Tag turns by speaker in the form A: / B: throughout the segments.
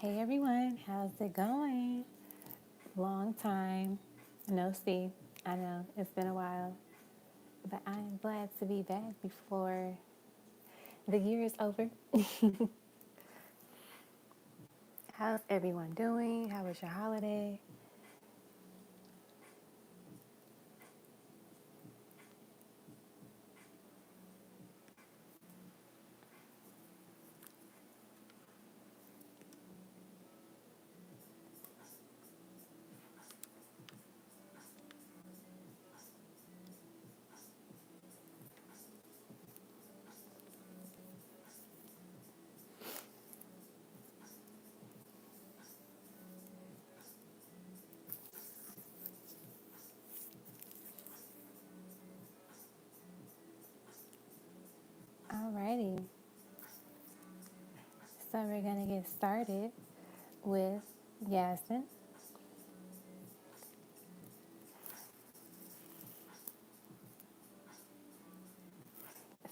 A: Hey everyone, how's it going? Long time no see. I know it's been a while, but I am glad to be back before the year is over. How's everyone doing? How was your holiday? Alrighty, so we're gonna get started with Yasmin.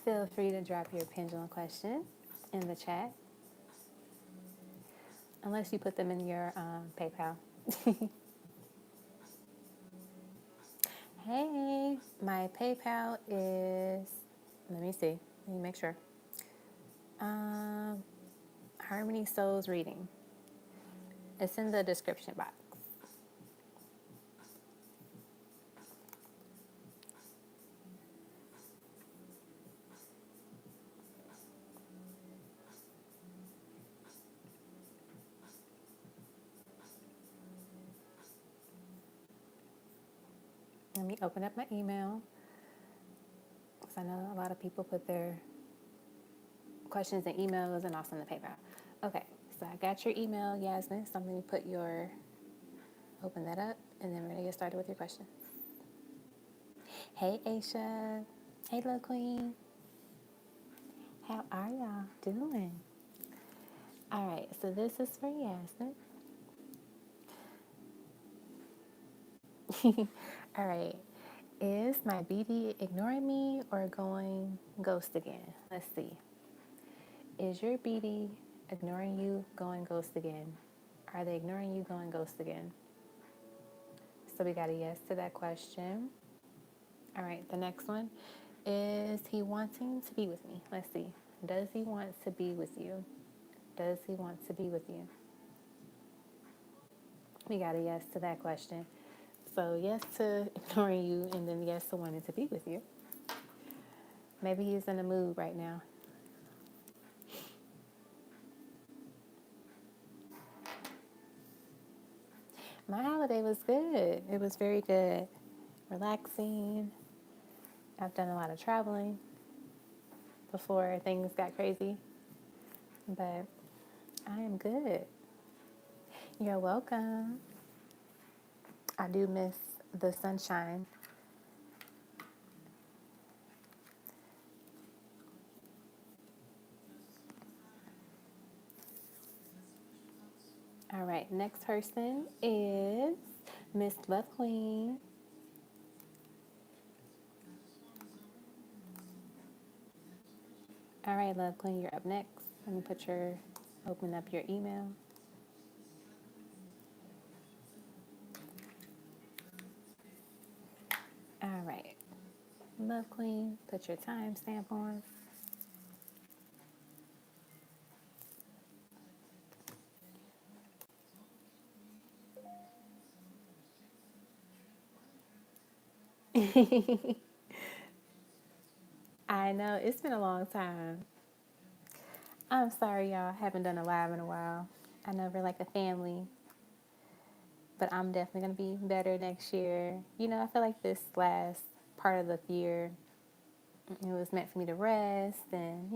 A: Feel free to drop your pendulum question in the chat, unless you put them in your PayPal. Hey, my PayPal is, let me see, let me make sure. Um, Harmony Souls Reading. It's in the description box. Let me open up my email because I know a lot of people put their questions in emails and also in the PayPal. Okay, so I got your email, Yasmin. So I'm going to open that up, and then we're going to get started with your question. Hey, Aisha. Hey, little queen. How are y'all doing? All right, so this is for Yasmin. All right. Is my BD ignoring me or going ghost again? Let's see. Is your BD ignoring you, going ghost again? Are they ignoring you, going ghost again? So we got a yes to that question. All right, the next one. Is he wanting to be with me? Let's see. Does he want to be with you? Does he want to be with you? We got a yes to that question. So yes to ignoring you, and then yes to wanting to be with you. Maybe he's in a mood right now. My holiday was good. It was very good. Relaxing. I've done a lot of traveling before things got crazy, but I am good. You're welcome. I do miss the sunshine. All right, next person is Miss Love Queen. All right, Love Queen, you're up next. Let me open up your email. All right, Love Queen, put your timestamp on. I know, it's been a long time. I'm sorry, y'all. I haven't done a live in a while. I know we're like a family, but I'm definitely going to be better next year. You know, I feel like this last part of the year, it was meant for me to rest and,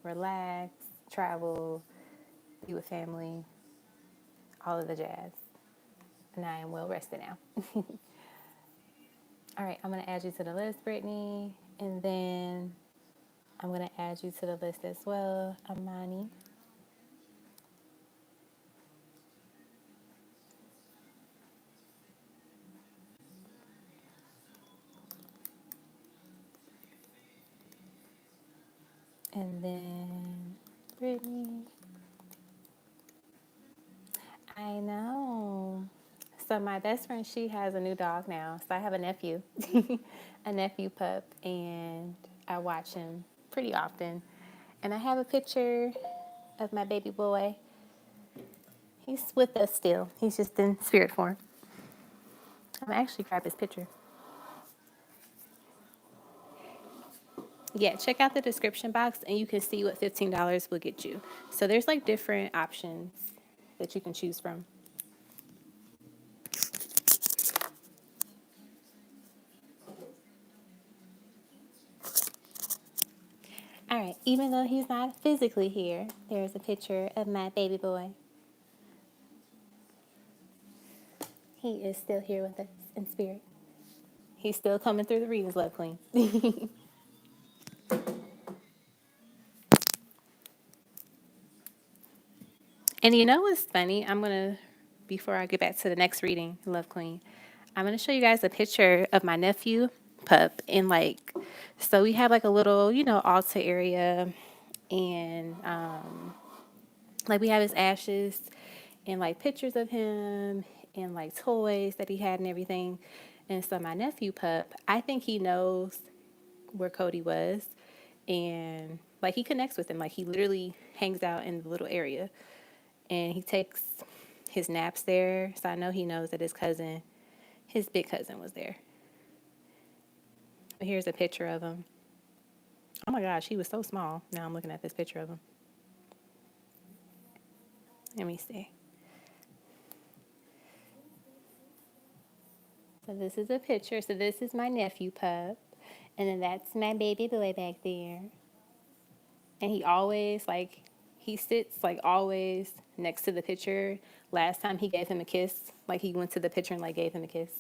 A: relax, travel, be with family, all of the jazz. And I am well rested now. All right, I'm going to add you to the list, Brittany. And then I'm going to add you to the list as well, Amani. And then Brittany. I know. So my best friend, she has a new dog now. So I have a nephew, a nephew pup, and I watch him pretty often. And I have a picture of my baby boy. He's with us still. He's just in spirit form. I'm gonna actually grab his picture. Yeah, check out the description box and you can see what $15 will get you. So there's like different options that you can choose from. All right, even though he's not physically here, there's a picture of my baby boy. He is still here with us in spirit. He's still coming through the readings, Love Queen. And you know what's funny? Before I get back to the next reading, Love Queen, I'm going to show you guys a picture of my nephew, Pup. And so we have like a little, altar area. And like we have his ashes and like pictures of him and like toys that he had and everything. And so my nephew, Pup, I think he knows where Cody was. And like he connects with him. Like he literally hangs out in the little area. And he takes his naps there. So I know he knows that his big cousin was there. Here's a picture of him. Oh my gosh, he was so small. Now I'm looking at this picture of him. Let me see. So this is a picture. So this is my nephew, Pup. And then that's my baby boy back there. And he sits like always next to the picture. Last time he gave him a kiss, like he went to the picture and like gave him a kiss.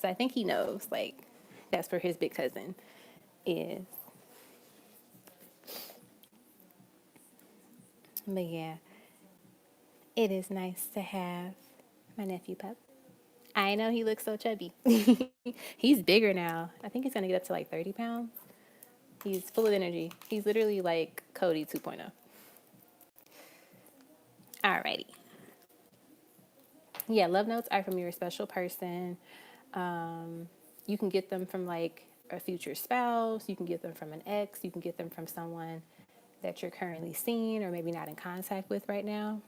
A: So I think he knows like that's where his big cousin is. But yeah, it is nice to have my nephew Pup. I know he looks so chubby. He's bigger now. I think he's going to get up to like 30 pounds. He's full of energy. He's literally like Cody 2.0. Alrighty. Yeah, love notes are from your special person. You can get them from like a future spouse. You can get them from an ex. You can get them from someone that you're currently seeing or maybe not in contact with right now.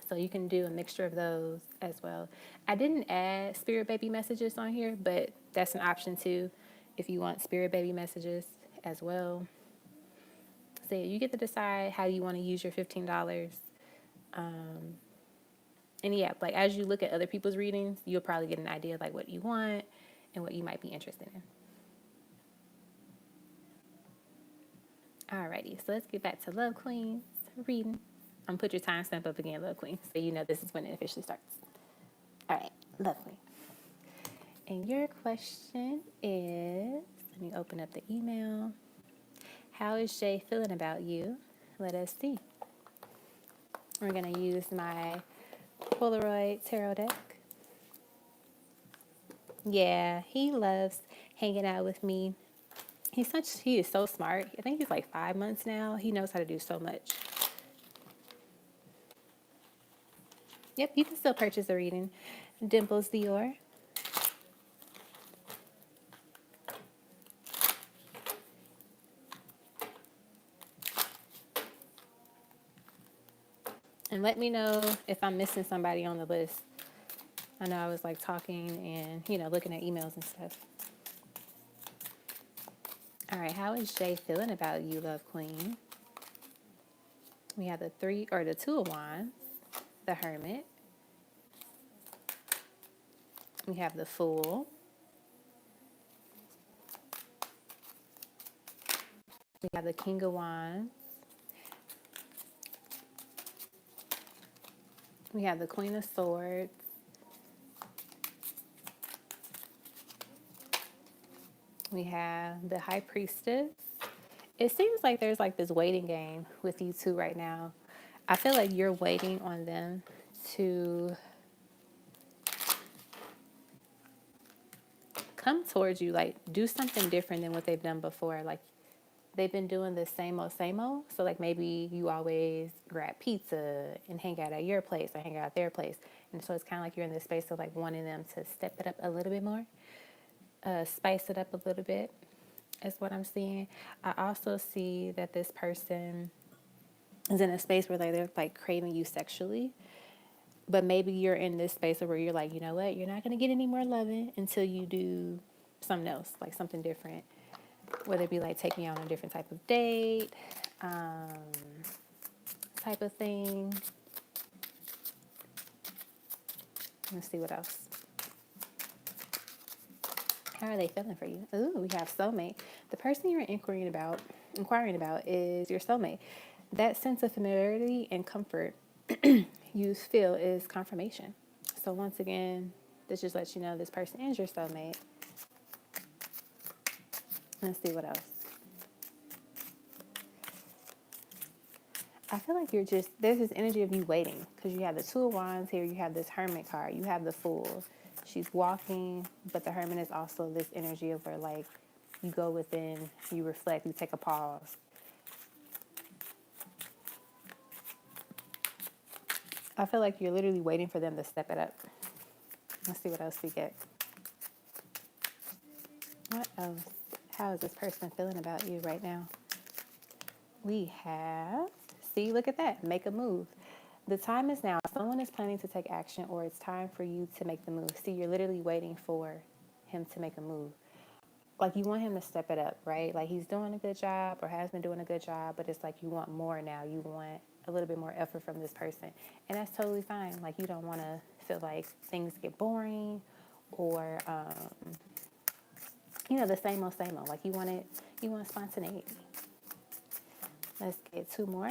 A: So you can do a mixture of those as well. I didn't add spirit baby messages on here, but that's an option too if you want spirit baby messages as well. So you get to decide how you want to use your $15. And yeah, like as you look at other people's readings, you'll probably get an idea of like what you want and what you might be interested in. Alrighty, so let's get back to Love Queen's reading. I'm gonna put your timestamp up again, Love Queen, so you know this is when it officially starts. All right, Love Queen. And your question is, let me open up the email. How is Jay feeling about you? Let us see. We're going to use my Polaroid tarot deck. Yeah, he loves hanging out with me. He is so smart. I think he's like 5 months now. He knows how to do so much. Yep, you can still purchase the reading. Dimples Dior. And let me know if I'm missing somebody on the list. I know I was like talking and, looking at emails and stuff. All right, how is Jay feeling about you, Love Queen? We have the Two of Wands, the Hermit. We have the Fool. We have the King of Wands. We have the Queen of Swords. We have the High Priestess. It seems like there's like this waiting game with you two right now. I feel like you're waiting on them to come towards you, like do something different than what they've done before. Like they've been doing the same old, same old. So like maybe you always grab pizza and hang out at your place or hang out at their place. And so it's kind of like you're in this space of like wanting them to step it up a little bit more, spice it up a little bit is what I'm seeing. I also see that this person is in a space where they're like craving you sexually. But maybe you're in this space where you're like, you know what, you're not going to get any more loving until you do something else, like something different. Whether it be like taking you out on a different type of date, type of thing. Let's see what else. How are they feeling for you? Ooh, we have soulmate. The person you're inquiring about is your soulmate. That sense of familiarity and comfort you feel is confirmation. So once again, this just lets you know this person is your soulmate. Let's see what else. I feel like there's this energy of you waiting because you have the Two of Wands here, you have this Hermit card, you have the Fool. She's walking, but the Hermit is also this energy of where like you go within, you reflect, you take a pause. I feel like you're literally waiting for them to step it up. Let's see what else we get. What else? How is this person feeling about you right now? We have, see, look at that, make a move. The time is now. Someone is planning to take action or it's time for you to make the move. See, you're literally waiting for him to make a move. Like you want him to step it up, right? Like he's doing a good job or has been doing a good job, but it's like you want more now. You want a little bit more effort from this person. And that's totally fine. Like you don't want to feel like things get boring or, the same old, same old. Like you want spontaneity. Let's get two more.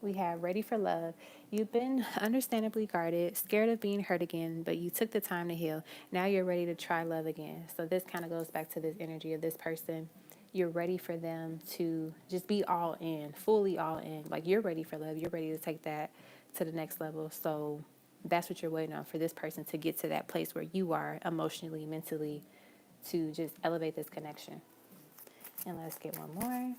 A: We have ready for love. You've been understandably guarded, scared of being hurt again, but you took the time to heal. Now you're ready to try love again. So this kind of goes back to this energy of this person. You're ready for them to just be all in, fully all in. Like you're ready for love. You're ready to take that to the next level. So that's what you're waiting on, for this person to get to that place where you are emotionally, mentally, to just elevate this connection. And let's get one more.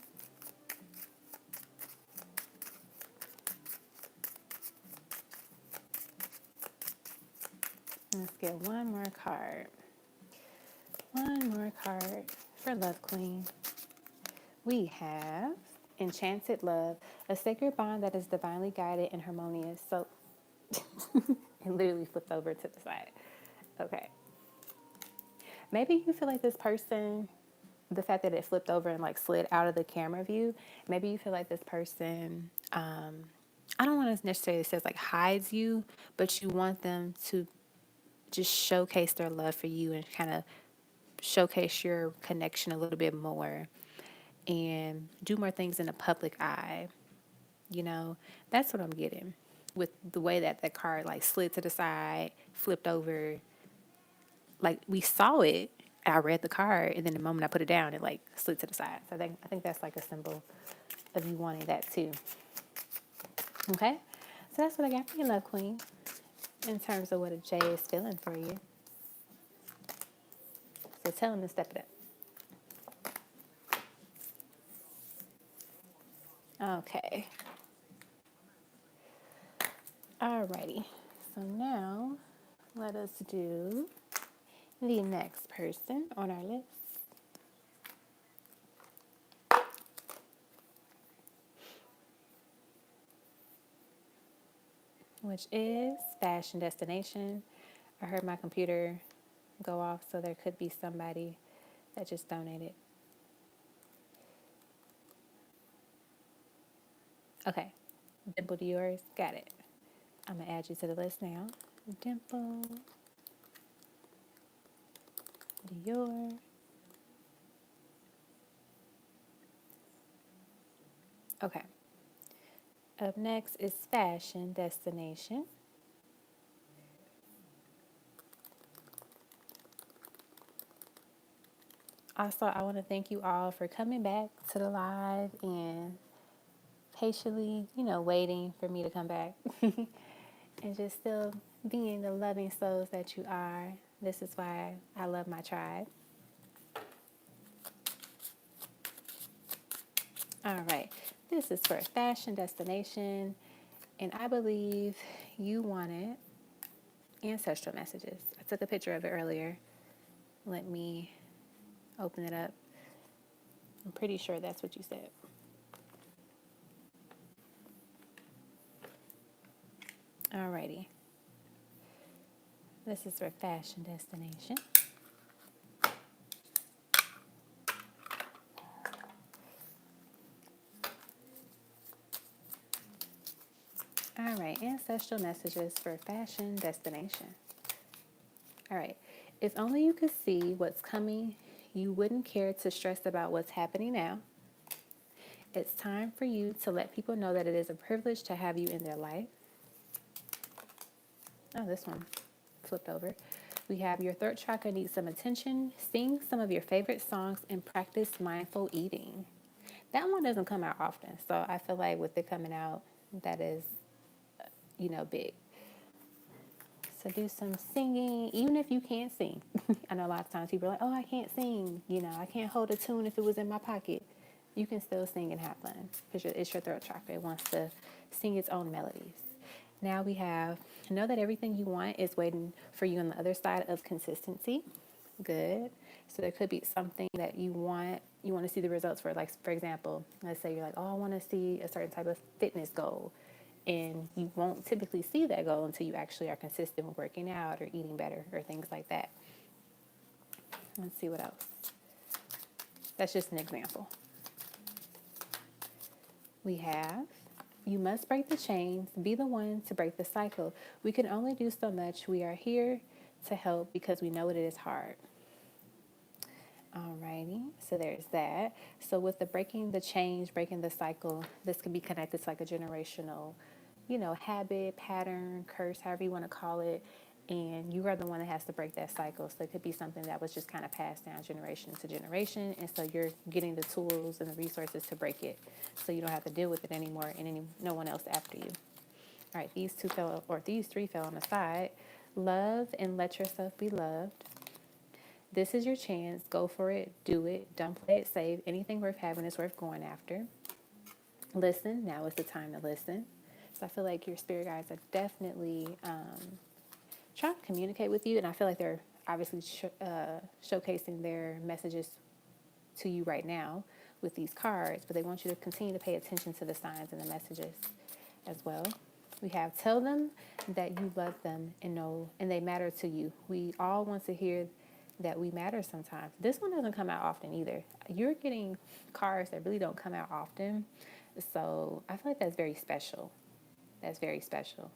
A: Let's get one more card. One more card for Love Queen. We have Enchanted Love, a sacred bond that is divinely guided and harmonious. So it literally flipped over to the side. Okay. Maybe you feel like this person, the fact that it flipped over and like slid out of the camera view, maybe you feel like this person, I don't want to necessarily say like hides you, but you want them to just showcase their love for you and kind of showcase your connection a little bit more and do more things in the public eye. That's what I'm getting with the way that that card like slid to the side, flipped over. Like we saw it, I read the card, and then the moment I put it down, it like slid to the side. So I think that's like a symbol of you wanting that too. Okay, so that's what I got for you, Love Queen, in terms of what a J is feeling for you. So tell him to step it up. Okay. Alrighty. So now let us do the next person on our list. Which is Fashion Destination. I heard my computer go off, so there could be somebody that just donated. Okay. Dimple Dior's, got it. I'm going to add you to the list now. Dimple Dior. Okay. Up next is Fashion Destination. Also, I want to thank you all for coming back to the live and patiently, waiting for me to come back and just still being the loving souls that you are. This is why I love my tribe. All right. This is for a fashion destination, and I believe you wanted ancestral messages. I took a picture of it earlier. Let me open it up. I'm pretty sure that's what you said. Alrighty. This is for fashion destination. All right, ancestral messages for fashion destination. All right, if only you could see what's coming, you wouldn't care to stress about what's happening now. It's time for you to let people know that it is a privilege to have you in their life. Oh, this one flipped over. We have your throat chakra needs some attention. Sing some of your favorite songs and practice mindful eating. That one doesn't come out often, so I feel like with it coming out, that is, big. So do some singing, even if you can't sing. I know a lot of times people are like, oh, I can't sing. I can't hold a tune if it was in my pocket. You can still sing and have fun because it's your throat chakra. It wants to sing its own melodies. Now we have, know that everything you want is waiting for you on the other side of consistency. Good. So there could be something that you want to see the results for. Like, for example, let's say you're like, oh, I want to see a certain type of fitness goal. And you won't typically see that goal until you actually are consistent with working out or eating better or things like that. Let's see what else. That's just an example. We have, you must break the chains, be the one to break the cycle. We can only do so much. We are here to help because we know it is hard. Alrighty, so there's that. So with the breaking the change, breaking the cycle, this could be connected to like a generational, habit, pattern, curse, however you want to call it. And you are the one that has to break that cycle. So it could be something that was just kind of passed down generation to generation. And so you're getting the tools and the resources to break it. So you don't have to deal with it anymore and no one else after you. All right, these three fell on the side. Love and let yourself be loved. This is your chance. Go for it. Do it. Don't play it safe. Anything worth having is worth going after. Listen. Now is the time to listen. So I feel like your spirit guides are definitely trying to communicate with you. And I feel like they're obviously showcasing their messages to you right now with these cards. But they want you to continue to pay attention to the signs and the messages as well. We have tell them that you love them and they matter to you. We all want to hear that we matter sometimes. This one doesn't come out often either. You're getting cards that really don't come out often. So I feel like that's very special. That's very special.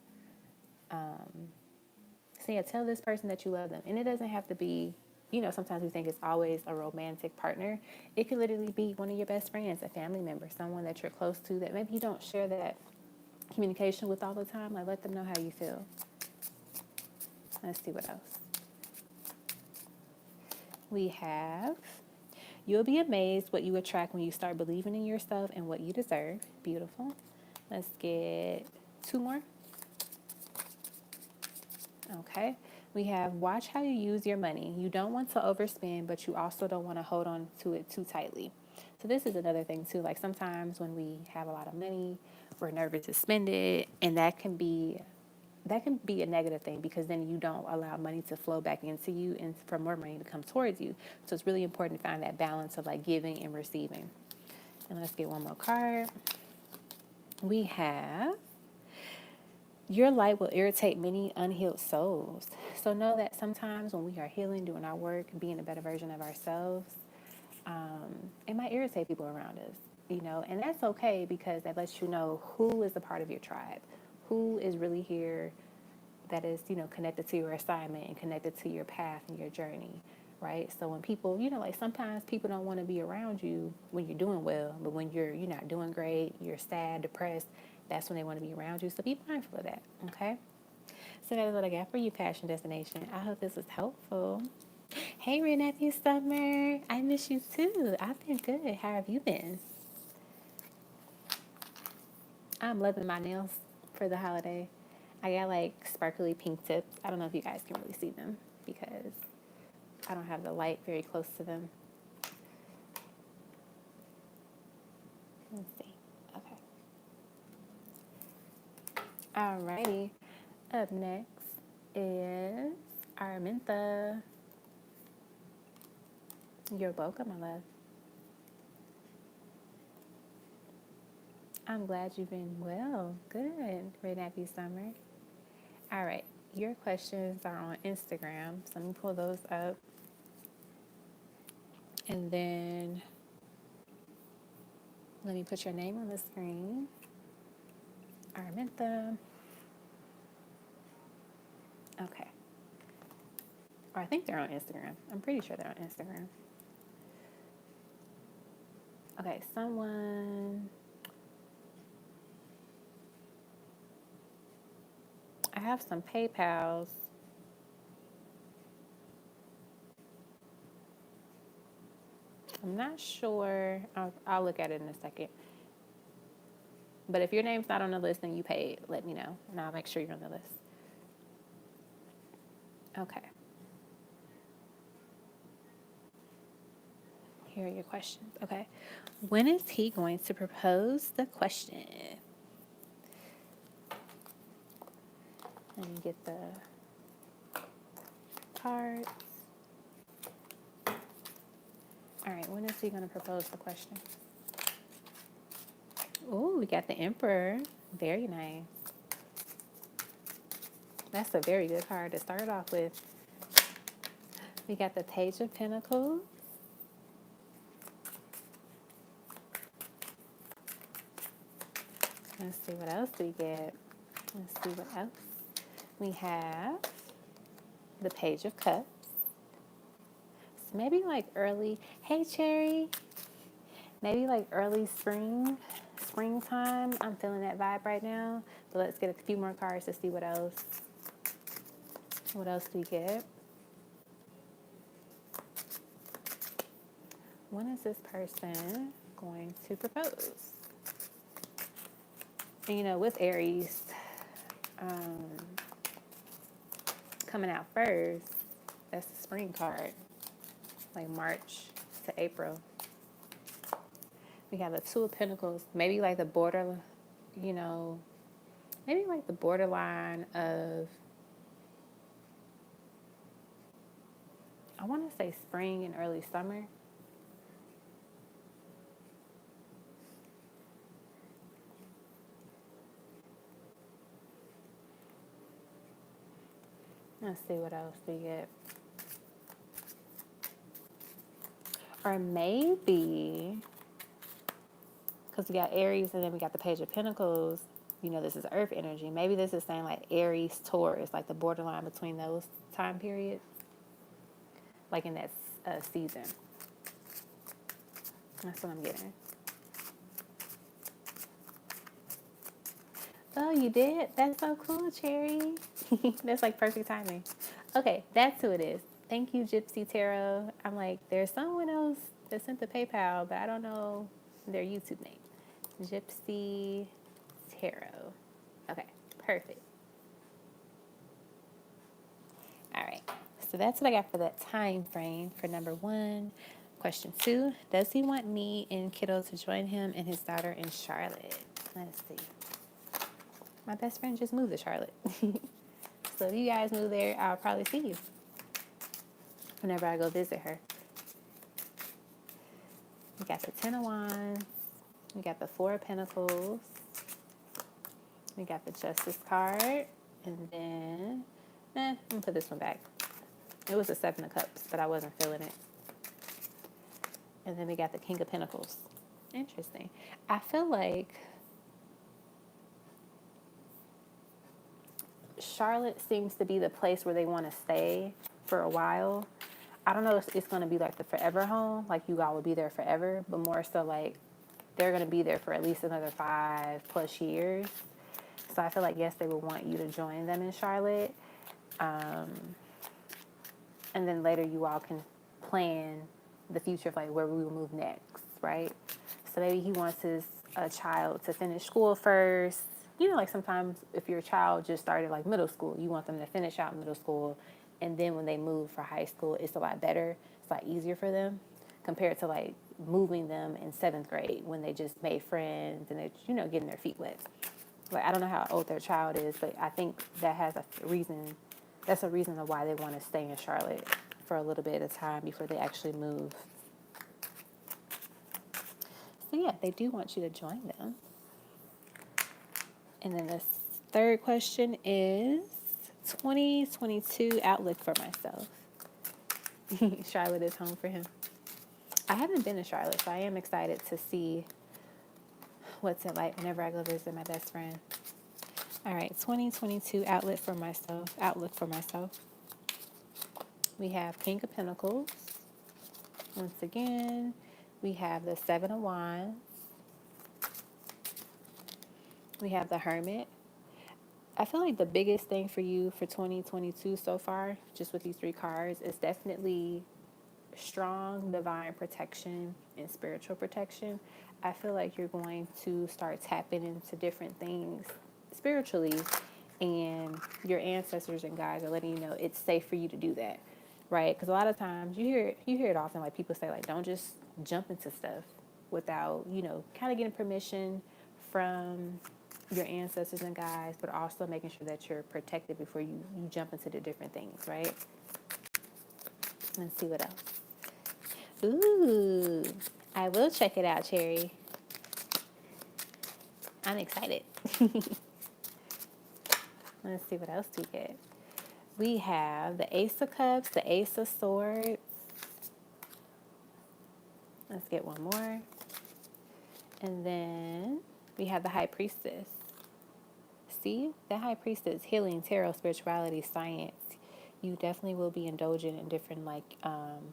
A: So yeah, tell this person that you love them. And it doesn't have to be, sometimes we think it's always a romantic partner. It could literally be one of your best friends, a family member, someone that you're close to that maybe you don't share that communication with all the time. Like, let them know how you feel. Let's see what else. We have, you'll be amazed what you attract when you start believing in yourself and what you deserve. Beautiful. Let's get two more. Okay. We have, watch how you use your money. You don't want to overspend, but you also don't want to hold on to it too tightly. So this is another thing too. Like sometimes when we have a lot of money, we're nervous to spend it, and that can be a negative thing because then you don't allow money to flow back into you and for more money to come towards you. So it's really important to find that balance of like giving and receiving. And let's get one more card. We have, your light will irritate many unhealed souls. So know that sometimes when we are healing, doing our work, being a better version of ourselves, it might irritate people around us, and that's okay because that lets you know who is a part of your tribe, who is really here that is, connected to your assignment and connected to your path and your journey, right? So when people, like sometimes people don't want to be around you when you're doing well, but when you're not doing great, you're sad, depressed, that's when they want to be around you. So be mindful of that, okay? So that is what I got for you, Passion Destination. I hope this was helpful. Hey, Red Nephew Summer. I miss you too. I've been good. How have you been? I'm loving my nails for the holiday. I got like sparkly pink tips. I don't know if you guys can really see them because I don't have the light very close to them. Let's see. Okay. Alrighty. Up next is Arminta. You're welcome, my love. I'm glad you've been well. Good. Very happy summer. All right. Your questions are on Instagram. So let me pull those up. And then let me put your name on the screen. Arminta. Okay. Or I think they're on Instagram. I'm pretty sure they're on Instagram. Okay, someone. I have some PayPals. I'm not sure. I'll look at it in a second. But if your name's not on the list and you paid, let me know, and I'll make sure you're on the list. Okay. Here are your questions. Okay. When is he going to propose the question? Let me get the cards. All right. When is he going to propose the question? Oh, we got the Emperor. Very nice. That's a very good card to start off with. We got the Page of Pentacles. Let's see what else we get. Let's see what else. We have the Page of Cups. So maybe like early, hey Cherry, maybe like early springtime. I'm feeling that vibe right now. But let's get a few more cards to see what else. What else do we get? When is this person going to propose? And, you know, with Aries coming out first, that's the spring card, like March to April. We have the Two of Pentacles, maybe like the border, you know, maybe like the borderline of, I want to say spring and early summer. Let's see what else we get. Or maybe, because we got Aries and then we got the Page of Pentacles, you know, this is Earth energy. Maybe this is saying like Aries, Taurus, like the borderline between those time periods, like in that season. That's what I'm getting. Oh, you did? That's so cool, Cherry. That's like perfect timing. Okay, that's who it is. Thank you, Gypsy Tarot. I'm like, there's someone else that sent the PayPal, but I don't know their YouTube name. Gypsy Tarot. Okay, perfect. All right, so that's what I got for that time frame for number 1. Question 2, does he want me and Kiddo to join him and his daughter in Charlotte? Let's see. My best friend just moved to Charlotte. So if you guys move there, I'll probably see you whenever I go visit her. We got the Ten of Wands. We got the Four of Pentacles. We got the Justice card. And then, I'm going to put this one back. It was the Seven of Cups, but I wasn't feeling it. And then we got the King of Pentacles. Interesting. I feel like Charlotte seems to be the place where they want to stay for a while. I don't know if it's going to be like the forever home, like you all will be there forever, but more so like they're going to be there for at least another 5+ years. So I feel like, yes, they would want you to join them in Charlotte. And then later you all can plan the future of like where we will move next, right? So maybe he wants his child to finish school first. You know, like sometimes if your child just started like middle school, you want them to finish out middle school. And then when they move for high school, it's a lot better. It's a lot easier for them compared to like moving them in 7th grade when they just made friends and they're, you know, getting their feet wet. Like, I don't know how old their child is, but I think that has a reason. That's a reason of why they want to stay in Charlotte for a little bit of time before they actually move. So yeah, they do want you to join them. And then the third question is 2022 outlook for myself. Charlotte is home for him. I haven't been to Charlotte, so I am excited to see what's it like whenever I go visit my best friend. All right, 2022 outlook for myself. We have King of Pentacles. Once again, we have the 7 of Wands. We have the Hermit. I feel like the biggest thing for you for 2022 so far, just with these 3 cards, is definitely strong divine protection and spiritual protection. I feel like you're going to start tapping into different things spiritually, and your ancestors and guides are letting you know it's safe for you to do that, right? Because a lot of times you hear it often, like people say, like, don't just jump into stuff without, you know, kind of getting permission from your ancestors and guides, but also making sure that you're protected before you jump into the different things, right? Let's see what else. Ooh, I will check it out, Cherry. I'm excited. Let's see what else we get. We have the Ace of Cups, the Ace of Swords. Let's get one more. And then we have the High Priestess. See, the High Priestess, healing, tarot, spirituality, science. You definitely will be indulgent in different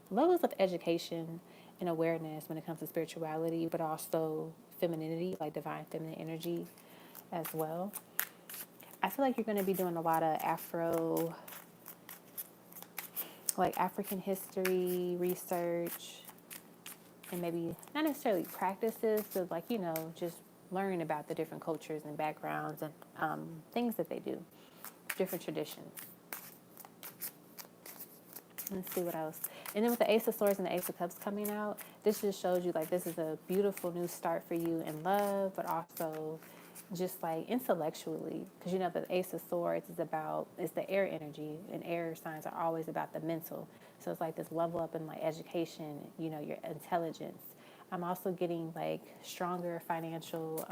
A: levels of education and awareness when it comes to spirituality, but also femininity, like divine feminine energy as well. I feel like you're going to be doing a lot of African history research, and maybe not necessarily practices, but like, you know, just learning about the different cultures and backgrounds and things that they do, different traditions. Let's see what else. And then with the Ace of Swords and the Ace of Cups coming out, this just shows you like this is a beautiful new start for you in love, but also just like intellectually, because you know the Ace of Swords is the air energy, and air signs are always about the mental. So it's like this level up in like education, you know, your intelligence. I'm also getting like stronger financial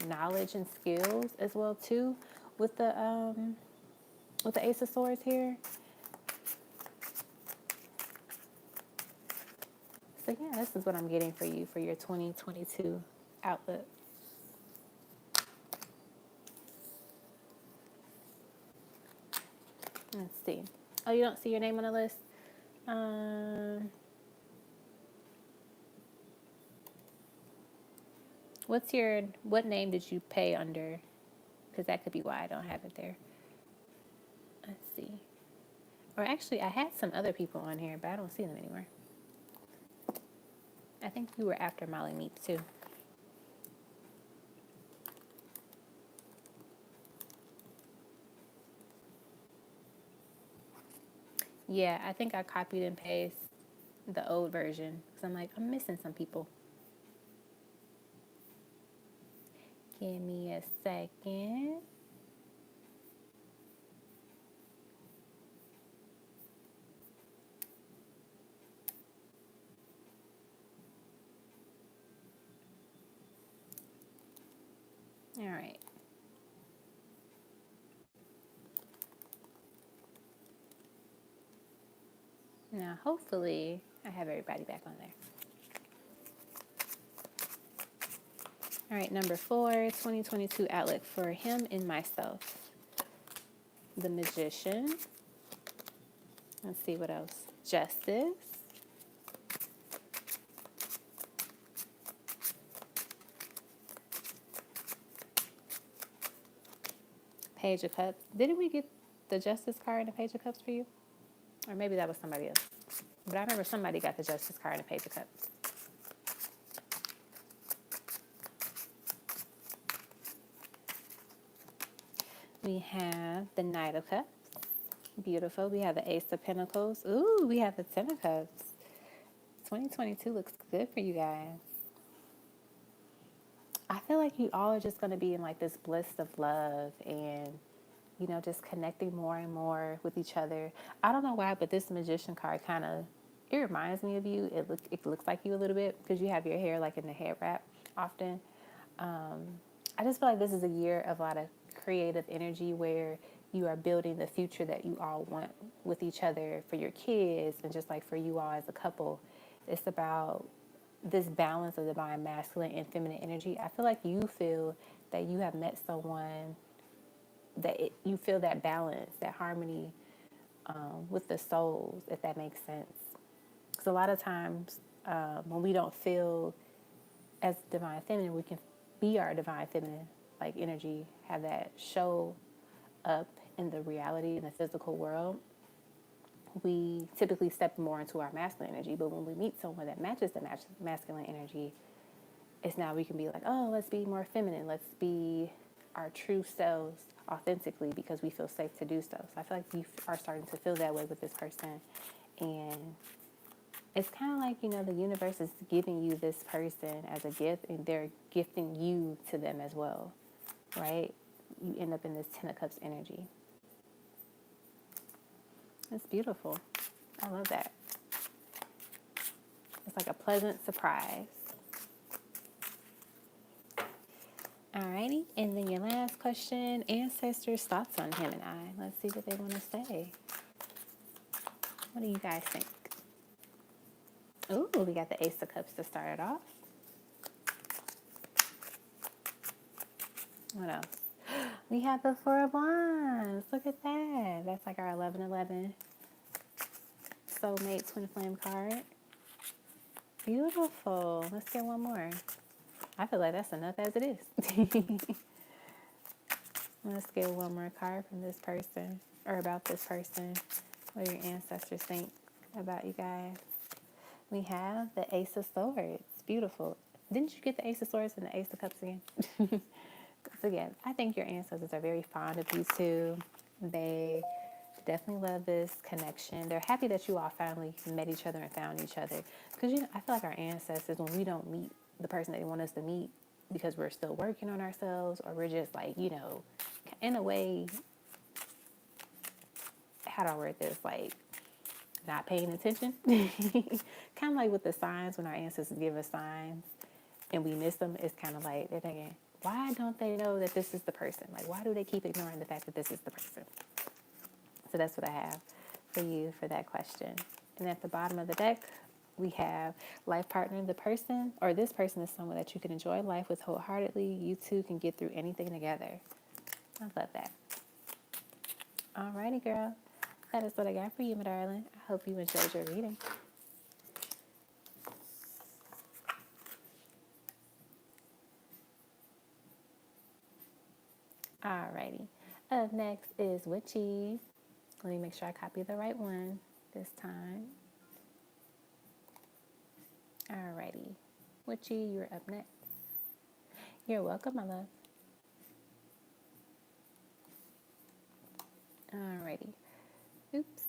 A: knowledge and skills as well too with the Ace of Swords here. So yeah, this is what I'm getting for you for your 2022 outlook. Let's see. Oh, you don't see your name on the list? What name did you pay under? Because that could be why I don't have it there. Let's see. Or actually, I had some other people on here, but I don't see them anymore. I think you were after Molly Meep too. Yeah, I think I copied and pasted the old version because I'm like, I'm missing some people. Give me a second. All right. Now, hopefully, I have everybody back on there. All right, number 4, 2022 outlook for him and myself. The Magician. Let's see what else. Justice. Page of Cups. Didn't we get the Justice card and the Page of Cups for you? Or maybe that was somebody else. But I remember somebody got the Justice card and the Page of Cups. We have the Knight of Cups. Beautiful. We have the Ace of Pentacles. Ooh, we have the Ten of Cups. 2022 looks good for you guys. I feel like you all are just going to be in like this bliss of love and, you know, just connecting more and more with each other. I don't know why, but this Magician card kind of, it reminds me of you. It looks like you a little bit because you have your hair like in the head wrap often. I just feel like this is a year of a lot of creative energy where you are building the future that you all want with each other for your kids and just like for you all as a couple. It's about this balance of divine masculine and feminine energy. I feel like you feel that you have met someone that you feel that balance, that harmony with the souls, if that makes sense. Because a lot of times when we don't feel as divine feminine, we can be our divine feminine like energy, have that show up in the reality in the physical world. We typically step more into our masculine energy, but when we meet someone that matches the masculine energy, it's now we can be like, oh, let's be more feminine. Let's be our true selves authentically because we feel safe to do so. So I feel like you are starting to feel that way with this person. And it's kind of like, you know, the universe is giving you this person as a gift and they're gifting you to them as well, right? You end up in this Ten of Cups energy. It's beautiful. I love that. It's like a pleasant surprise. Alrighty, and then your last question, ancestors' thoughts on him and I. Let's see what they want to say. What do you guys think? Ooh, we got the Ace of Cups to start it off. What else? We have the Four of Wands. Look at that. That's like our 1111 soulmate twin flame card. Beautiful. Let's get one more. I feel like that's enough as it is. Let's get one more card from this person or about this person. What do your ancestors think about you guys? We have the Ace of Swords. Beautiful. Didn't you get the Ace of Swords and the Ace of Cups again? So again, I think your ancestors are very fond of you too. They definitely love this connection. They're happy that you all finally met each other and found each other. Because, you know, I feel like our ancestors, when we don't meet the person they want us to meet because we're still working on ourselves or we're just like, you know, in a way, how do I word this? Like, not paying attention. Kind of like with the signs, when our ancestors give us signs and we miss them, it's kind of like they're thinking, why don't they know that this is the person? Like, why do they keep ignoring the fact that this is the person? So that's what I have for you for that question. And at the bottom of the deck, we have life partner. The person or this person is someone that you can enjoy life with wholeheartedly. You two can get through anything together. I love that. Alrighty, girl. That is what I got for you, my darling. I hope you enjoyed your reading. Alrighty. Up next is Witchy. Let me make sure I copy the right one this time. Alrighty. Witchy, you're up next. You're welcome, my love. Alrighty. Oops.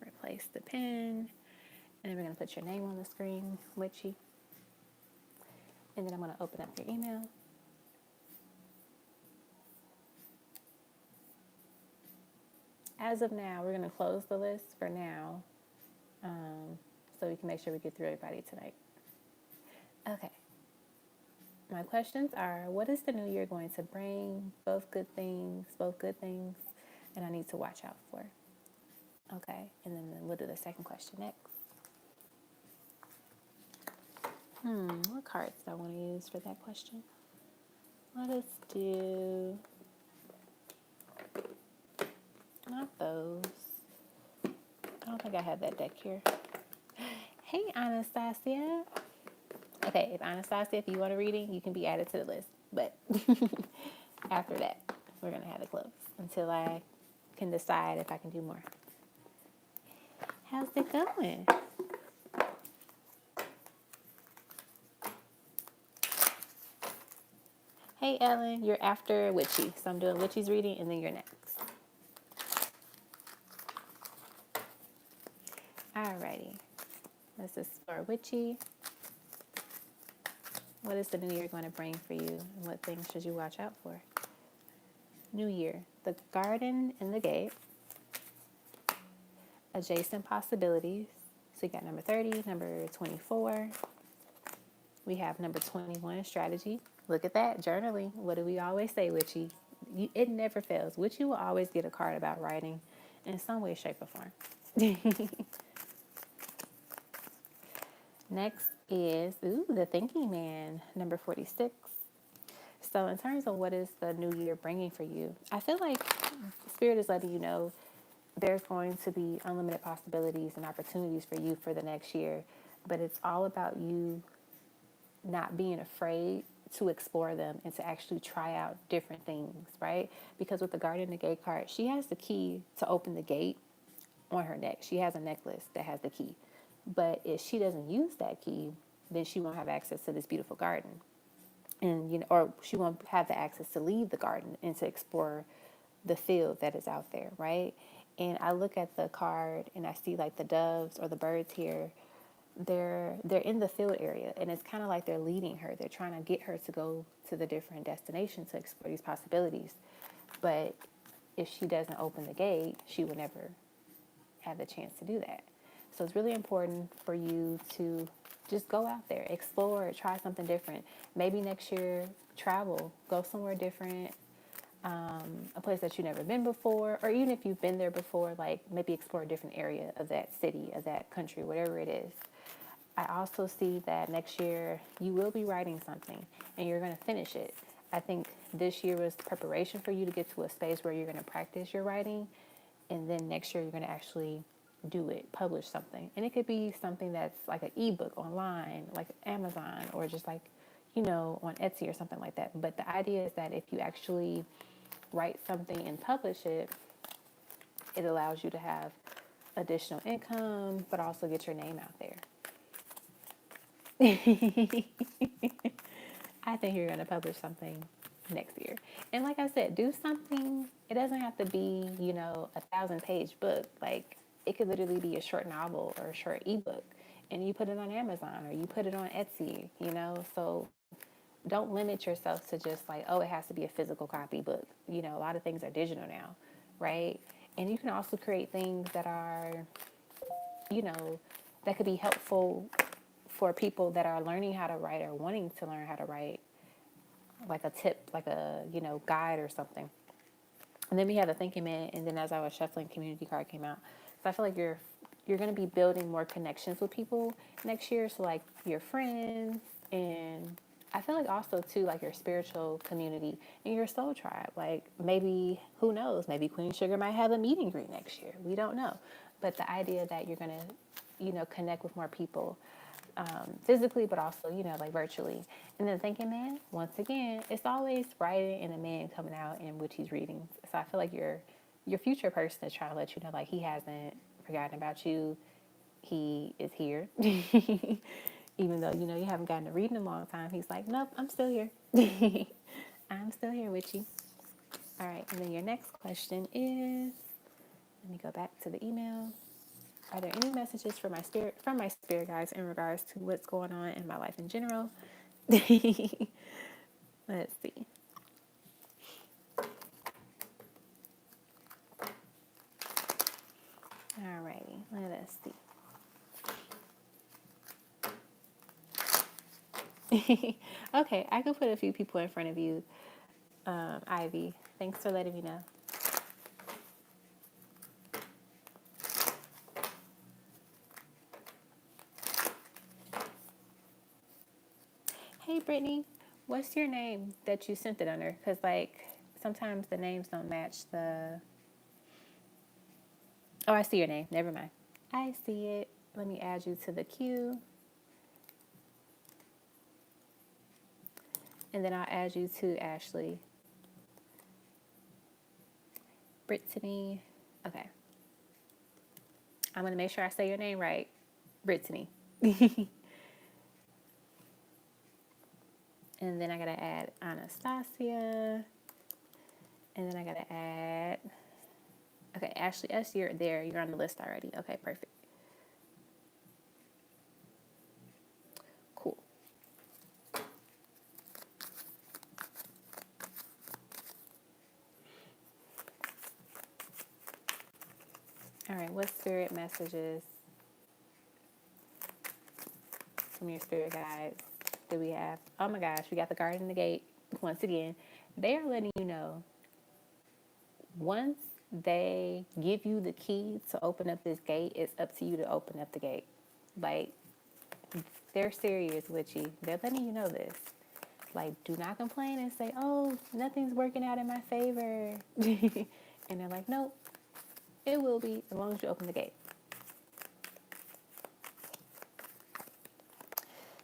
A: Replace the pen. And then we're going to put your name on the screen, Witchy. And then I'm going to open up your email. As of now, we're going to close the list for now, so we can make sure we get through everybody tonight. Okay. My questions are, what is the new year going to bring? Both good things, and I need to watch out for. Okay, and then we'll do the second question next. What cards do I want to use for that question? Let us do... not those. I don't think I have that deck here. Hey, Anastasia. Okay, if Anastasia, if you want a reading, you can be added to the list. But after that, we're going to have it closed until I can decide if I can do more. How's it going? Hey, Ellen, you're after Witchy. So I'm doing Witchy's reading, and then you're next. Alrighty. This is for Witchy. What is the new year going to bring for you? And what things should you watch out for? New year. The garden and the gate. Adjacent possibilities. So you got number 30, number 24. We have number 21, strategy. Look at that, journaling. What do we always say, Witchy? It never fails. Witchy will always get a card about writing in some way, shape, or form. Next is, the thinking man, number 46. So in terms of what is the new year bringing for you, I feel like Spirit is letting you know there's going to be unlimited possibilities and opportunities for you for the next year, but it's all about you not being afraid to explore them and to actually try out different things, right? Because with the Guardian and the Gate card, she has the key to open the gate on her neck. She has a necklace that has the key. But if she doesn't use that key, then she won't have access to this beautiful garden. And, or she won't have the access to leave the garden and to explore the field that is out there, right? And I look at the card and I see like the doves or the birds here. They're in the field area, and it's kind of like they're leading her. They're trying to get her to go to the different destinations to explore these possibilities. But if she doesn't open the gate, she will never have the chance to do that. So it's really important for you to just go out there, explore, try something different. Maybe next year, travel, go somewhere different, a place that you've never been before, or even if you've been there before, like maybe explore a different area of that city, of that country, whatever it is. I also see that next year you will be writing something and you're going to finish it. I think this year was preparation for you to get to a space where you're going to practice your writing, and then next year you're going to actually do it, publish something. And it could be something that's like an ebook online, like Amazon, or just like, on Etsy or something like that. But the idea is that if you actually write something and publish it, it allows you to have additional income, but also get your name out there. I think you're going to publish something next year. And like I said, do something. It doesn't have to be, a 1,000-page book. Like, it could literally be a short novel or a short ebook. And you put it on Amazon or you put it on Etsy, So don't limit yourself to just like, it has to be a physical copy book. A lot of things are digital now, right? And you can also create things that are, that could be helpful for people that are learning how to write or wanting to learn how to write, like a tip, like a, guide or something. And then we have the thinking man, and then as I was shuffling, community card came out. So I feel like you're going to be building more connections with people next year. So like your friends, and I feel like also too, like your spiritual community and your soul tribe. Like maybe, who knows, maybe Queen Sugar might have a meet and greet next year. We don't know. But the idea that you're going to, connect with more people, physically, but also, like virtually. And then thinking man, once again, it's always writing and a man coming out in which he's reading. So I feel like your future person is trying to let you know, like, he hasn't forgotten about you. He is here. Even though, you haven't gotten to read in a long time. He's like, nope, I'm still here. I'm still here with you. All right. And then your next question is, let me go back to the email. Are there any messages from my spirit guides in regards to what's going on in my life in general? Let's see. Alrighty, let us see. Okay, I could put a few people in front of you, Ivy. Thanks for letting me know. Hey, Brittany, what's your name that you sent it under? Because, like, sometimes the names don't match the... Oh, I see your name. Never mind. I see it. Let me add you to the queue. And then I'll add you to Ashley. Brittany. Okay. I'm going to make sure I say your name right. Brittany. And then I got to add Anastasia. And then I got to add... Okay, Ashley S., you're there. You're on the list already. Okay, perfect. What spirit messages from your spirit guides do we have? Oh my gosh, we got the guard in the gate. Once again, they are letting you know, once they give you the key to open up this gate, it's up to you to open up the gate. Like, they're serious with you. They're letting you know this. Like, do not complain and say, oh, nothing's working out in my favor. And they're like, nope, it will be as long as you open the gate.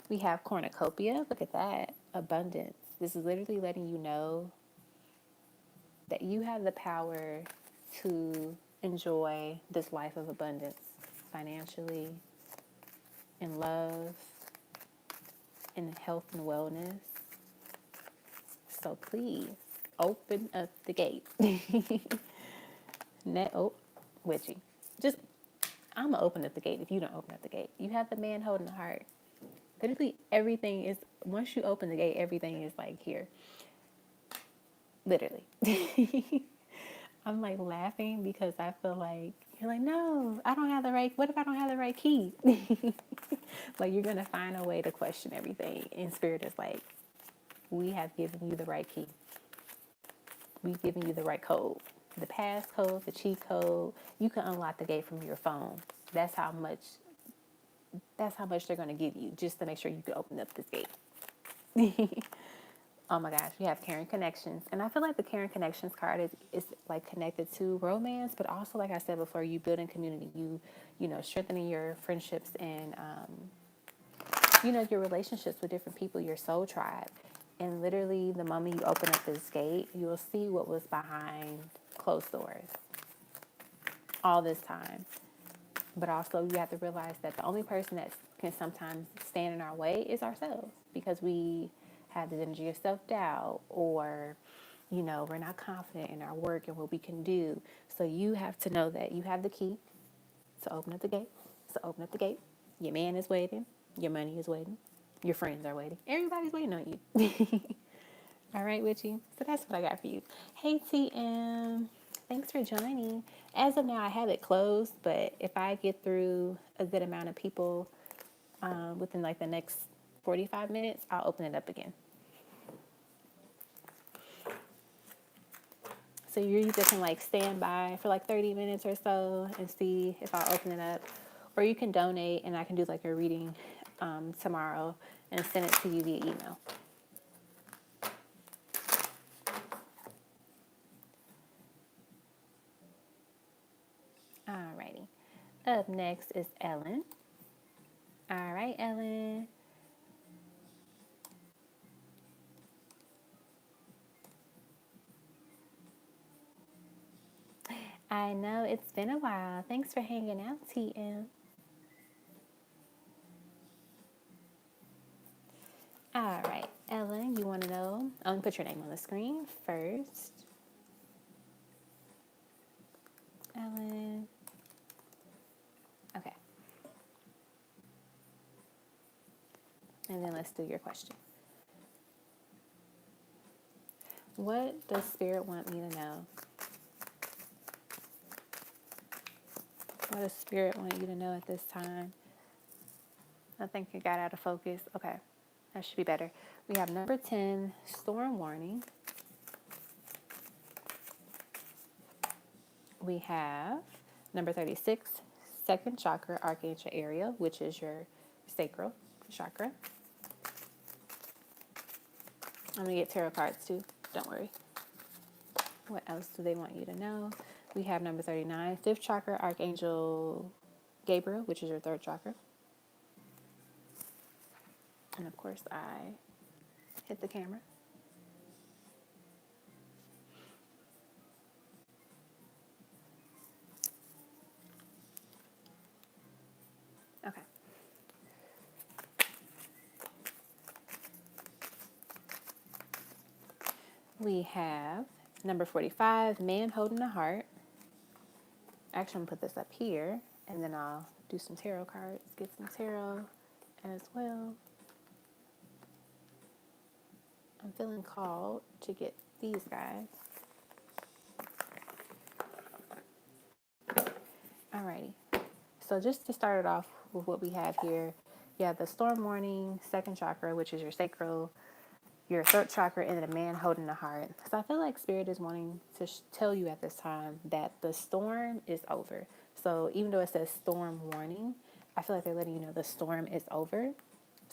A: We have cornucopia. Look at that. Abundance. This is literally letting you know that you have the power to enjoy this life of abundance financially, in love, in health and wellness. So please open up the gate. Witchy. Just, I'm going to open up the gate if you don't open up the gate. You have the man holding the heart. Literally everything is, once you open the gate, everything is like here. Literally. I'm like laughing because I feel like, you're like, no, I don't have the right, what if I don't have the right key? Like, you're going to find a way to question everything. And Spirit is like, we have given you the right key. We've given you the right code. The passcode, the cheat code. You can unlock the gate from your phone. That's how much they're going to give you just to make sure you can open up this gate. Oh my gosh, we have Caring Connections. And I feel like the Caring Connections card is like connected to romance, but also, like I said before, you building community, you know, strengthening your friendships and, you know, your relationships with different people, your soul tribe. And literally the moment you open up this gate, you will see what was behind closed doors all this time. But also you have to realize that the only person that can sometimes stand in our way is ourselves, because we have this energy of self-doubt, or, you know, we're not confident in our work and what we can do. So you have to know that you have the key to open up the gate. So open up the gate. Your man is waiting. Your money is waiting. Your friends are waiting. Everybody's waiting on you. All right, Witchy. So that's what I got for you. Hey, TM. Thanks for joining. As of now, I have it closed, but if I get through a good amount of people within like the next 45 minutes, I'll open it up again. So you either can like stand by for like 30 minutes or so and see if I'll open it up, or you can donate and I can do like a reading tomorrow and send it to you via email. Alrighty. Up next is Ellen. All right, Ellen. I know it's been a while. Thanks for hanging out, TM. All right, Ellen, you want to know? I'm going to put your name on the screen first. Ellen. Okay. And then let's do your question. What does Spirit want me to know? What does Spirit want you to know at this time? I think it got out of focus. Okay, that should be better. We have number 10, storm warning. We have number 36, second chakra, Archangel Ariel, which is your sacral chakra. I'm going to get tarot cards too. Don't worry. What else do they want you to know? We have number 39, fifth chakra, Archangel Gabriel, which is your third chakra. And of course, I hit the camera. Okay. We have number 45, man holding a heart. Actually, I'm going to put this up here, and then I'll do some tarot cards, get some tarot as well. I'm feeling called to get these guys. Alrighty. So just to start it off with what we have here, you have the storm warning, second chakra, which is your sacral, your throat chakra, and then a man holding the heart. So I feel like Spirit is wanting to tell you at this time that the storm is over. So even though it says storm warning, I feel like they're letting you know the storm is over.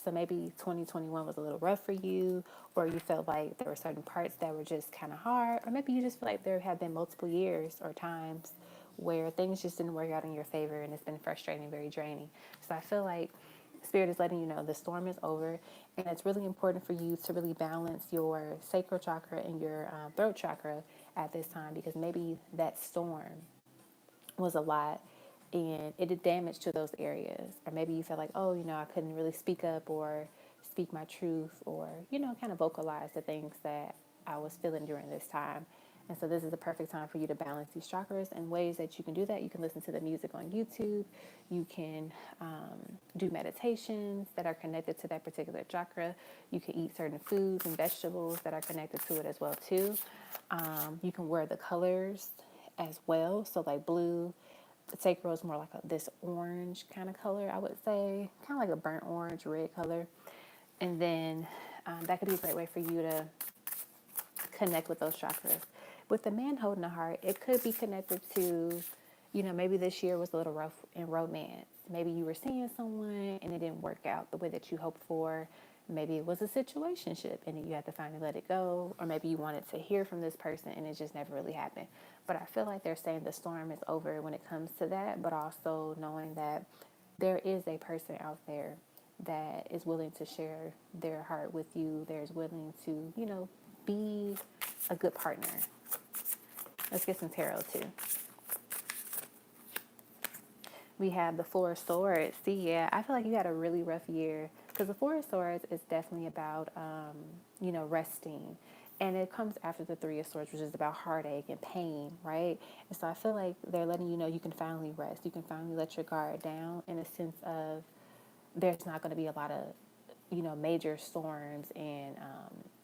A: So maybe 2021 was a little rough for you, or you felt like there were certain parts that were just kind of hard, or maybe you just feel like there have been multiple years or times where things just didn't work out in your favor and it's been frustrating, very draining. So I feel like Spirit is letting you know the storm is over, and it's really important for you to really balance your sacral chakra and your throat chakra at this time, because maybe that storm was a lot and it did damage to those areas. Or maybe you felt like, oh, I couldn't really speak up or speak my truth, or, kind of vocalize the things that I was feeling during this time. And so this is the perfect time for you to balance these chakras. And ways that you can do that: you can listen to the music on YouTube. You can do meditations that are connected to that particular chakra. You can eat certain foods and vegetables that are connected to it as well too. You can wear the colors as well. So like blue, the sacral is more like this orange kind of color, I would say, kind of like a burnt orange, red color. And then that could be a great way for you to connect with those chakras. With the man holding a heart, it could be connected to, maybe this year was a little rough in romance. Maybe you were seeing someone and it didn't work out the way that you hoped for. Maybe it was a situationship and you had to finally let it go. Or maybe you wanted to hear from this person and it just never really happened. But I feel like they're saying the storm is over when it comes to that, but also knowing that there is a person out there that is willing to share their heart with you. There's willing to, be a good partner. Let's get some tarot too. We have the Four of Swords. See, yeah, I feel like you had a really rough year, because the Four of Swords is definitely about, resting. And it comes after the Three of Swords, which is about heartache and pain, right? And so I feel like they're letting you know you can finally rest. You can finally let your guard down, in a sense of there's not going to be a lot of, major storms and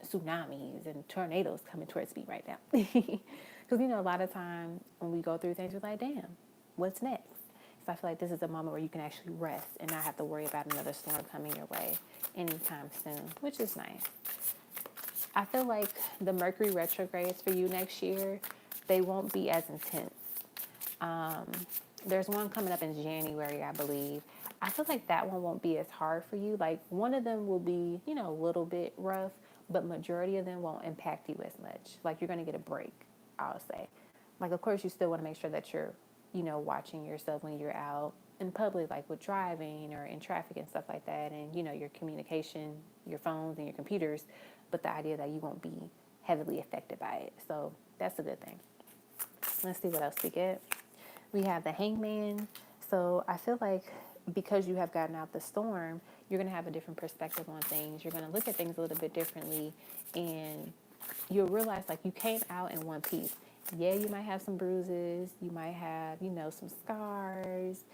A: tsunamis and tornadoes coming towards me right now. Because, a lot of times when we go through things, we're like, damn, what's next? So I feel like this is a moment where you can actually rest and not have to worry about another storm coming your way anytime soon, which is nice. I feel like the Mercury retrogrades for you next year, they won't be as intense. There's one coming up in January, I believe. I feel like that one won't be as hard for you. Like, one of them will be, a little bit rough, but majority of them won't impact you as much. Like, you're going to get a break, I'll say. Like, of course, you still want to make sure that you're, watching yourself when you're out in public, like with driving or in traffic and stuff like that. And, your communication, your phones and your computers. But the idea that you won't be heavily affected by it. So that's a good thing. Let's see what else we get. We have the Hangman. So I feel like because you have gotten out the storm, you're going to have a different perspective on things. You're going to look at things a little bit differently, and you'll realize like you came out in one piece. Yeah, you might have some bruises. You might have, some scars.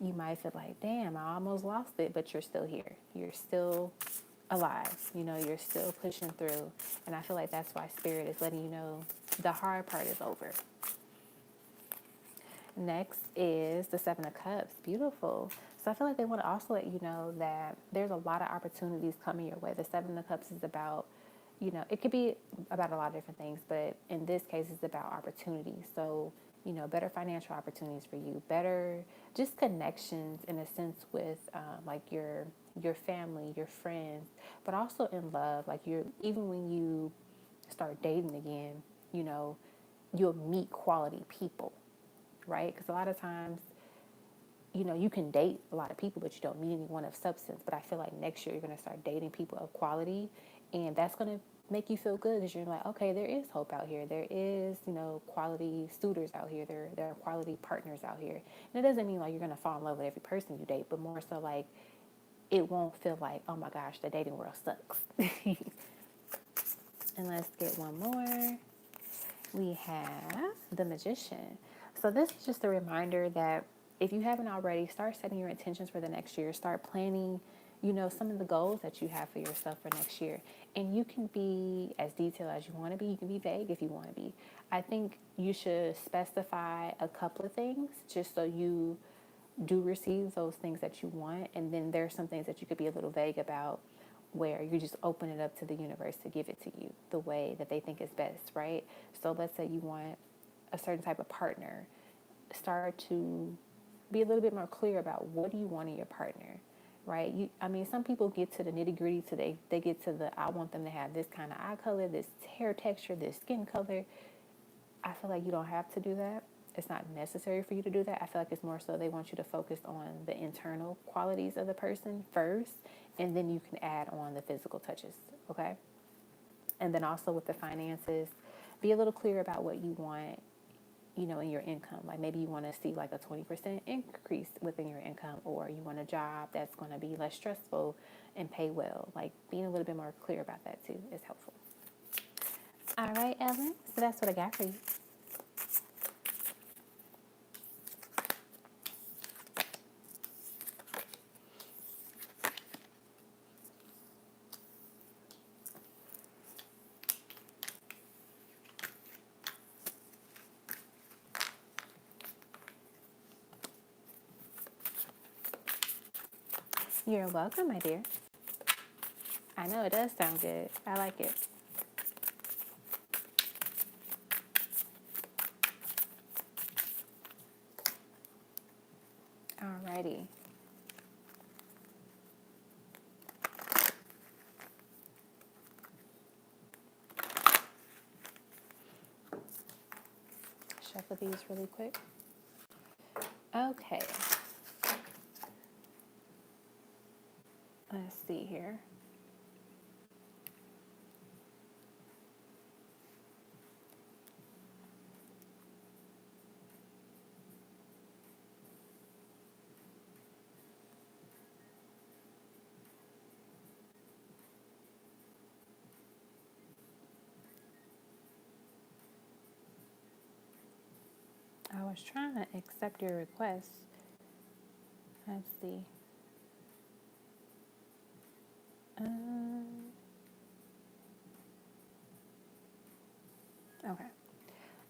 A: You might feel like, damn, I almost lost it, but you're still here. You're still alive. You're still pushing through. And I feel like that's why Spirit is letting you know the hard part is over. Next is the Seven of Cups. Beautiful. So I feel like they want to also let you know that there's a lot of opportunities coming your way. The Seven of Cups is about, it could be about a lot of different things, but in this case, it's about opportunities. So, better financial opportunities for you, better just connections in a sense with like your family, your friends, but also in love. Like, even when you start dating again, you'll meet quality people. Right? Because a lot of times, you can date a lot of people, but you don't meet anyone of substance. But I feel like next year you're going to start dating people of quality, and that's going to make you feel good, because you're like, okay, there is hope out here. There is, quality suitors out here. There are quality partners out here. And it doesn't mean like you're going to fall in love with every person you date, but more so like it won't feel like, oh my gosh, the dating world sucks. And let's get one more. We have the Magician. So this is just a reminder that if you haven't already, start setting your intentions for the next year. Start planning, some of the goals that you have for yourself for next year. And you can be as detailed as you want to be. You can be vague if you want to be. I think you should specify a couple of things just so you do receive those things that you want. And then there's some things that you could be a little vague about where you just open it up to the universe to give it to you the way that they think is best, right? So let's say you want a certain type of partner. Start to be a little bit more clear about what do you want in your partner, right? Some people get to the nitty gritty they get to the, I want them to have this kind of eye color, this hair texture, this skin color. I feel like you don't have to do that. It's not necessary for you to do that. I feel like it's more so they want you to focus on the internal qualities of the person first, and then you can add on the physical touches, okay? And then also with the finances, be a little clear about what you want, in your income. Like maybe you want to see like a 20% increase within your income, or you want a job that's going to be less stressful and pay well. Like being a little bit more clear about that too is helpful. All right, Ellen. So that's what I got for you. You're welcome, my dear. I know it does sound good. I like it. Alrighty. Shuffle these really quick. Okay. Let's see here. I was trying to accept your request. Let's see. Okay.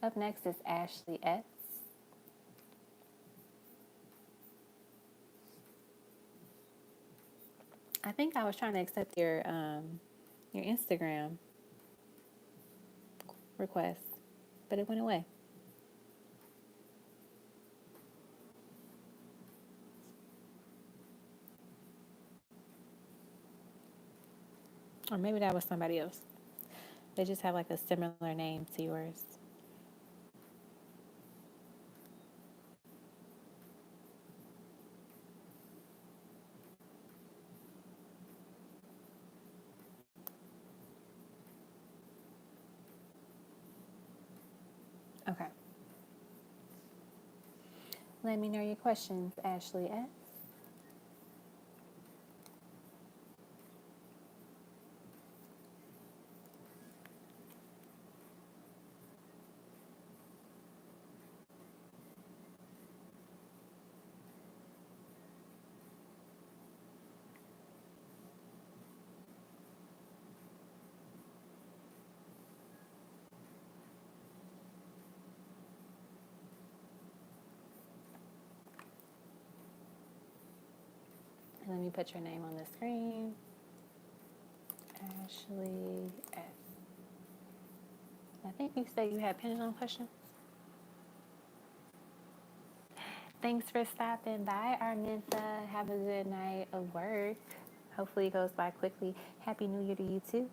A: Up next is Ashley S. I think I was trying to accept your Instagram request, but it went away. Or maybe that was somebody else. They just have like a similar name to yours. Okay. Let me know your questions, Ashley S. Let me put your name on the screen. Ashley S. I think you said you had pendulum questions. Thanks for stopping by, Arminta. Have a good night of work. Hopefully it goes by quickly. Happy New Year to you too.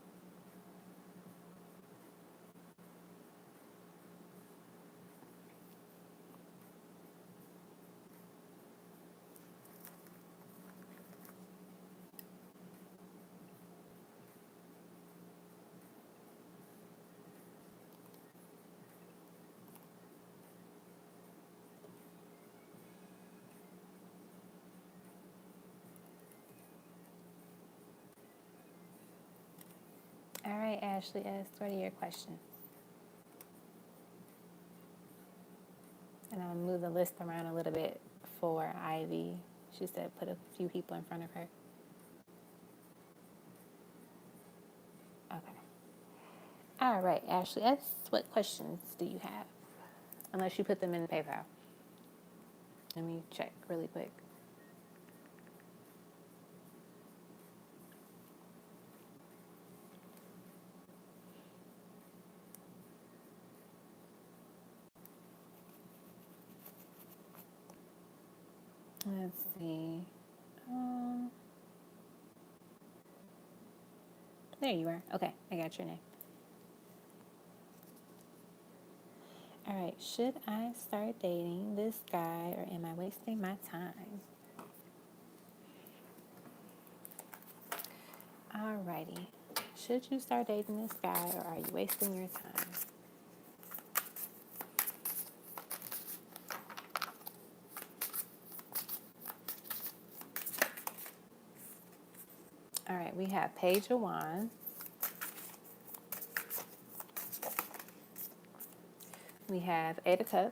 A: All right, Ashley S., what are your questions? And I'm going to move the list around a little bit for Ivy. She said put a few people in front of her. All right, Ashley, what questions do you have? Unless you put them in the PayPal. Let me check really quick. Let's see. There you are. Okay, I got your name. All right, should I start dating this guy or am I wasting my time? Alrighty. Should you start dating this guy or are you wasting your time? All right, we have Page of Wands. We have Eight of Cups.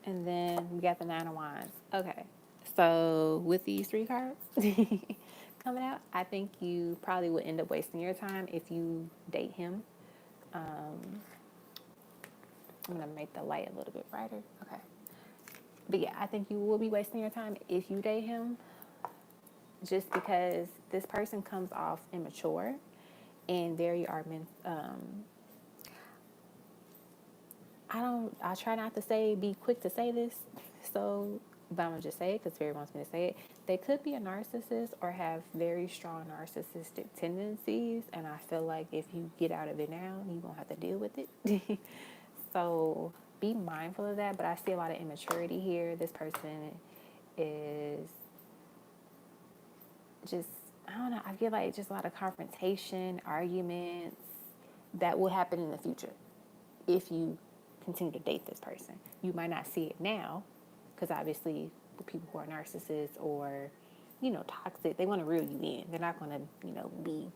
A: And then we got the Nine of Wands. Okay, so with these three cards coming out, I think you probably would end up wasting your time if you date him. I'm going to make the light a little bit brighter. Okay. But yeah, I think you will be wasting your time if you date him, just because this person comes off immature and very I try not to be quick to say this, so, but I'm gonna just say it because Fairy wants me to say it. They could be a narcissist or have very strong narcissistic tendencies, and I feel like if you get out of it now, you won't have to deal with it. So be mindful of that, but I see a lot of immaturity here. This person is just, I don't know, I feel like just a lot of confrontation, arguments that will happen in the future if you continue to date this person. You might not see it now because obviously the people who are narcissists or, toxic, they want to reel you in. They're not going to, be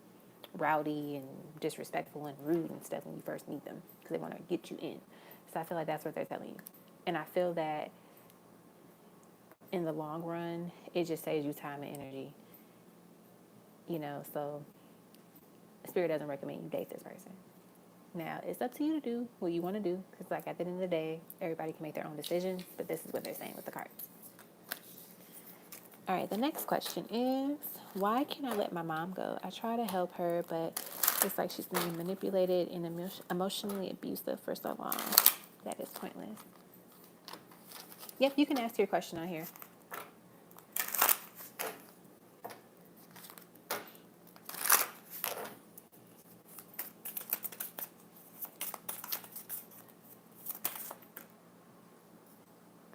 A: rowdy and disrespectful and rude and stuff when you first meet them because they want to get you in. So I feel like that's what they're telling you. And I feel that in the long run, it just saves you time and energy. So Spirit doesn't recommend you date this person. Now, it's up to you to do what you want to do because, like, at the end of the day, everybody can make their own decisions, but this is what they're saying with the cards. All right, the next question is, why can't I let my mom go? I try to help her, but it's like she's being manipulated and emotionally abusive for so long. That is pointless. Yep, you can ask your question on here.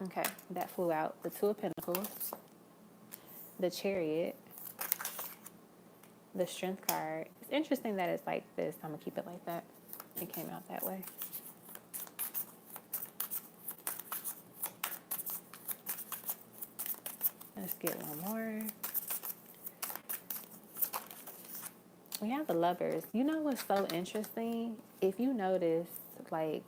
A: Okay, that flew out. The Two of Pentacles, the Chariot, the Strength card. It's interesting that it's like this. I'm going to keep it like that. It came out that way. Let's get one more. We have the Lovers. You know what's so interesting? If you notice, like,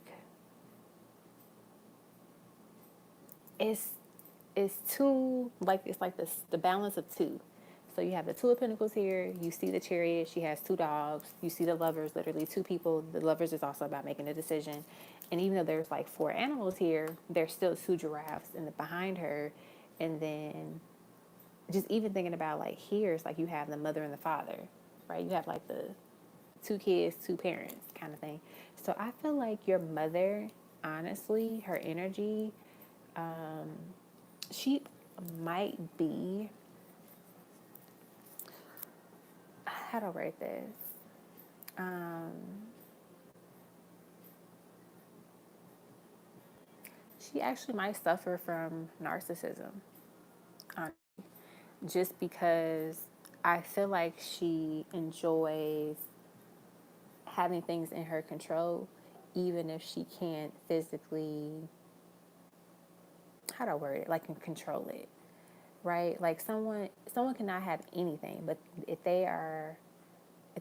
A: it's two, like, it's like the balance of two. So you have the Two of Pentacles here. You see the Chariot. She has two dogs. You see the Lovers, literally two people. The Lovers is also about making a decision. And even though there's like four animals here, there's still two giraffes behind her. And then just even thinking about like here, it's like you have the mother and the father, right? You have like the two kids, two parents kind of thing. So I feel like your mother, honestly, her energy, she might be, how do I write this? She actually might suffer from narcissism, just because I feel like she enjoys having things in her control, even if she can't physically, how do I word it, like, can control it, right? Like someone cannot have anything, but if they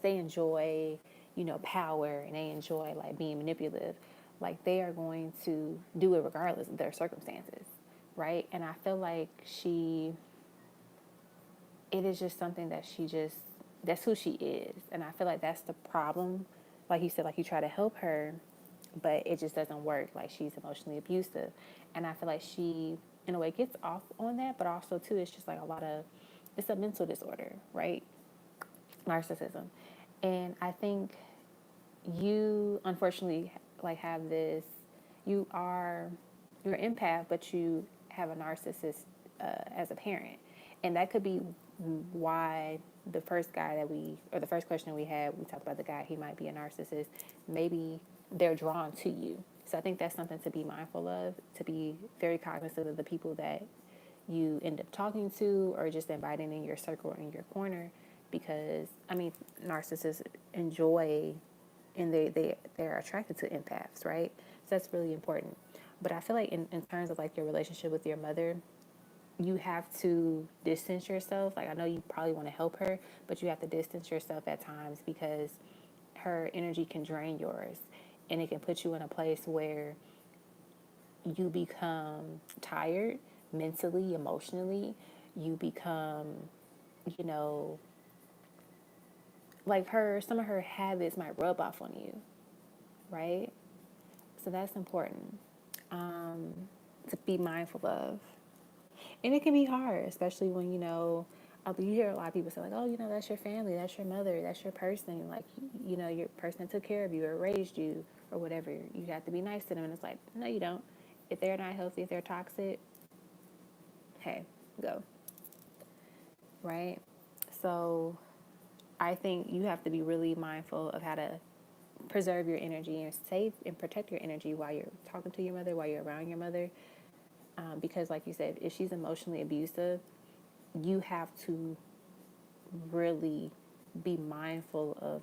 A: enjoy, power, and they enjoy like being manipulative, like they are going to do it regardless of their circumstances, right? And I feel like it is just something that that's who she is. And I feel like that's the problem. Like you said, like you try to help her, but it just doesn't work. Like she's emotionally abusive. And I feel like she, in a way, gets off on that, but also, too, it's just like it's a mental disorder, right? Narcissism. And I think you, unfortunately, like have this, you are, you're an empath, but you have a narcissist as a parent. And that could be why the first guy or the first question we had, we talked about the guy, he might be a narcissist. Maybe they're drawn to you. So I think that's something to be mindful of, to be very cognizant of the people that you end up talking to or just inviting in your circle or in your corner. Because, I mean, narcissists enjoy and they're attracted to empaths, right? So that's really important. But I feel like in terms of like your relationship with your mother, you have to distance yourself. Like I know you probably want to help her, but you have to distance yourself at times because her energy can drain yours and it can put you in a place where you become tired mentally, emotionally. You become, you know, like some of her habits might rub off on you, right? So that's important to be mindful of. And it can be hard, especially when, you hear a lot of people say, like, oh, that's your family, that's your mother, that's your person. Like, your person that took care of you or raised you or whatever. You have to be nice to them. And it's like, no, you don't. If they're not healthy, if they're toxic, hey, go. Right? So I think you have to be really mindful of how to preserve your energy and save and protect your energy while you're talking to your mother, while you're around your mother. Because like you said, if she's emotionally abusive, you have to really be mindful of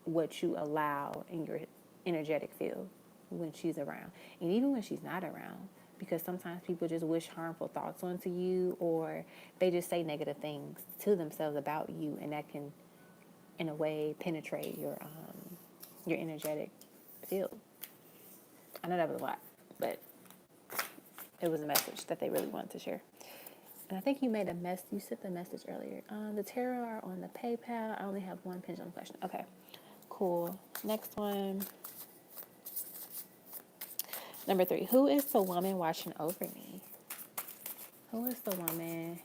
A: what you allow in your energetic field when she's around. And even when she's not around, because sometimes people just wish harmful thoughts onto you, or they just say negative things to themselves about you, and that can, in a way, penetrate your energetic field. I know that was a lot, but it was a message that they really wanted to share. And I think you sent the message earlier. The tarot are on the PayPal. I only have one pendulum question. Okay, cool. Next one. Number 3. Who is the woman watching over me? Who is the woman?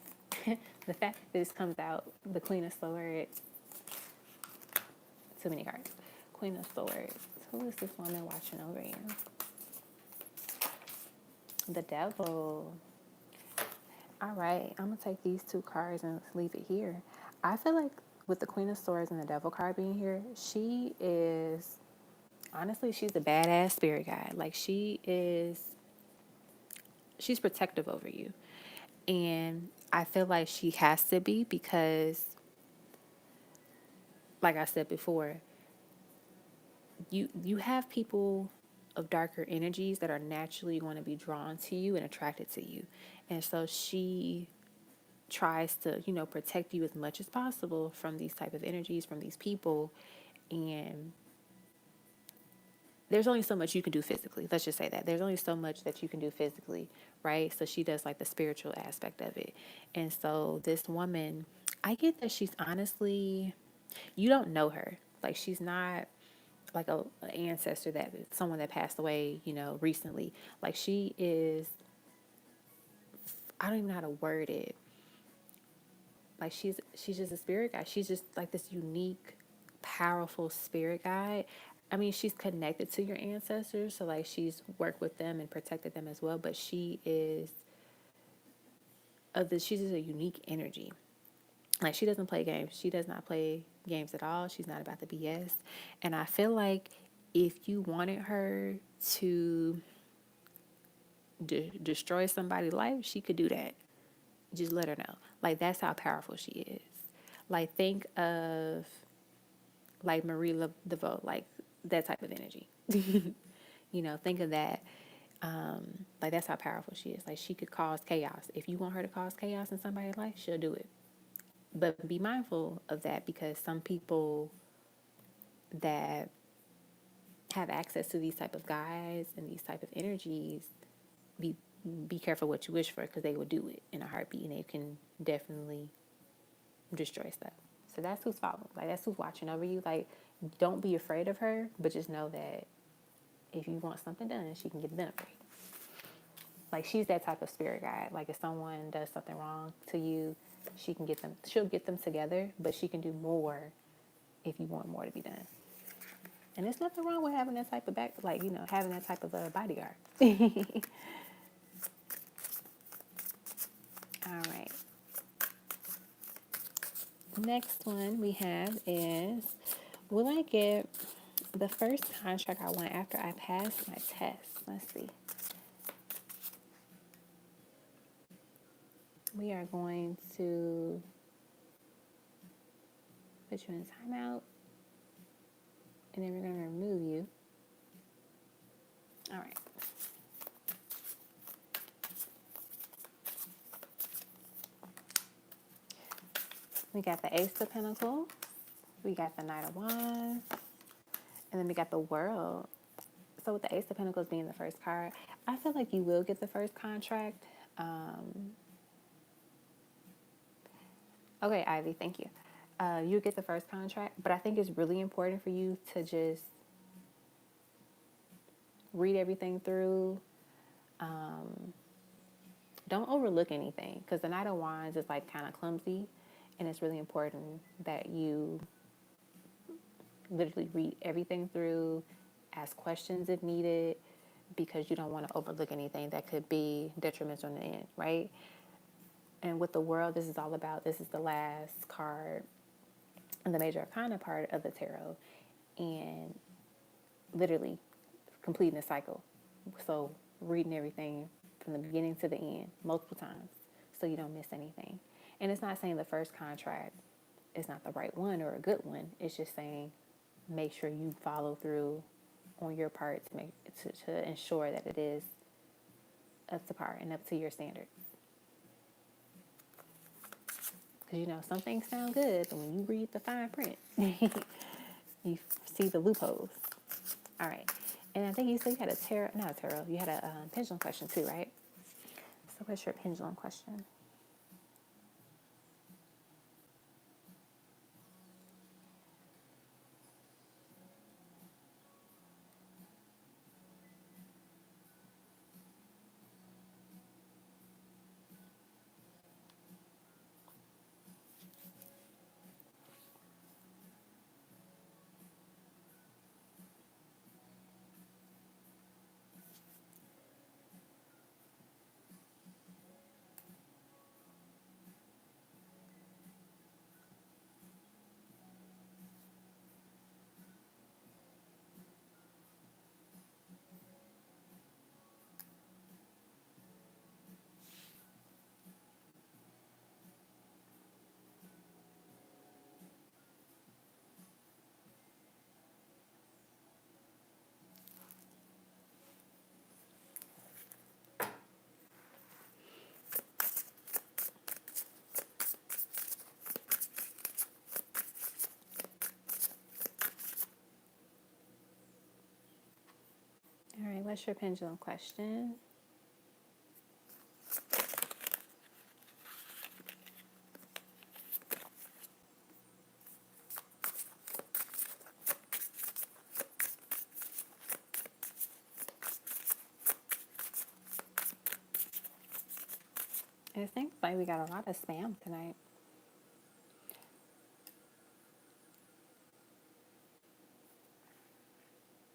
A: The fact that this comes out, the Queen of Swords. Too many cards. Queen of Swords. Who is this woman watching over you? The Devil. All right, I'm going to take these 2 cards and leave it here. I feel like with the Queen of Swords and the Devil card being here, honestly, she's a badass spirit guide. Like, she's protective over you. And I feel like she has to be because, like I said before, you have people of darker energies that are naturally going to be drawn to you and attracted to you. And so she tries to, protect you as much as possible from these type of energies, from these people. And there's only so much you can do physically. Let's just say that. There's only so much that you can do physically, right? So she does like the spiritual aspect of it. And so this woman, I get that she's honestly, you don't know her. Like she's not like an ancestor someone that passed away, recently. Like she is, I don't even know how to word it. Like she's just a spirit guide. She's just like this unique, powerful spirit guide. I mean, she's connected to your ancestors, so like she's worked with them and protected them as well. But she's just a unique energy. Like she doesn't play games. She does not play games at all. She's not about the BS. And I feel like if you wanted her to destroy somebody's life, she could do that. Just let her know. Like that's how powerful she is. Like think of like Marie Laveau, like that type of energy. Think of that. Like that's how powerful she is. Like she could cause chaos. If you want her to cause chaos in somebody's life, she'll do it. But be mindful of that because some people that have access to these type of guides and these type of energies, be be careful what you wish for, because they will do it in a heartbeat, and they can definitely destroy stuff. So that's who's following. Like, that's who's watching over you. Like, don't be afraid of her, but just know that if you want something done, she can get it done for you. Like, she's that type of spirit guide. Like, if someone does something wrong to you, she'll get them together, but she can do more if you want more to be done. And there's nothing wrong with having that type of having that type of a bodyguard. All right. Next one we have is, will I get the first contract I want after I pass my test? Let's see. We are going to put you in timeout, and then we're going to remove you. All right. We got the Ace of Pentacles. We got the Knight of Wands. And then we got the World. So with the Ace of Pentacles being the first card, I feel like you will get the first contract. Okay, Ivy, thank you. You'll get the first contract, but I think it's really important for you to just read everything through. Don't overlook anything, because the Knight of Wands is like kind of clumsy, and it's really important that you literally read everything through, ask questions if needed, because you don't want to overlook anything that could be detrimental in the end, right? And with the World, this is all about, this is the last card in the Major Arcana part of the tarot, and literally completing the cycle. So reading everything from the beginning to the end multiple times so you don't miss anything. And it's not saying the first contract is not the right one or a good one. It's just saying make sure you follow through on your part to ensure that it is up to par and up to your standards. Because, some things sound good, but when you read the fine print, you see the loopholes. All right. And I think you said you had you had a pendulum question too, right? So what's your pendulum question? All right, what's your pendulum question? It seems like we got a lot of spam tonight.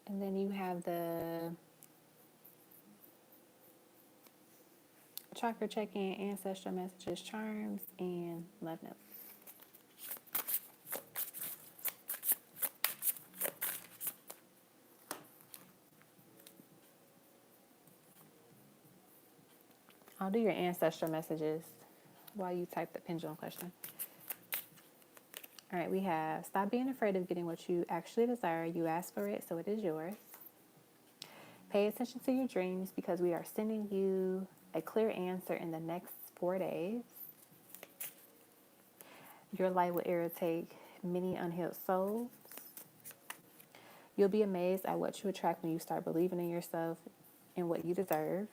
A: And then you have the chakra check-in, ancestral messages, charms, and love notes. I'll do your ancestral messages while you type the pendulum question. All right, we have stop being afraid of getting what you actually desire. You ask for it, so it is yours. Pay attention to your dreams, because we are sending you a clear answer in the next 4 days. Your light will irritate many unhealed souls. You'll be amazed at what you attract when you start believing in yourself and what you deserve.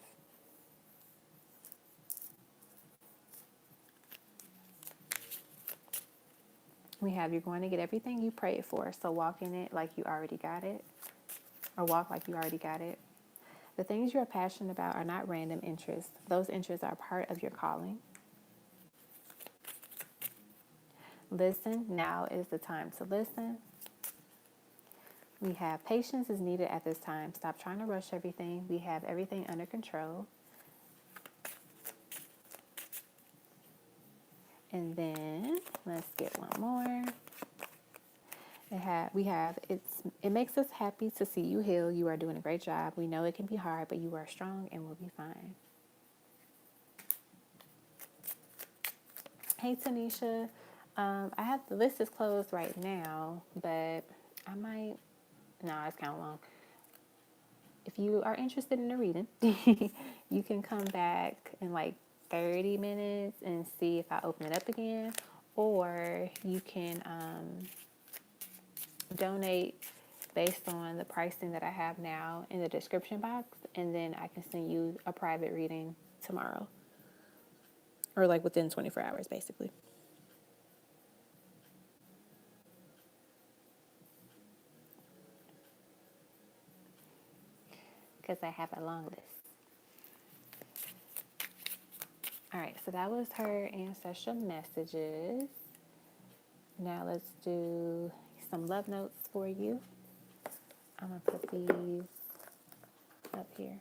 A: We have you're going to get everything you prayed for. So walk in it like you already got it, or walk like you already got it. The things you're passionate about are not random interests. Those interests are part of your calling. Listen. Now is the time to listen. We have patience is needed at this time. Stop trying to rush everything. We have everything under control. And then let's get one more. It makes us happy to see you heal. You are doing a great job. We know it can be hard, but you are strong and will be fine. Hey Tanisha, the list is closed right now, but I might. No, it's kind of long. If you are interested in a reading, you can come back in like 30 minutes and see if I open it up again, or you can donate based on the pricing that I have now in the description box, and then I can send you a private reading tomorrow, or like within 24 hours basically, because I have a long list. All right, so that was her ancestral messages. Now let's do some love notes for you. I'm going to put these up here.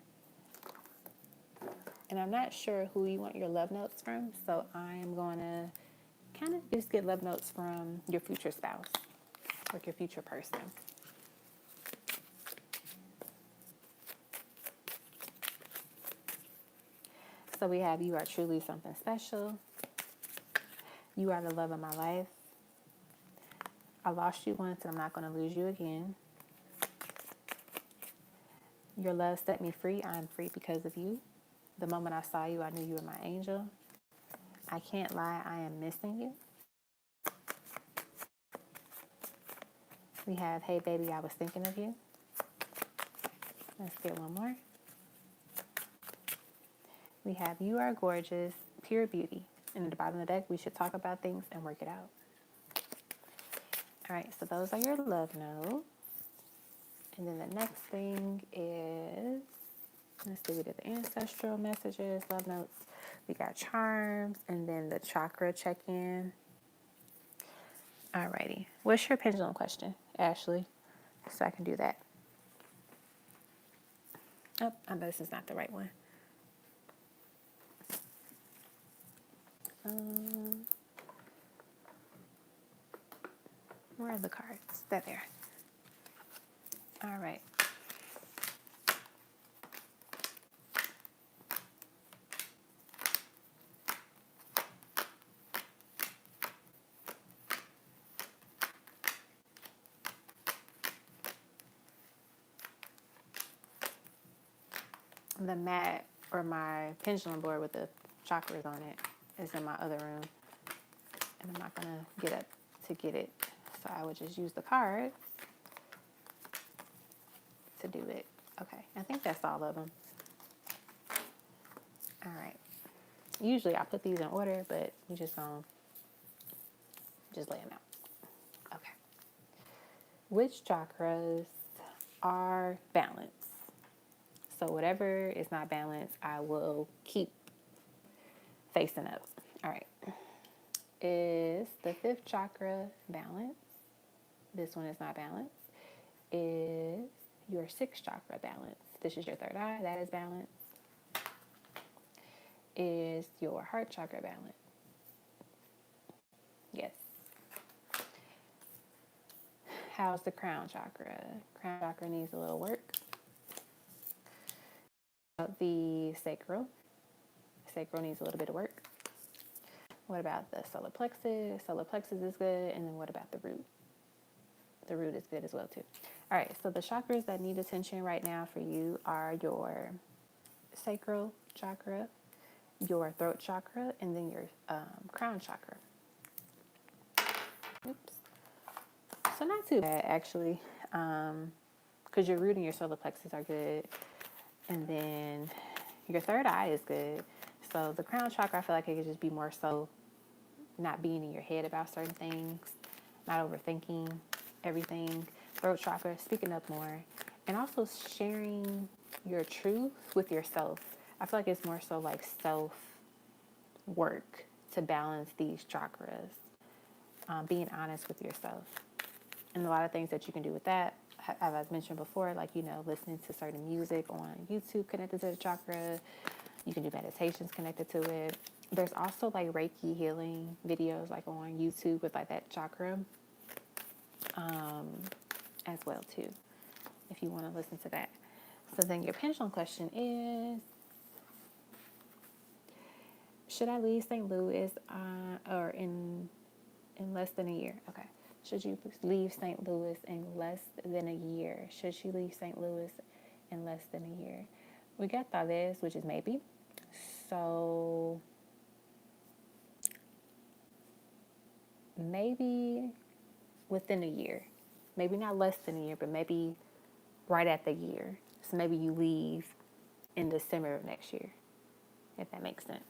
A: And I'm not sure who you want your love notes from, so I'm going to kind of just get love notes from your future spouse or your future person. So we have, you are truly something special. You are the love of my life. I lost you once and I'm not going to lose you again. Your love set me free. I'm free because of you. The moment I saw you, I knew you were my angel. I can't lie, I am missing you. We have, hey baby, I was thinking of you. Let's get one more. We have, you are gorgeous, pure beauty. And at the bottom of the deck, we should talk about things and work it out. All right, so those are your love notes. And then the next thing is, let's see, we did the ancestral messages, love notes. We got charms, and then the chakra check-in. All righty. What's your pendulum question, Ashley? So I can do that. Oh, I bet this is not the right one. Where are the cards? They're there. All right. The mat or my pendulum board with the chakras on it is in my other room, and I'm not gonna get up to get it, so I would just use the cards to do it. Okay, I think that's all of them. All right. Usually I put these in order, but we just gonna just lay them out. Okay. Which chakras are balanced? So whatever is not balanced, I will keep facing up. All right. Is the fifth chakra balanced? This one is not balanced. Is your sixth chakra balanced? This is your third eye. That is balanced. Is your heart chakra balanced? Yes. How's the crown chakra? Crown chakra needs a little work. The sacral. Sacral needs a little bit of work. What about the solar plexus? Solar plexus is good. And then what about the root? The root is good as well too. All right, so the chakras that need attention right now for you are your sacral chakra, your throat chakra, and then your crown chakra. Oops. So not too bad actually, because your root and your solar plexus are good. And then your third eye is good. So the crown chakra, I feel like it could just be more so not being in your head about certain things. not overthinking everything. Throat chakra, speaking up more, and also sharing your truth with yourself. I feel like it's more so like self work to balance these chakras, being honest with yourself. And a lot of things that you can do with that, as I mentioned before, like, listening to certain music on YouTube connected to the chakra. You can do meditations connected to it. There's also like Reiki healing videos like on YouTube with like that chakra as well too, if you want to listen to that. So then your pendulum question is, should I leave St. Louis or in less than a year? Okay. Should you leave St. Louis in less than a year? Should you leave St. Louis in less than a year? We got tal vez, which is maybe. So maybe within a year. Maybe not less than a year, but maybe right at the year. So maybe you leave in December of next year, if that makes sense.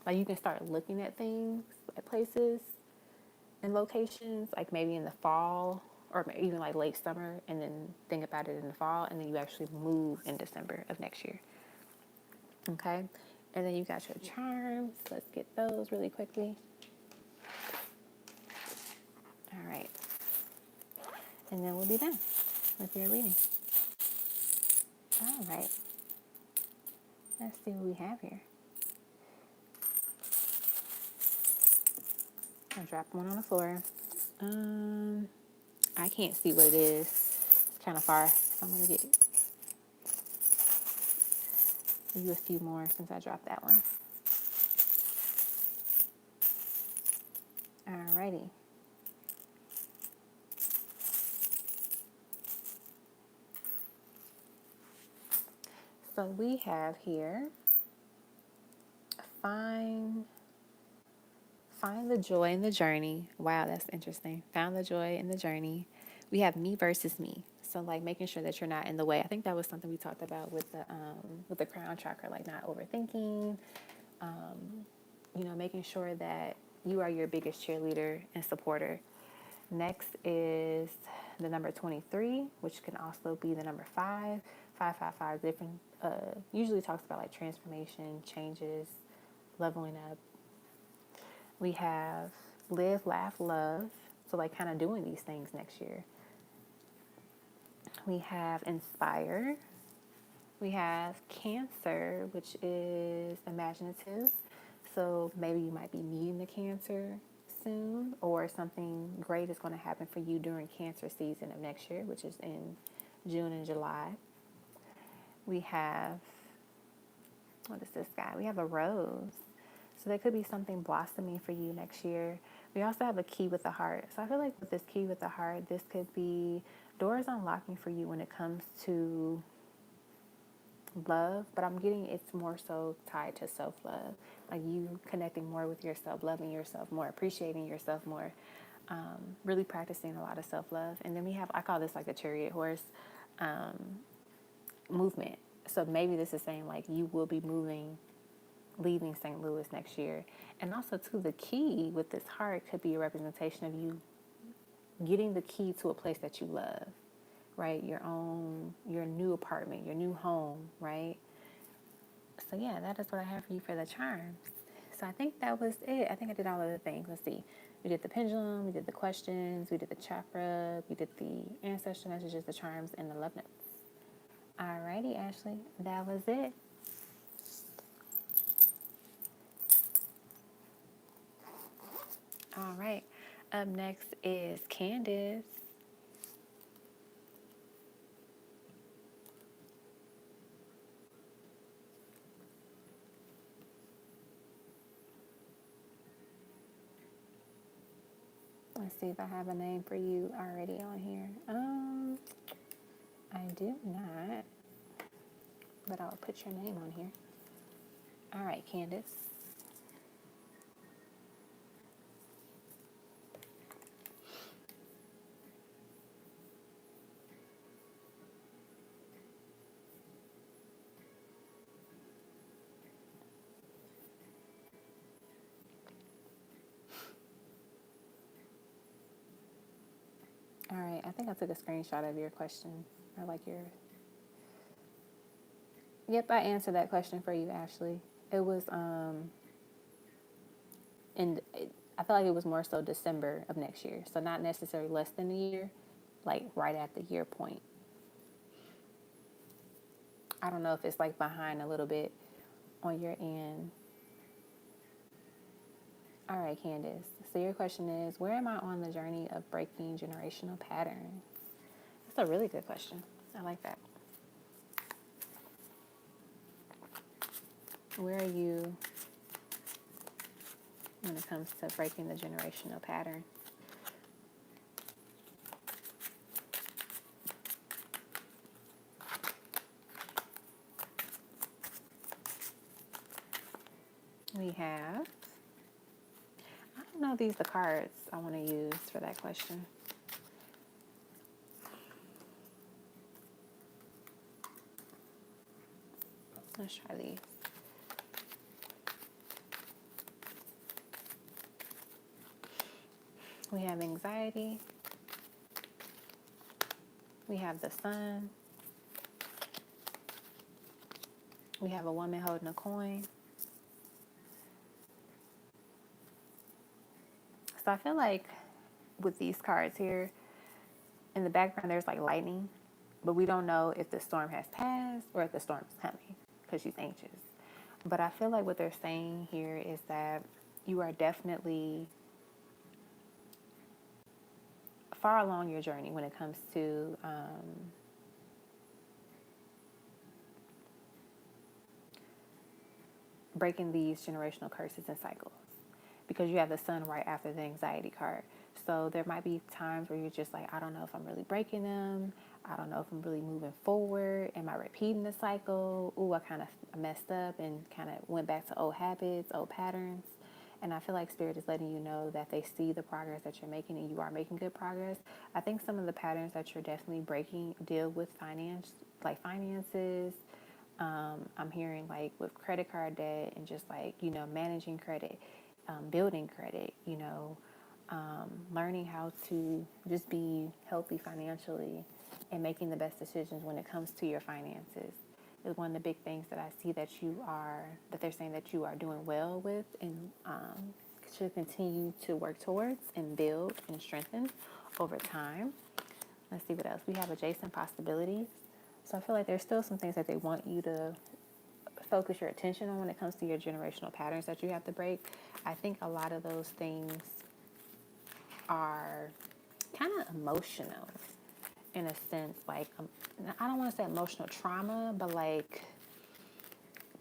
A: Like you can start looking at things, at places and locations, like maybe in the fall or even like late summer, and then think about it in the fall, and then you actually move in December of next year. Okay? And then you got your charms. Let's get those really quickly. All right. And then we'll be done with your reading. All right. Let's see what we have here. I'll drop one on the floor. I can't see what it is. It's kind of far, so I'm going to get you a few more since I dropped that one. Alrighty. So we have here, find the joy in the journey. Wow, that's interesting. Found the joy in the journey. We have me versus me. So like making sure that you're not in the way. I think that was something we talked about with the crown chakra, like not overthinking. Making sure that you are your biggest cheerleader and supporter. Next is the number 23, which can also be the number 5. 555 different. Usually talks about like transformation, changes, leveling up. We have live, laugh, love. So like kind of doing these things next year. We have inspire. We have Cancer, which is imaginative. So maybe you might be meeting the Cancer soon, or something great is going to happen for you during Cancer season of next year, which is in June and July. We have, what is this guy? We have a rose. So there could be something blossoming for you next year. We also have a key with the heart. So I feel like with this key with the heart, this could be doors unlocking for you when it comes to love, but I'm getting it's more so tied to self-love, like you connecting more with yourself, loving yourself more, appreciating yourself more, really practicing a lot of self-love. And then we have, I call this like the chariot horse movement. So maybe this is saying like you will be leaving St. Louis next year. And also too, the key with this heart could be a representation of you getting the key to a place that you love, right? Your new apartment, your new home, right? So yeah, that is what I have for you for the charms. So I think that was it. I think I did all of the things. Let's see. We did the pendulum, we did the questions, we did the chakra, we did the ancestral messages, the charms, and the love notes. Alrighty, Ashley, that was it. All right, up next is Candace. Let's see if I have a name for you already on here. I do not, but I'll put your name on here. All right, Candace. think I took a screenshot of your question, or like your. Yep, I answered that question for you, Ashley. It was I feel like it was more so December of next year, so not necessarily less than a year, like right at the year point. I don't know if it's like behind a little bit on your end. All right, Candace. So your question is, where am I on the journey of breaking generational patterns? That's a really good question. I like that. Where are you when it comes to breaking the generational pattern? We have, I don't know if these are the cards I want to use for that question. Let's try these. We have anxiety. We have the sun. We have a woman holding a coin. So I feel like with these cards here, in the background there's like lightning, but we don't know if the storm has passed or if the storm is coming because she's anxious. But I feel like what they're saying here is that you are definitely far along your journey when it comes to breaking these generational curses and cycles, because you have the sun right after the anxiety card. So there might be times where you're just like, I don't know if I'm really breaking them. I don't know if I'm really moving forward. Am I repeating the cycle? Ooh, I kind of messed up and kind of went back to old habits, old patterns. And I feel like Spirit is letting you know that they see the progress that you're making and you are making good progress. I think some of the patterns that you're definitely breaking deal with finances. I'm hearing like with credit card debt and just like, managing credit, building credit, learning how to just be healthy financially and making the best decisions when it comes to your finances is one of the big things that I see that they're saying that you are doing well with and should continue to work towards and build and strengthen over time. Let's see what else. We have adjacent possibilities. So I feel like there's still some things that they want you to focus your attention on when it comes to your generational patterns that you have to break. I think a lot of those things are kind of emotional in a sense. Like, I don't want to say emotional trauma, but like,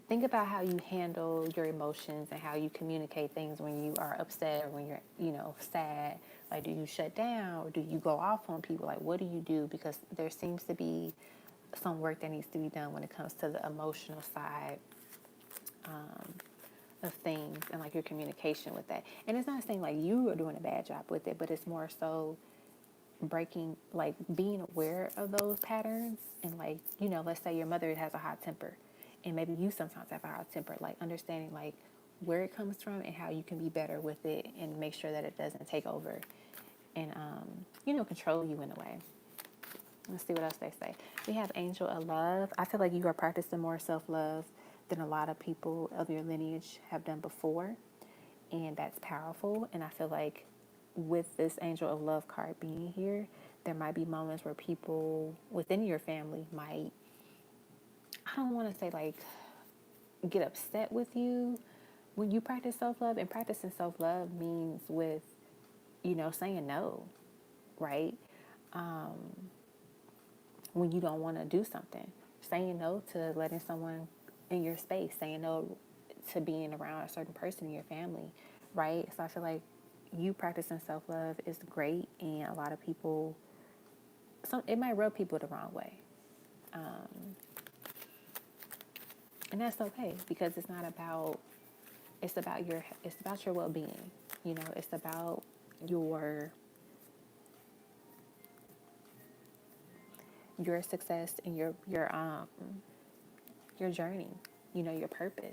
A: think about how you handle your emotions and how you communicate things when you are upset or when you're, sad. Like, do you shut down or do you go off on people? Like, what do you do? Because there seems to be some work that needs to be done when it comes to the emotional side of things and like your communication with that. And it's not saying like you are doing a bad job with it, but it's more so breaking, like being aware of those patterns. And like, let's say your mother has a hot temper and maybe you sometimes have a hot temper, like understanding like where it comes from and how you can be better with it and make sure that it doesn't take over and, control you in a way. Let's see what else they say. We have Angel of Love. I feel like you are practicing more self-love than a lot of people of your lineage have done before. And that's powerful. And I feel like with this Angel of Love card being here, there might be moments where people within your family might, I don't want to say like get upset with you when you practice self-love. And practicing self-love means with, saying no, right? When you don't want to do something, saying no to letting someone in your space, saying no to being around a certain person in your family, right? So I feel like you practicing self-love is great, and a lot of people, it might rub people the wrong way, and that's okay because it's about your well-being. It's about your success and your journey, your purpose.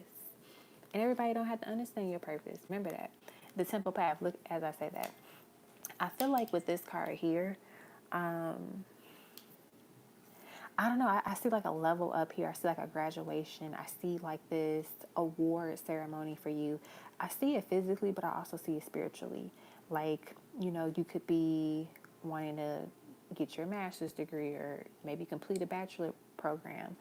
A: And everybody don't have to understand your purpose. Remember that. The temple path, look, as I say that, I feel like with this card here, I don't know. I see like a level up here. I see like a graduation. I see like this award ceremony for you. I see it physically, but I also see it spiritually. Like, you could be wanting to get your master's degree or maybe complete a bachelor program.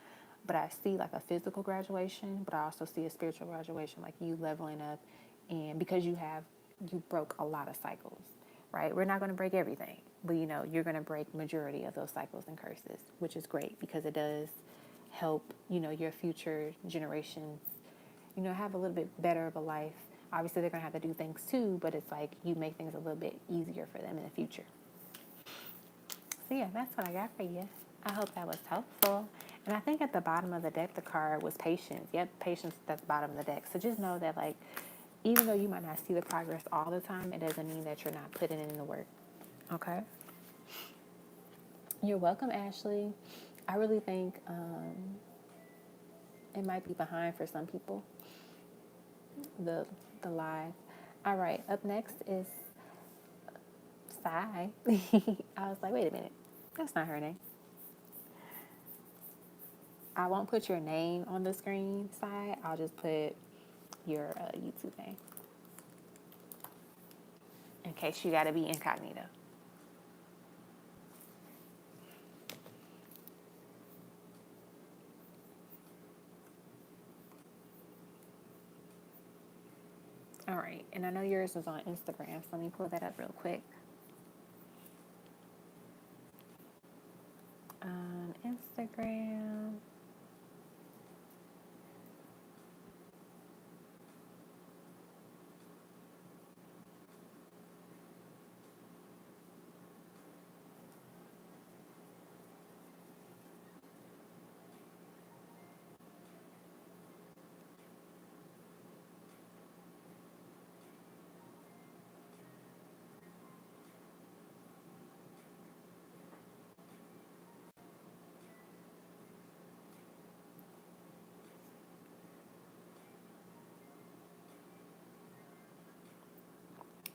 A: But I see like a physical graduation, but I also see a spiritual graduation, like you leveling up. And because you broke a lot of cycles, right? We're not going to break everything, but you're going to break majority of those cycles and curses, which is great because it does help, your future generations, have a little bit better of a life. Obviously, they're going to have to do things too, but it's like you make things a little bit easier for them in the future. So yeah, that's what I got for you. I hope that was helpful. And I think at the bottom of the deck, the card was patience. Yep, patience at the bottom of the deck. So just know that, like, even though you might not see the progress all the time, it doesn't mean that you're not putting in the work. Okay? You're welcome, Ashley. I really think it might be behind for some people, the live. All right, up next is Sai. I was like, wait a minute. That's not her name. I won't put your name on the screen, Sai. I'll just put your YouTube name in case you got to be incognito. All right, and I know yours is on Instagram, so let me pull that up real quick. Instagram.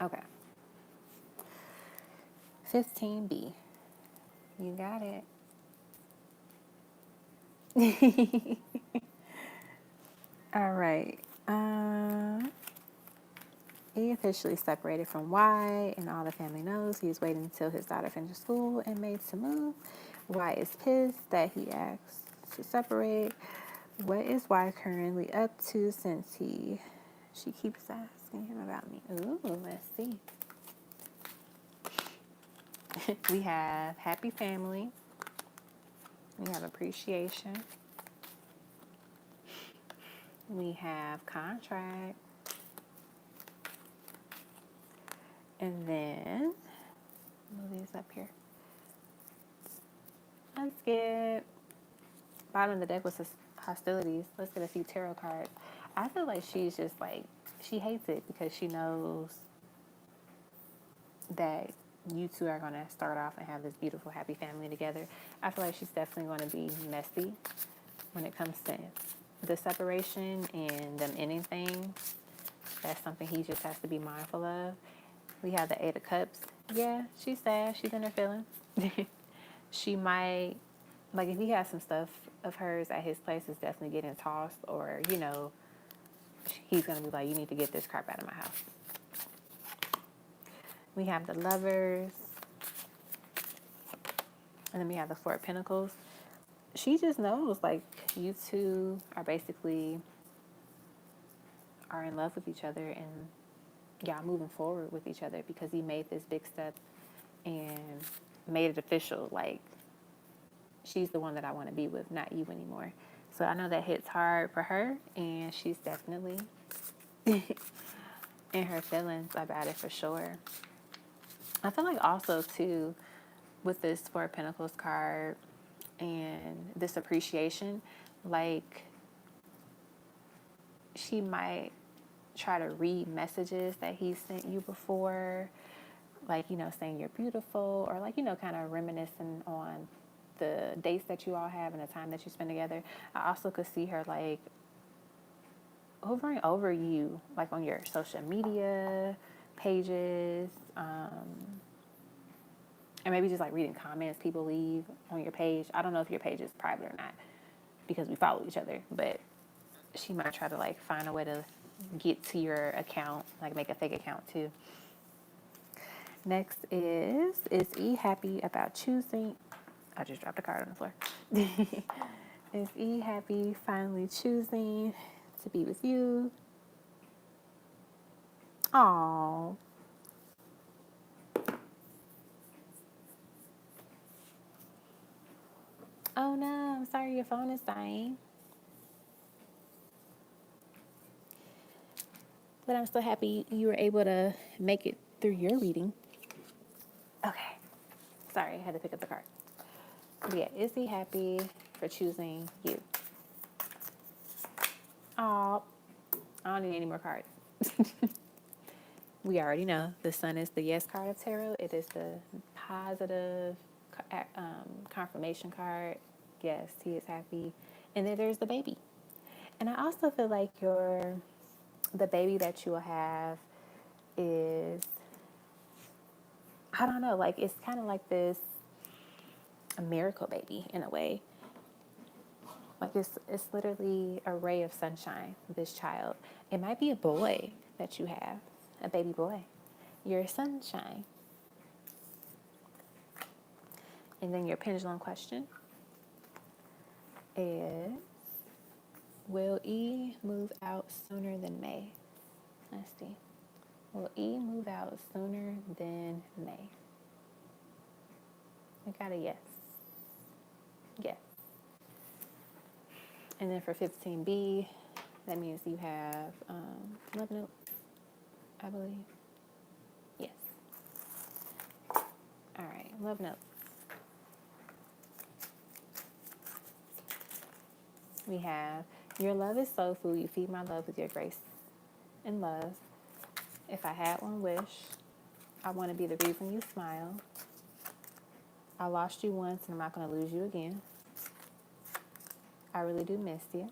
A: Okay. 15B. You got it. All right. He officially separated from Y, and all the family knows he's waiting until his daughter finishes school and made to move. Y is pissed that he asked to separate. What is Y currently up to since she keeps asking him about me? Ooh, let's see. We have happy family. We have appreciation. We have contract. And then, move these up here. Unskip. Bottom of the deck was hostilities. Let's get a few tarot cards. I feel like she's just like, she hates it because she knows that you two are going to start off and have this beautiful, happy family together. I feel like she's definitely going to be messy when it comes to the separation and them ending things. That's something he just has to be mindful of. We have the 8 of Cups. Yeah, she's sad. She's in her feelings. She might, like, if he has some stuff of hers at his place, it's definitely getting tossed, or, he's going to be like, you need to get this crap out of my house. We have the Lovers. And then we have the 4 of Pentacles. She just knows, like, you two are basically in love with each other, and y'all moving forward with each other because he made this big step and made it official. Like, she's the one that I want to be with, not you anymore. So I know that hits hard for her, and she's definitely in her feelings about it for sure. I feel like also, too, with this 4 of Pentacles card and this appreciation, like, she might try to read messages that he sent you before, like, saying you're beautiful, or like, kind of reminiscing on the dates that you all have and the time that you spend together. I also could see her, like, over you, like, on your social media pages, and maybe just like reading comments people leave on your page. I don't know if your page is private or not because we follow each other, but she might try to like find a way to get to your account, like make a fake account too. Next is E happy about choosing? I just dropped a card on the floor. Is E happy finally choosing to be with you? Oh. Oh no, I'm sorry your phone is dying. But I'm so happy you were able to make it through your reading. Okay. Sorry, I had to pick up the card. But yeah, is he happy for choosing you? Oh, I don't need any more cards. We already know the sun is the yes card of tarot. It is the positive confirmation card. Yes, he is happy. And then there's the baby. And I also feel like the baby that you will have is, I don't know, like it's kind of like this a miracle baby in a way. Like it's literally a ray of sunshine, this child. It might be a boy that you have, a baby boy. Your sunshine. And then your pendulum question is, will E move out sooner than May? Let's see. Will E move out sooner than May? I got a yes. Yes. And then for 15B, that means you have love note, I believe. Yes. All right, love note. We have, your love is soul food. You feed my love with your grace and love. If I had one wish, I want to be the reason you smile. I lost you once and I'm not going to lose you again. I really do miss you.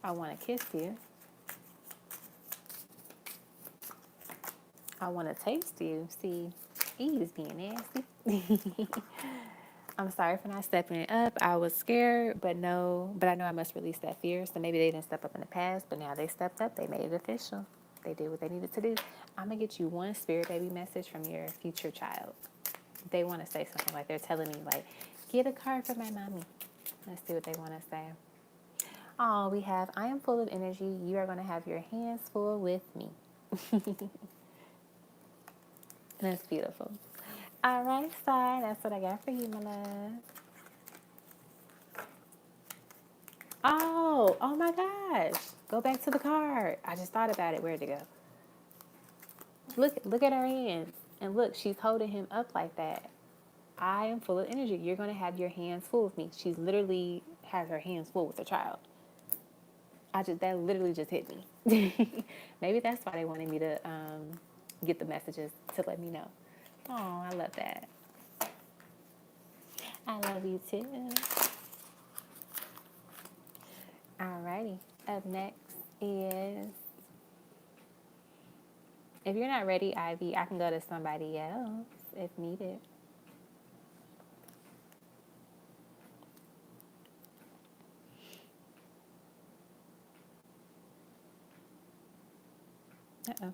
A: I want to kiss you. I want to taste you. See, E is being nasty. I'm sorry for not stepping up. I was scared, but I know I must release that fear. So maybe they didn't step up in the past, but now they stepped up. They made it official. They did what they needed to do. I'm going to get you one spirit baby message from your future child. They want to say something like they're telling me, like, get a card for my mommy. Let's see what they want to say. Oh, we have, I am full of energy. You are going to have your hands full with me. That's beautiful. All right, Sai, that's what I got for you, my love. Oh my gosh. Go back to the card. I just thought about it. Where'd it go? Look at her hands. And look, she's holding him up like that. I am full of energy. You're going to have your hands full with me. She's literally has her hands full with the child. That literally just hit me. Maybe that's why they wanted me to get the messages to let me know. Oh, I love that. I love you too. Alrighty. Up next is, if you're not ready, Ivy, I can go to somebody else if needed. Uh-oh.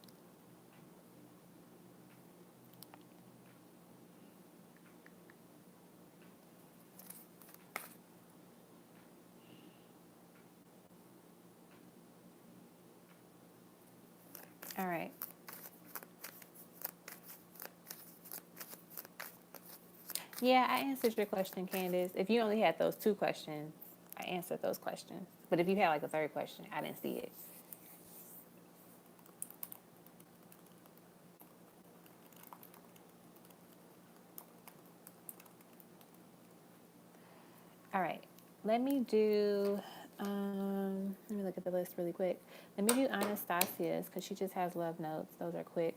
A: All right. Yeah, I answered your question, Candace. If you only had those two questions, I answered those questions. But if you had like a third question, I didn't see it. All right. Let me look at the list really quick. Let me do Anastasia's because she just has love notes. Those are quick.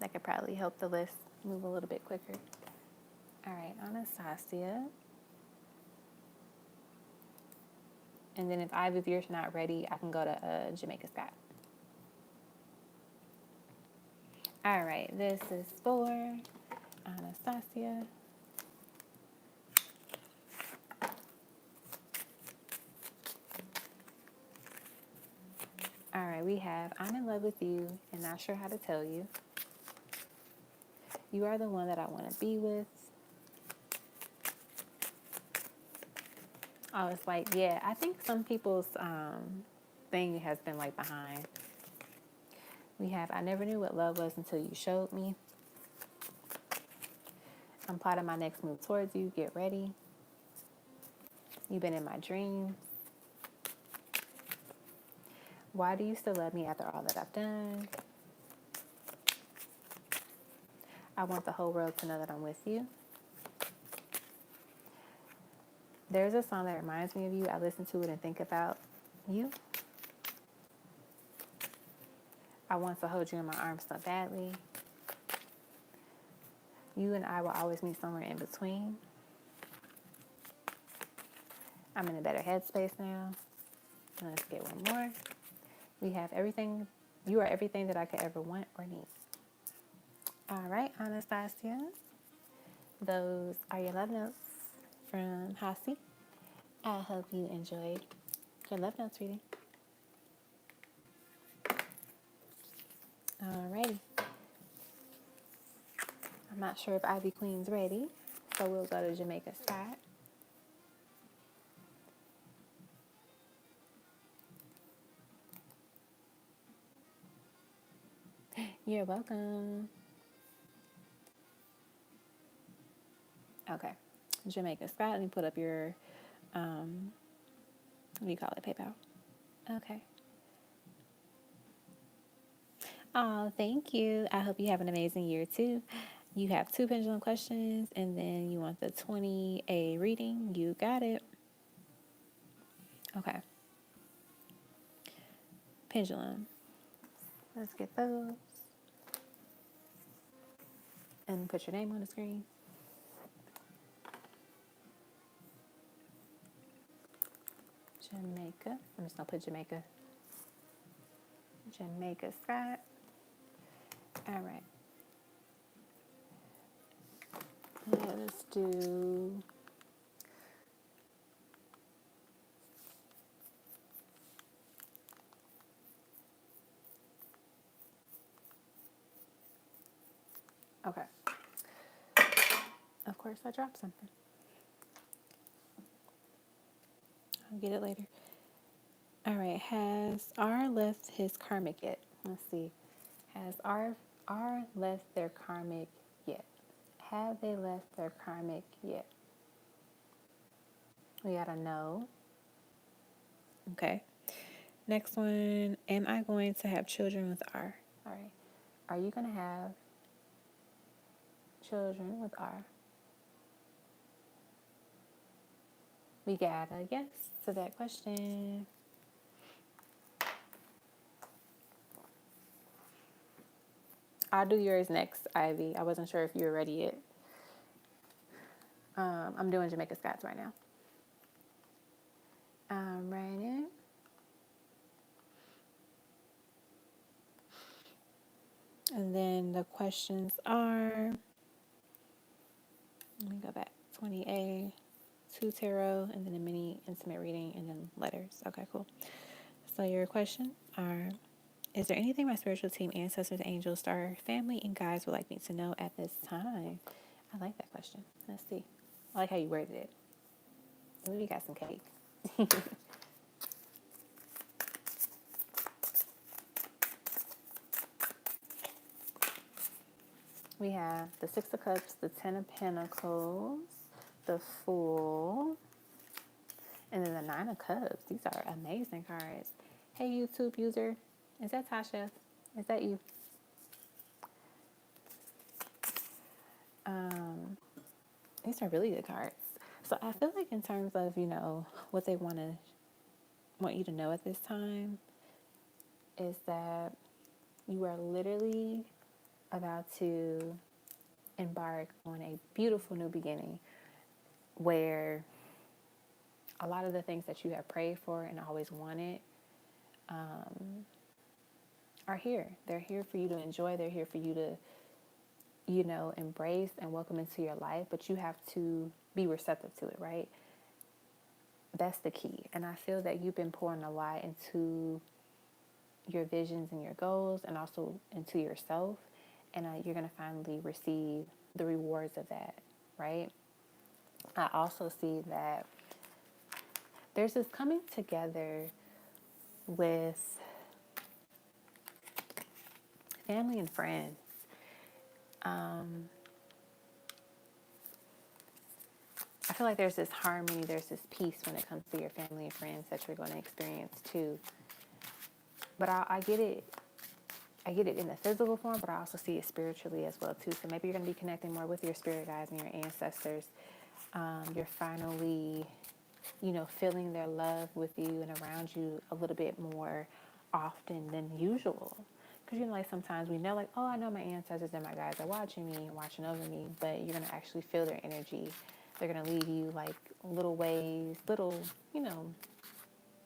A: That could probably help the list move a little bit quicker. All right, Anastasia. And then if you're not ready, I can go to Jamaica Scott. All right, this is for Anastasia. All right, we have I'm in love with you and not sure how to tell you. You are the one that I want to be with. Oh, it's like, yeah, I think some people's thing has been like behind. We have I never knew what love was until you showed me. I'm plotting my next move towards you. Get ready. You've been in my dreams. Why do you still love me after all that I've done? I want the whole world to know that I'm with you. There's a song that reminds me of you. I listen to it and think about you. I want to hold you in my arms so badly. You and I will always meet somewhere in between. I'm in a better headspace now. Let's get one more. We have everything. You are everything that I could ever want or need. All right, Anastasia. Those are your love notes from Hasi. I hope you enjoyed your love notes reading. Alrighty. I'm not sure if Ivy Queen's ready, so we'll go to Jamaica Scott. You're welcome. Okay. Jamaica Scott, let me put up your, what do you call it, PayPal? Okay. Oh, thank you. I hope you have an amazing year too. You have 2 pendulum questions, and then you want the 20A reading. You got it. Okay. Pendulum. Let's get those. And put your name on the screen. Jamaica. I'm just going to put Jamaica. Jamaica Scott. All right. Let's do... Okay. Of course, I dropped something. I'll get it later. All right. Has R left his karmic yet? Let's see. Has R left their karmic yet? Have they left their karmic yet? We got a no. Okay. Next one. Am I going to have children with R? All right. Are you going to have children with R? We got a yes to that question. I'll do yours next, Ivy. I wasn't sure if you were ready yet. I'm doing Jamaica Scots right now. I'm writing. And then the questions are, let me go back, 20A, 2 tarot, and then a mini intimate reading, and then letters. Okay, cool. So your questions are, is there anything my spiritual team, ancestors, angels, star, family, and guides would like me to know at this time? I like that question. Let's see. I like how you worded it. Maybe you got some cake. We have the 6 of Cups, the 10 of Pentacles, the Fool, and then the 9 of Cups. These are amazing cards. Hey, YouTube user. Is that Tasha? Is that you? These are really good cards. So I feel like in terms of, what they want you to know at this time is that you are literally about to embark on a beautiful new beginning where a lot of the things that you have prayed for and always wanted are here. They're here for you to enjoy. They're here for you to, embrace and welcome into your life. But you have to be receptive to it, right? That's the key. And I feel that you've been pouring a lot into your visions and your goals, and also into yourself. And you're going to finally receive the rewards of that, right? I also see that there's this coming together with family and friends. I feel like there's this harmony, there's this peace when it comes to your family and friends that you're going to experience too. But I get it. I get it in the physical form, but I also see it spiritually as well too. So maybe you're going to be connecting more with your spirit guides and your ancestors. You're finally, feeling their love with you and around you a little bit more often than usual. Because, like sometimes we know, like, oh, I know my ancestors and my guides are watching me and watching over me, but you're going to actually feel their energy. They're going to leave you like little ways, little,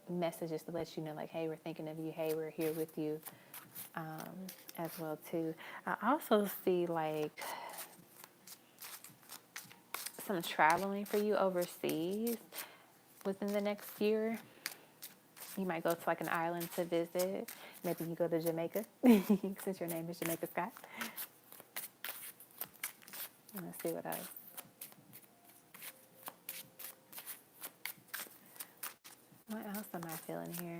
A: messages to let you know, like, hey, we're thinking of you. Hey, we're here with you, as well too. I also see like some traveling for you overseas within the next year. You might go to like an island to visit. Maybe you go to Jamaica, since your name is Jamaica Scott. Let's see what else. What else am I feeling here?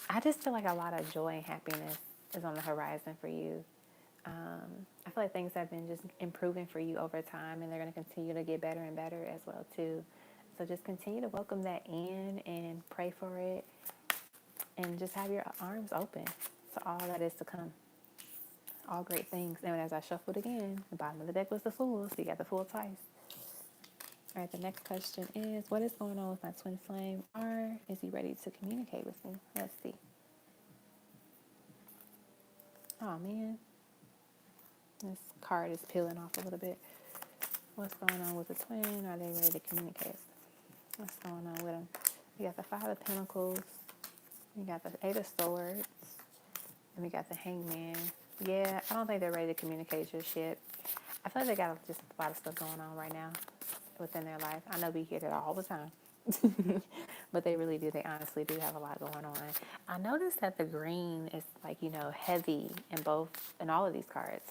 A: I just feel like a lot of joy and happiness is on the horizon for you. I feel like things have been just improving for you over time, and they're going to continue to get better and better as well too. So just continue to welcome that in and pray for it, and just have your arms open to all that is to come. All great things. And as I shuffled again, the bottom of the deck was the Fool, so you got the Fool twice. All right, the next question is, what is going on with my twin flame? Or is he ready to communicate with me? Let's see. Oh, man. This card is peeling off a little bit. What's going on with the twin? Are they ready to communicate? What's going on with them? We got the Five of Pentacles. We got the Eight of Swords. And we got the Hangman. Yeah, I don't think they're ready to communicate just yet. I feel like they got just a lot of stuff going on right now within their life. I know we hear that all the time. But they really do. They honestly do have a lot going on. I noticed that the green is like, heavy in all of these cards.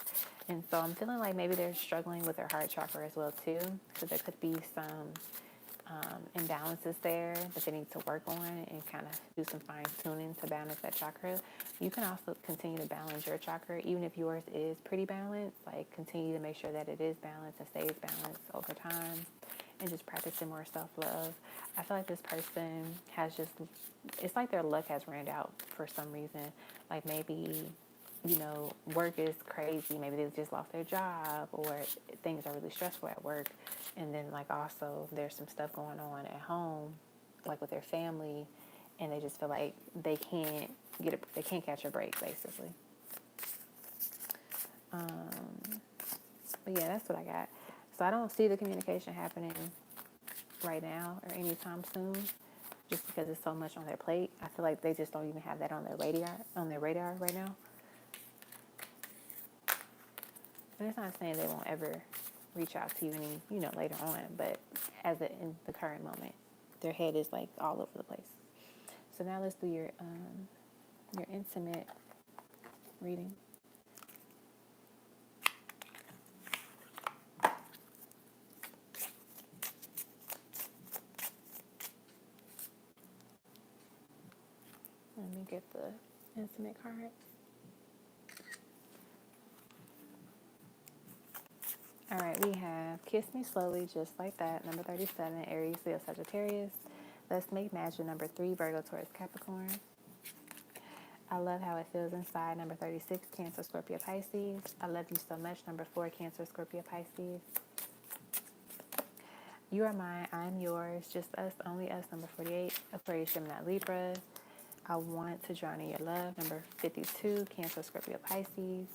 A: And so I'm feeling like maybe they're struggling with their heart chakra as well too. So there could be some imbalances there that they need to work on and kind of do some fine tuning to balance that chakra. You can also continue to balance your chakra, even if yours is pretty balanced. Like, continue to make sure that it is balanced and stays balanced over time, and just practicing more self-love. I feel like this person has it's like their luck has ran out for some reason. Like maybe, work is crazy. Maybe they just lost their job, or things are really stressful at work. And then like also there's some stuff going on at home, like with their family, and they just feel like they can't catch a break basically. But yeah, that's what I got. So I don't see the communication happening right now or anytime soon, just because it's so much on their plate. I feel like they just don't even have that on their radar right now. And it's not saying they won't ever reach out to you any, later on, but in the current moment, their head is like all over the place. So now let's do your intimate reading. Let me get the intimate card. All right, we have Kiss Me Slowly, Just Like That, number 37, Aries, Leo, Sagittarius. Let's Make Magic, number 3, Virgo, Taurus, Capricorn. I Love How It Feels Inside, number 36, Cancer, Scorpio, Pisces. I Love You So Much, number 4, Cancer, Scorpio, Pisces. You Are Mine, I'm Yours, Just Us, Only Us, number 48, Aquarius, Gemini, Libra. I Want to Drown in Your Love, number 52, Cancer, Scorpio, Pisces.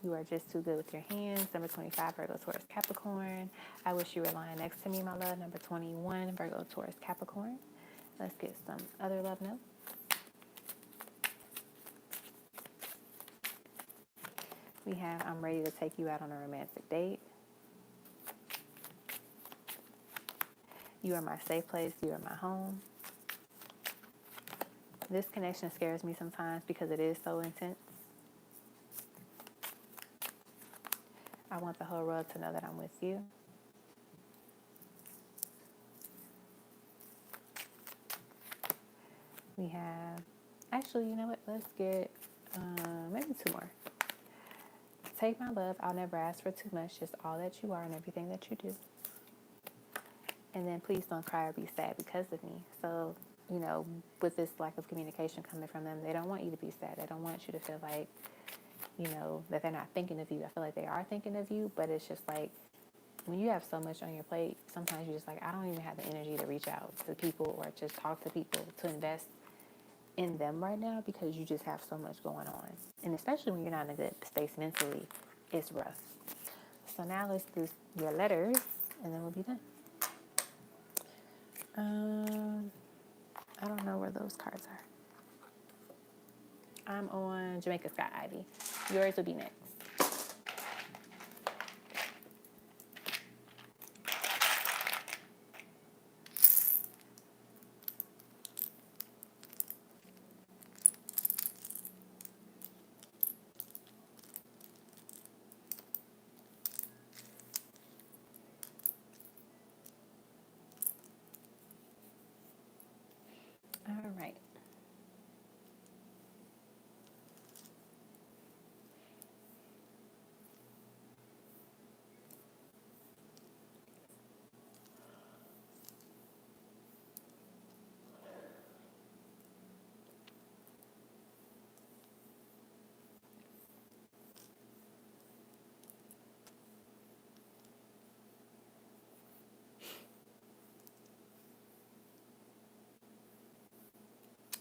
A: You Are Just Too Good With Your Hands, number 25, Virgo, Taurus, Capricorn. I Wish You Were Lying Next to Me, My Love, number 21, Virgo, Taurus, Capricorn. Let's get some other love notes. We have I'm ready to take you out on a romantic date. You are my safe place. You are my home. This connection scares me sometimes because it is so intense. I want the whole world to know that I'm with you. We have, actually, you know what? Let's get maybe two more. Take my love. I'll never ask for too much. Just all that you are and everything that you do. And then please don't cry or be sad because of me. So, you know, with this lack of communication coming from them, they don't want you to be sad. They don't want you to feel like, you know, that they're not thinking of you. I feel like they are thinking of you, but it's just like when you have so much on your plate, sometimes you're just like, I don't even have the energy to reach out to people or just talk to people, to invest in them right now because you just have so much going on. And especially when you're not in a good space mentally, it's rough. So now let's do your letters and then we'll be done. I don't know where those cards are. I'm on Jamaica Scott Ivy. Yours will be next. All right.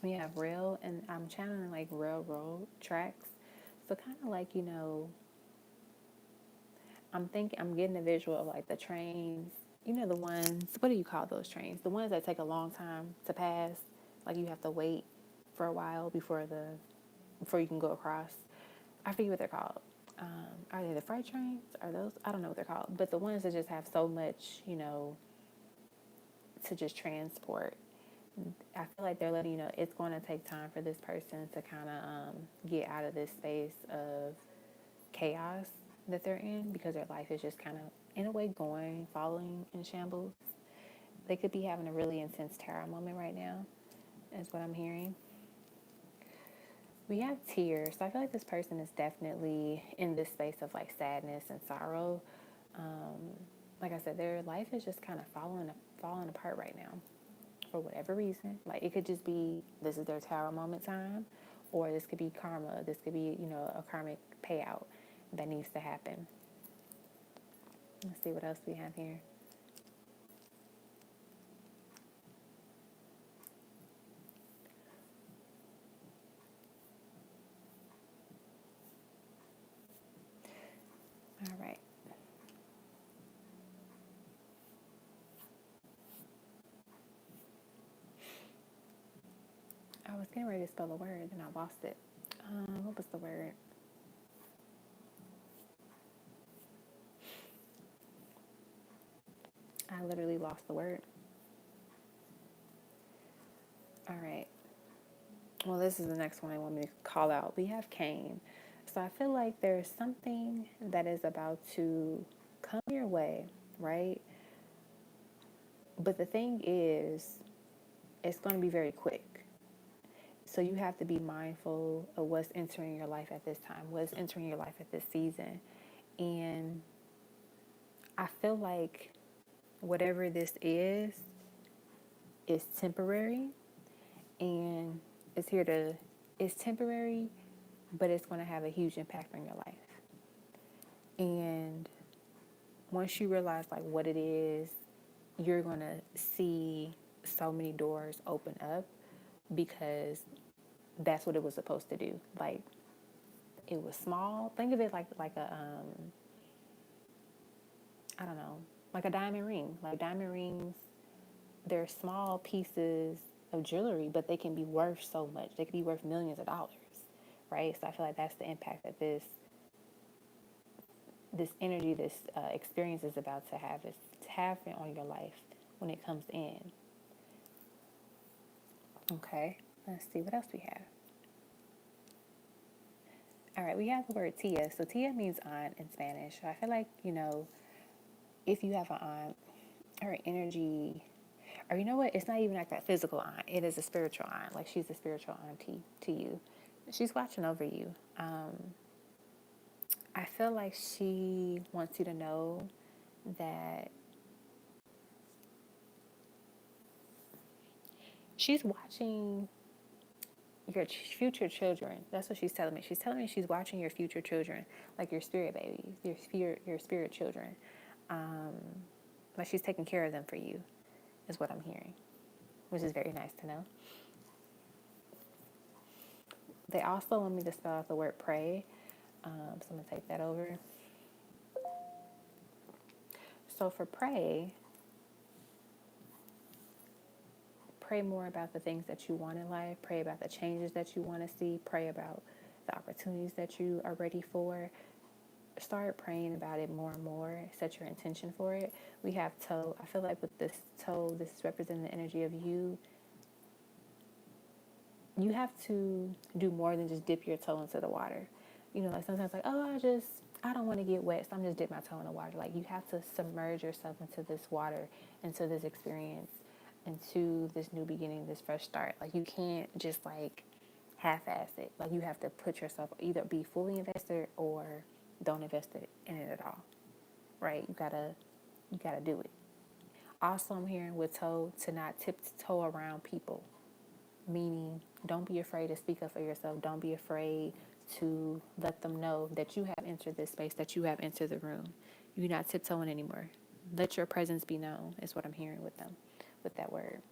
A: We have rail, and I'm channeling like railroad tracks. So kind of like, you know, I'm getting a visual of like the trains, you know, the ones, what do you call those trains? The ones that take a long time to pass, like you have to wait for a while before you can go across. I forget what they're called. Are they the freight trains? Are those? I don't know what they're called, but the ones that just have so much, you know, to just transport. I feel like they're letting you know it's going to take time for this person to kind of get out of this space of chaos that they're in because their life is just kind of, in a way, falling in shambles. They could be having a really intense tarot moment right now, is what I'm hearing. We have tears. So I feel like this person is definitely in this space of like sadness and sorrow. Like I said, their life is just kind of falling apart right now for whatever reason. Like it could just be this is their tarot moment time, or this could be karma. This could be, you know, a karmic payout that needs to happen. Let's see what else we have here. All right. I was getting ready to spell a word and I lost it. What was the word? I literally lost the word. All right. Well, this is the next one I want me to call out. We have Cain. So I feel like there's something that is about to come your way, right? But the thing is, it's going to be very quick. So you have to be mindful of what's entering your life at this time, what's entering your life at this season. And I feel like whatever this is temporary, and it's temporary, but it's going to have a huge impact on your life. And once you realize like what it is, you're going to see so many doors open up because that's what it was supposed to do. Like it was small. Think of it like a I don't know, like a diamond ring. Like diamond rings, they're small pieces of jewelry, but they can be worth so much. They can be worth millions of dollars, right? So I feel like that's the impact that this this energy, this experience is about to have is to happen on your life when it comes in. Okay, let's see what else we have. All right, we have the word tia. So tia means aunt in Spanish. So I feel like, if you have an aunt, her energy, or you know what, it's not even like that physical aunt. It is a spiritual aunt. Like she's a spiritual auntie to you. She's watching over you. I feel like she wants you to know that she's watching your future children. That's what she's telling me. She's telling me she's watching your future children, like your spirit babies, your spirit children. Like she's taking care of them for you, is what I'm hearing, which is very nice to know. They also want me to spell out the word pray, so I'm gonna take that over. So for pray more about the things that you want in life. Pray about the changes that you want to see. Pray about the opportunities that you are ready for. Start praying about it more and more. Set your intention for it. We have toe. I feel like with this toe, this is representing the energy of you. You have to do more than just dip your toe into the water. Like sometimes like, oh, I don't want to get wet, so I'm just dip my toe in the water. Like you have to submerge yourself into this water, into this experience, into this new beginning, this fresh start. Like you can't just like half-ass it. Like you have to put yourself, either be fully invested or don't invest in it at all. Right? You gotta do it. Also, I'm hearing with toe to not tiptoe around people, meaning don't be afraid to speak up for yourself. Don't be afraid to let them know that you have entered this space, that you have entered the room. You're not tiptoeing anymore. Let your presence be known is what I'm hearing with them, with that word.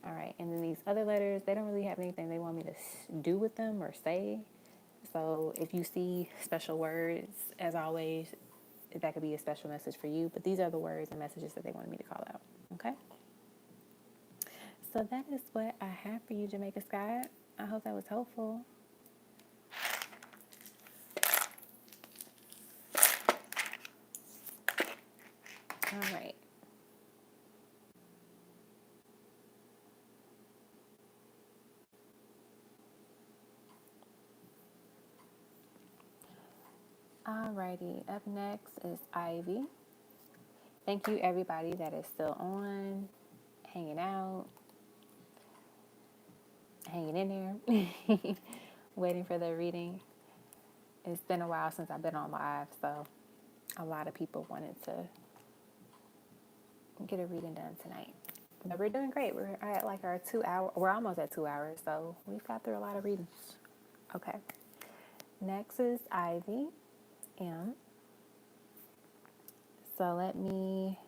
A: All right, and then these other letters, they don't really have anything they want me to do with them or say. So if you see special words, as always, that could be a special message for you. But these are the words and messages that they wanted me to call out. Okay? So that is what I have for you, Jamaica Scott. I hope that was helpful. All right. Alrighty, up next is Ivy. Thank you, everybody that is still on, hanging out, hanging in there, waiting for their reading. It's been a while since I've been on live, so a lot of people wanted to get a reading done tonight. But we're doing great. We're at like our 2 hour, we're almost at 2 hours, so we've got through a lot of readings. Okay. Next is Ivy M. So let me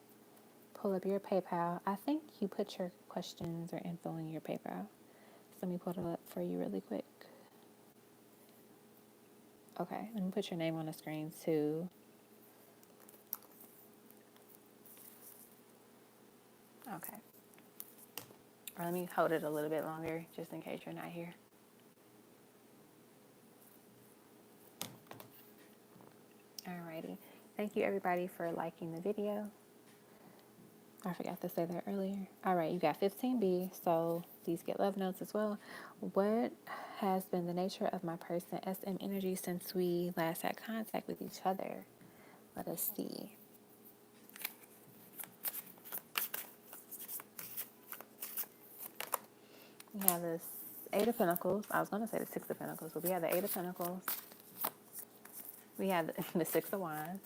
A: pull up your PayPal. I think you put your questions or info in your PayPal. So let me pull it up for you really quick. Okay, let me put your name on the screen too. Okay. Or let me hold it a little bit longer just in case you're not here. Alrighty. Thank you everybody for liking the video. I forgot to say that earlier. All right, you got 15B, so these get love notes as well. What has been the nature of my person SM energy since we last had contact with each other? Let us see. We have this Eight of Pentacles. I was going to say the Six of Pentacles, but we have the Eight of Pentacles. We have the Six of Wands.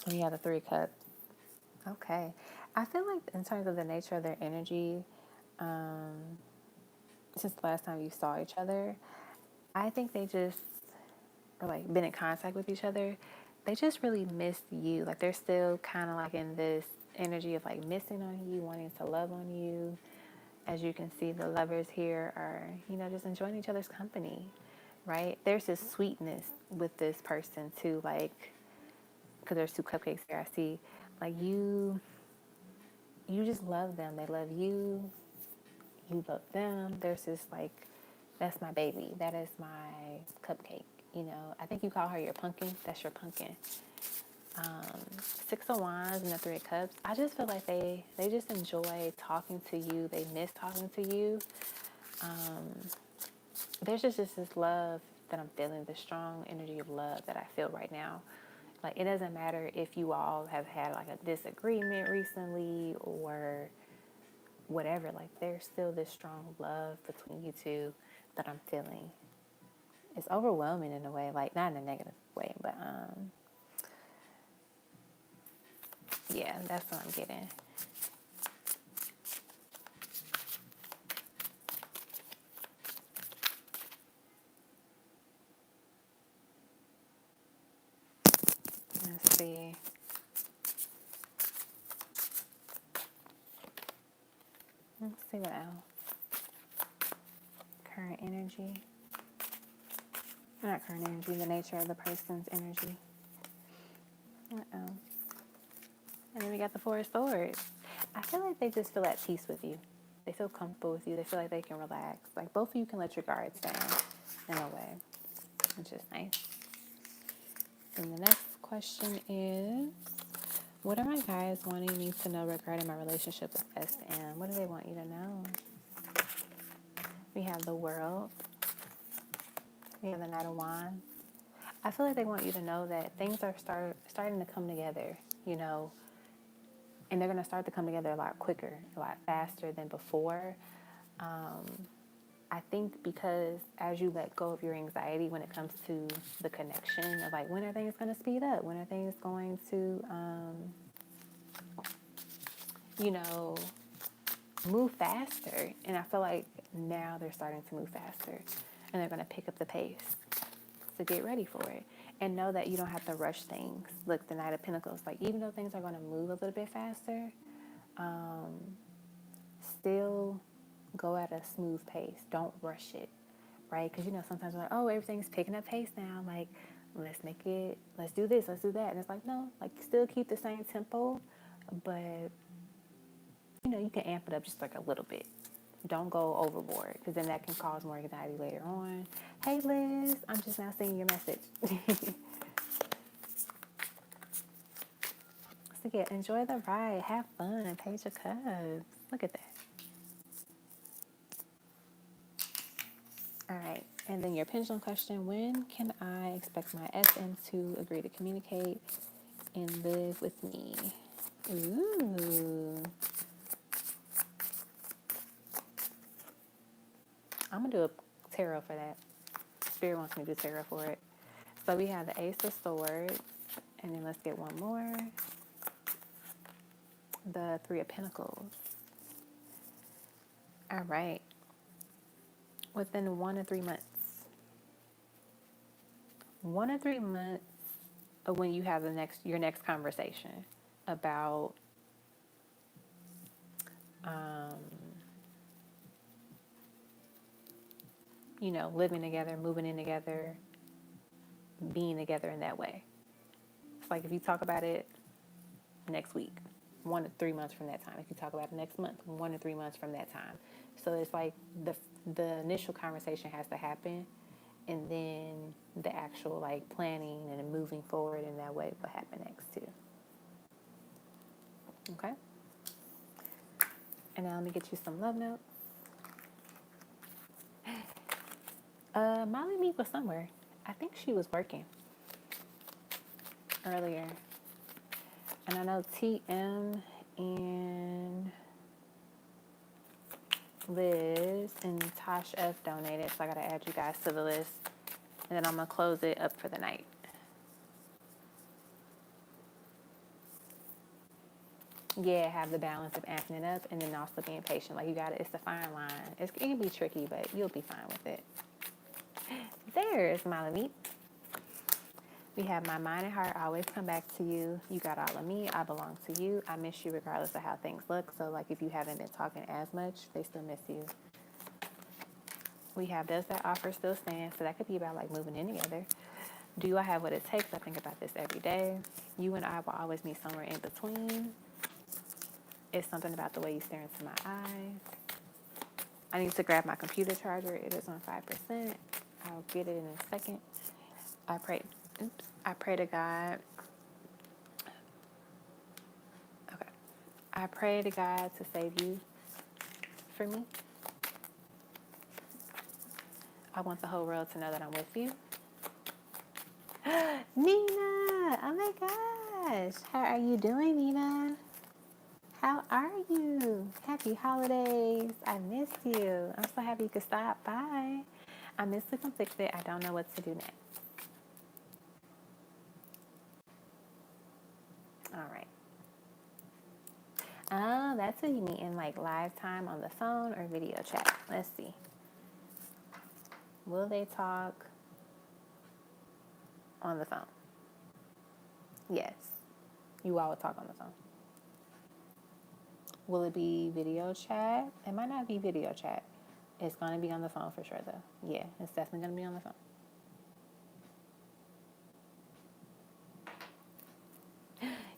A: We have the Three of Cups. Okay. I feel like in terms of the nature of their energy, since the last time you saw each other, I think they just are like been in contact with each other. They just really miss you. Like they're still kind of like in this energy of like missing on you, wanting to love on you. As you can see, the lovers here are, just enjoying each other's company, right? There's this sweetness with this person too, like, because there's two cupcakes here, I see. Like you just love them. They love you. You love them. There's this like That's my baby. That is my cupcake. You know, I think you call her your pumpkin. That's your pumpkin. Six of Wands and the Three of Cups. I just feel like they just enjoy talking to you. They miss talking to you. There's just this love that I'm feeling, the strong energy of love that I feel right now. Like, it doesn't matter if you all have had like a disagreement recently or whatever. Like, there's still this strong love between you two that I'm feeling. It's overwhelming in a way, like not in a negative way, but yeah, that's what I'm getting. Let's see. Let's see what else. Current energy. Not current energy, the nature of the person's energy. Uh-oh. And then we got the Four of Swords. I feel like they just feel at peace with you. They feel comfortable with you. They feel like they can relax. Like, both of you can let your guards down in a way, which is nice. And the next question is, what are my guys wanting me to know regarding my relationship with SM? What do they want you to know? We have the World. We have the Knight of Wands. I feel like they want you to know that things are starting to come together, you know, and they're going to start to come together a lot quicker, a lot faster than before. I think because as you let go of your anxiety when it comes to the connection of like, when are things going to speed up? When are things going to, you know, move faster? And I feel like now they're starting to move faster and they're going to pick up the pace. So get ready for it and know that you don't have to rush things. Look, the Knight of Pentacles, like, even though things are going to move a little bit faster, still go at a smooth pace. Don't rush it, right? Because, you know, sometimes we're like, oh, everything's picking up pace now. Like, let's do this, let's do that. And it's like, no, like, still keep the same tempo, but, you know, you can amp it up just like a little bit. Don't go overboard, because then that can cause more anxiety later on. Hey, Liz, I'm just now seeing your message. So yeah, enjoy the ride. Have fun. Page of Cups. Look at that. All right. And then your pendulum question. When can I expect my SM to agree to communicate and live with me? Ooh. I'm going to do a tarot for that. Spirit wants me to do tarot for it. So we have the Ace of Swords. And then let's get one more. The Three of Pentacles. All right. Within 1 to 3 months. 1 to 3 months of when you have your next conversation about you know, living together, moving in together, being together in that way. It's like if you talk about it next week, 1 to 3 months from that time. If you talk about it next month, 1 to 3 months from that time. So it's like the initial conversation has to happen, and then the actual like planning and moving forward in that way will happen next too. Okay? And now let me get you some love notes. Molly Meek was somewhere. I think she was working earlier. And I know TM and Liz and Tosh F donated, so I gotta add you guys to the list. And then I'm gonna close it up for the night. Yeah, have the balance of amping it up and then also being patient. Like, you gotta, it's a fine line. It can be tricky, but you'll be fine with it. There's Molly Meek. We have my mind and heart always come back to you. You got all of me. I belong to you. I miss you regardless of how things look. So, like, if you haven't been talking as much, they still miss you. We have, does that offer still stand? So that could be about, like, moving in together. Do I have what it takes? I think about this every day. You and I will always meet somewhere in between. It's something about the way you stare into my eyes. I need to grab my computer charger. It is on 5%. I'll get it in a second. I pray. Oops. I pray to God. Okay. I pray to God to save you for me. I want the whole world to know that I'm with you. Nina! Oh my gosh! How are you doing, Nina? How are you? Happy holidays. I missed you. I'm so happy you could stop by. I missed the conflicted. I don't know what to do next. All right. Oh, that's what you mean in like live time on the phone or video chat. Let's see. Will they talk on the phone? Yes. You all will talk on the phone. Will it be video chat? It might not be video chat. It's going to be on the phone for sure, though. Yeah, it's definitely going to be on the phone.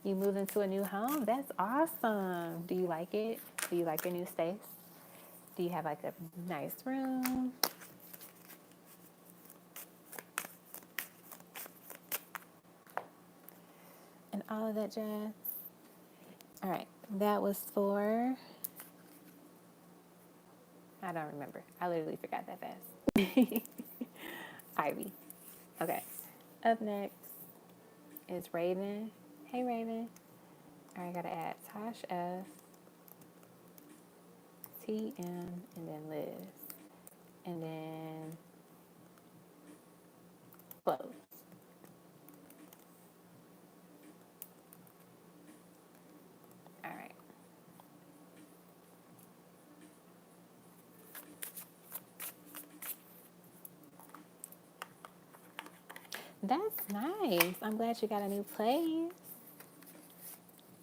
A: You moved into a new home? That's awesome. Do you like it? Do you like your new space? Do you have like a nice room? And all of that jazz? All right, that was for... I don't remember. I literally forgot that fast. Ivy. Okay. Up next is Raven. Hey, Raven. All right, I gotta add Tosh F, TM, and then Liz. And then close. All right. That's nice. I'm glad you got a new place.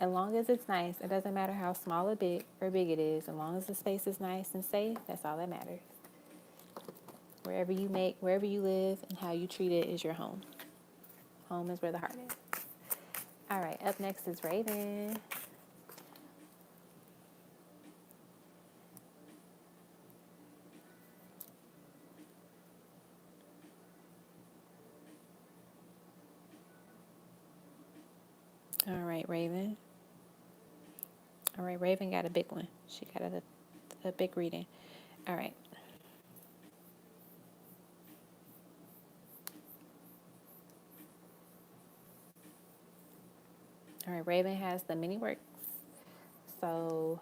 A: As long as it's nice, it doesn't matter how small or big it is. As long as the space is nice and safe, that's all that matters. Wherever you live, and how you treat it is your home. Home is where the heart is. All right, up next is Raven. All right, Raven. All right, Raven got a big one. She got a big reading. All right. All right, Raven has the mini works. So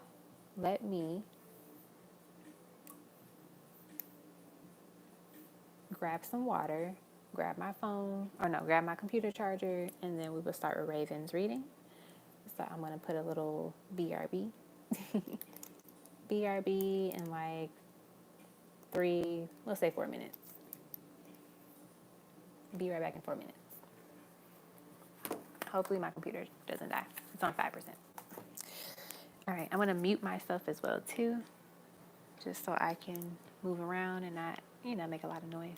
A: let me grab some water, grab my phone, grab my computer charger, and then we will start with Raven's reading. So I'm going to put a little BRB. BRB in like 4 minutes. Be right back in 4 minutes. Hopefully my computer doesn't die. It's on 5%. All right, I'm going to mute myself as well too, just so I can move around and not, make a lot of noise.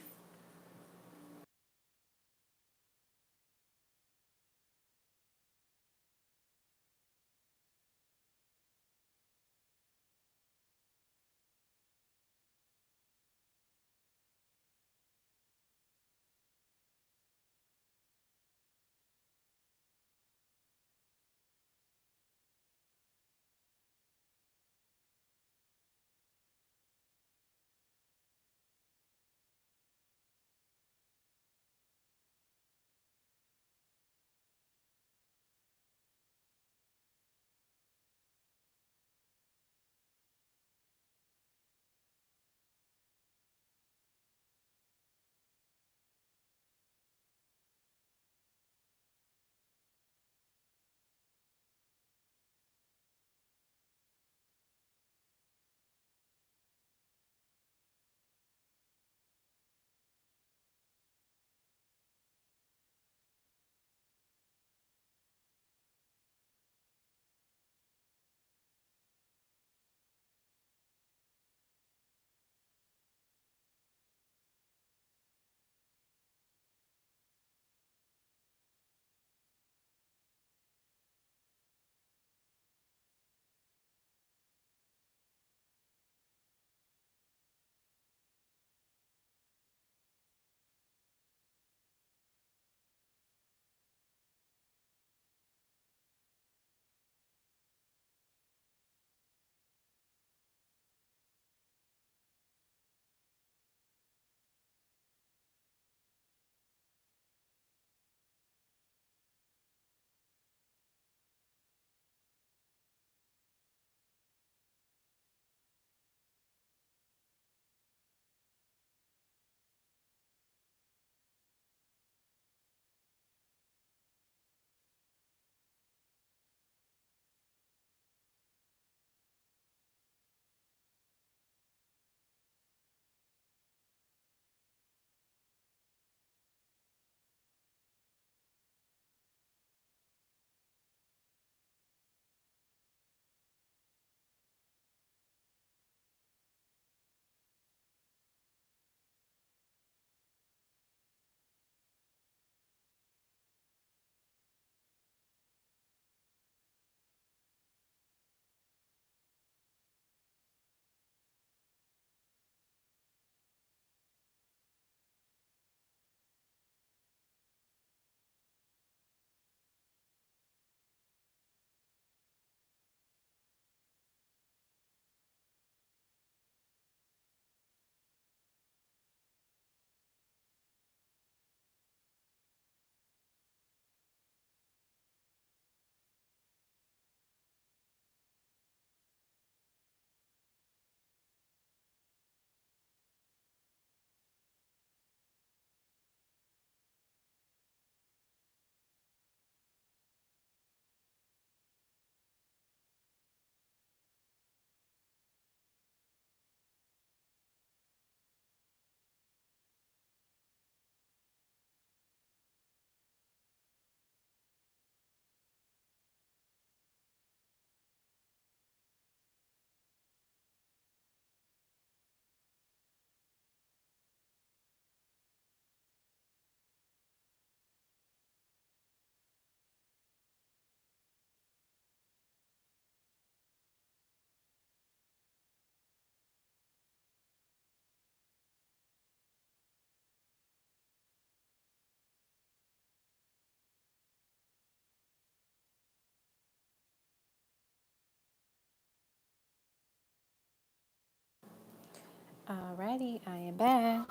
A: Alrighty, I am back.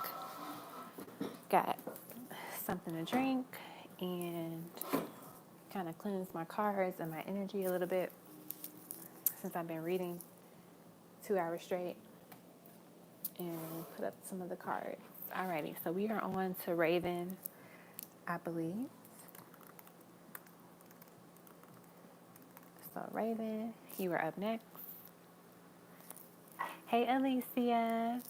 A: Got something to drink and kind of cleanse my cards and my energy a little bit since I've been reading 2 hours straight and put up some of the cards. Alrighty, so we are on to Raven, I believe. So Raven, you are up next. Hey Alicia.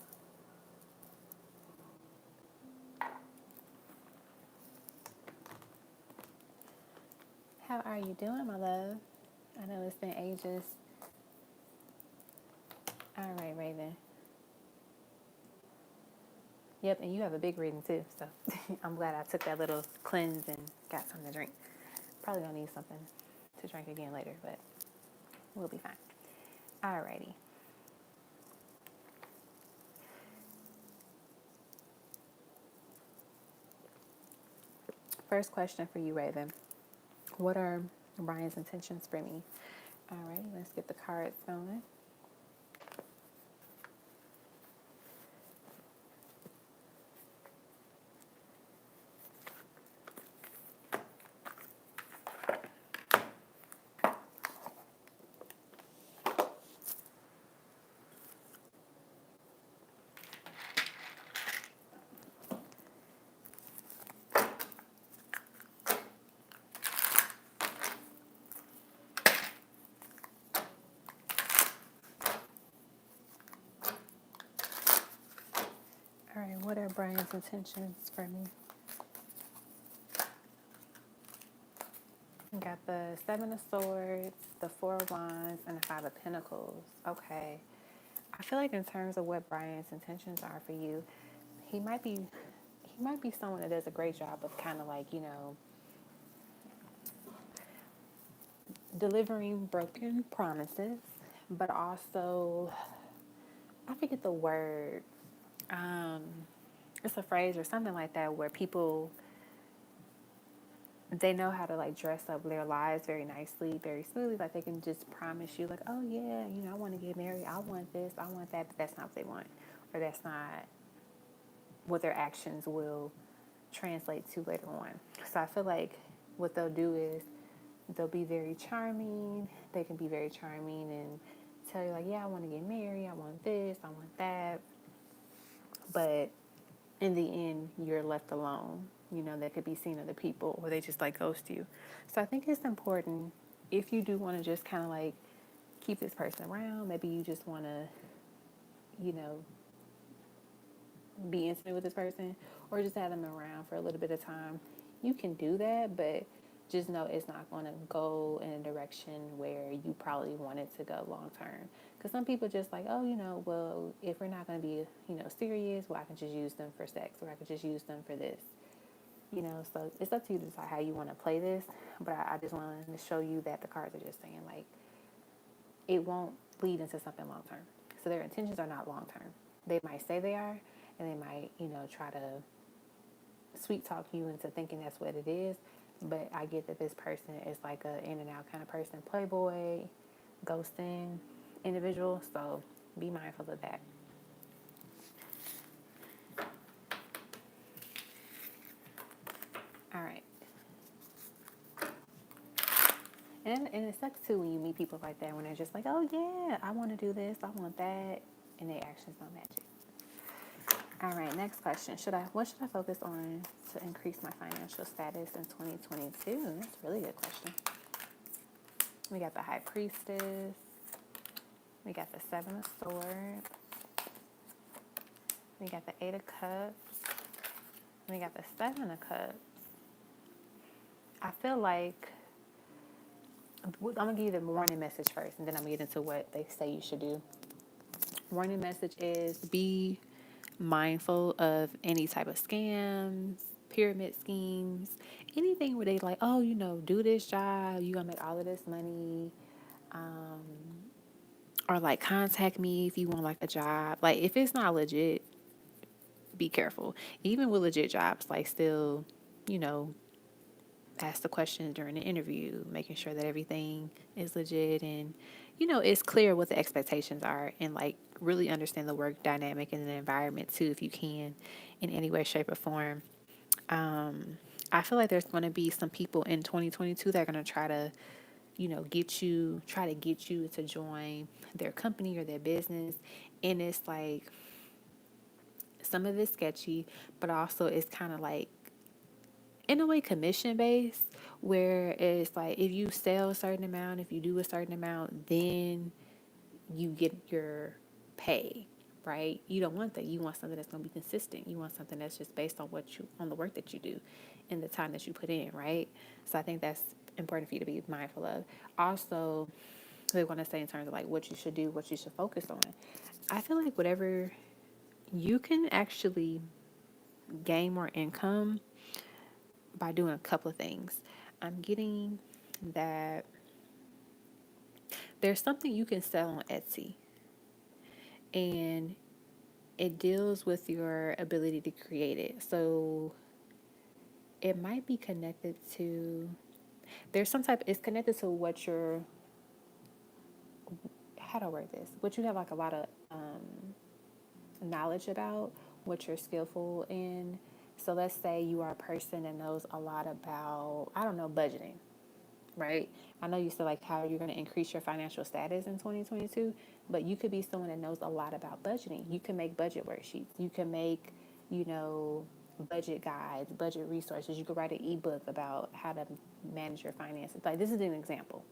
A: How are you doing, my love? I know it's been ages. All right, Raven. Yep, and you have a big reading too, so I'm glad I took that little cleanse and got something to drink. Probably gonna need something to drink again later, but we'll be fine. Alrighty. First question for you, Raven. What are Brian's intentions for me? Alrighty, let's get the cards going. All right, what are Brian's intentions for me? We got the Seven of Swords, the Four of Wands, and the Five of Pentacles. Okay. I feel like in terms of what Brian's intentions are for you, he might be someone that does a great job of kind of like, delivering broken promises, but also I forget the word. It's a phrase or something like that where people, they know how to like dress up their lives very nicely, very smoothly. Like they can just promise you like, oh yeah, I want to get married. I want this. I want that. But that's not what they want. Or that's not what their actions will translate to later on. So I feel like what they'll do is they'll be very charming. They can be very charming and tell you like, yeah, I want to get married. I want this. I want that. But in the end, you're left alone. That could be seen other people or they just like ghost you. So I think it's important if you do want to just kind of like keep this person around. Maybe you just want to, you know, be intimate with this person or just have them around for a little bit of time. You can do that, but just know it's not going to go in a direction where you probably want it to go long term. Because some people just like, oh, well, if we're not going to be, serious, well, I can just use them for sex or I can just use them for this. So it's up to you to decide how you want to play this. But I just wanted to show you that the cards are just saying, like, it won't lead into something long term. So their intentions are not long term. They might say they are, and they might, try to sweet talk you into thinking that's what it is. But I get that this person is like a in and out kind of person, playboy, ghosting individual. So be mindful of that. All right. And it sucks too when you meet people like that when they're just like, oh yeah, I want to do this, I want that, and their actions don't match it. All right, next question. What should I focus on to increase my financial status in 2022? That's a really good question. We got the High Priestess. We got the Seven of Swords. We got the Eight of Cups. We got the Seven of Cups. I feel like I'm going to give you the warning message first, and then I'm going to get into what they say you should do. Warning message is be mindful of any type of scams, pyramid schemes, anything where they like, oh, do this job, you're going to make all of this money, or like contact me if you want like a job. Like if it's not legit, be careful. Even with legit jobs, like still, you know, ask the questions during the interview, making sure that everything is legit and, it's clear what the expectations are, and like really understand the work dynamic and the environment too, if you can, in any way, shape, or form. I feel like there's going to be some people in 2022 that are going to try to, try to get you to join their company or their business. And it's like, some of it's sketchy, but also it's kind of like, in a way, commission based, where it's like if you sell a certain amount, if you do a certain amount, then you get your pay, right? You don't want that. You want something that's going to be consistent. You want something that's just based on on the work that you do and the time that you put in, right? So I think that's important for you to be mindful of. Also, they want to say in terms of like what you should do, what you should focus on. I feel like whatever you can actually gain more income by doing a couple of things. I'm getting that there's something you can sell on Etsy, and it deals with your ability to create it. So it might be connected to, it's connected to what you're, how do I word this? What you have like a lot of knowledge about, what you're skillful in. So let's say you are a person that knows a lot about, I don't know, budgeting, right? I know you said like how you're going to increase your financial status in 2022, but you could be someone that knows a lot about budgeting. You can make budget worksheets. You can make, you know, budget guides, budget resources. You could write an ebook about how to manage your finances. Like, this is an example,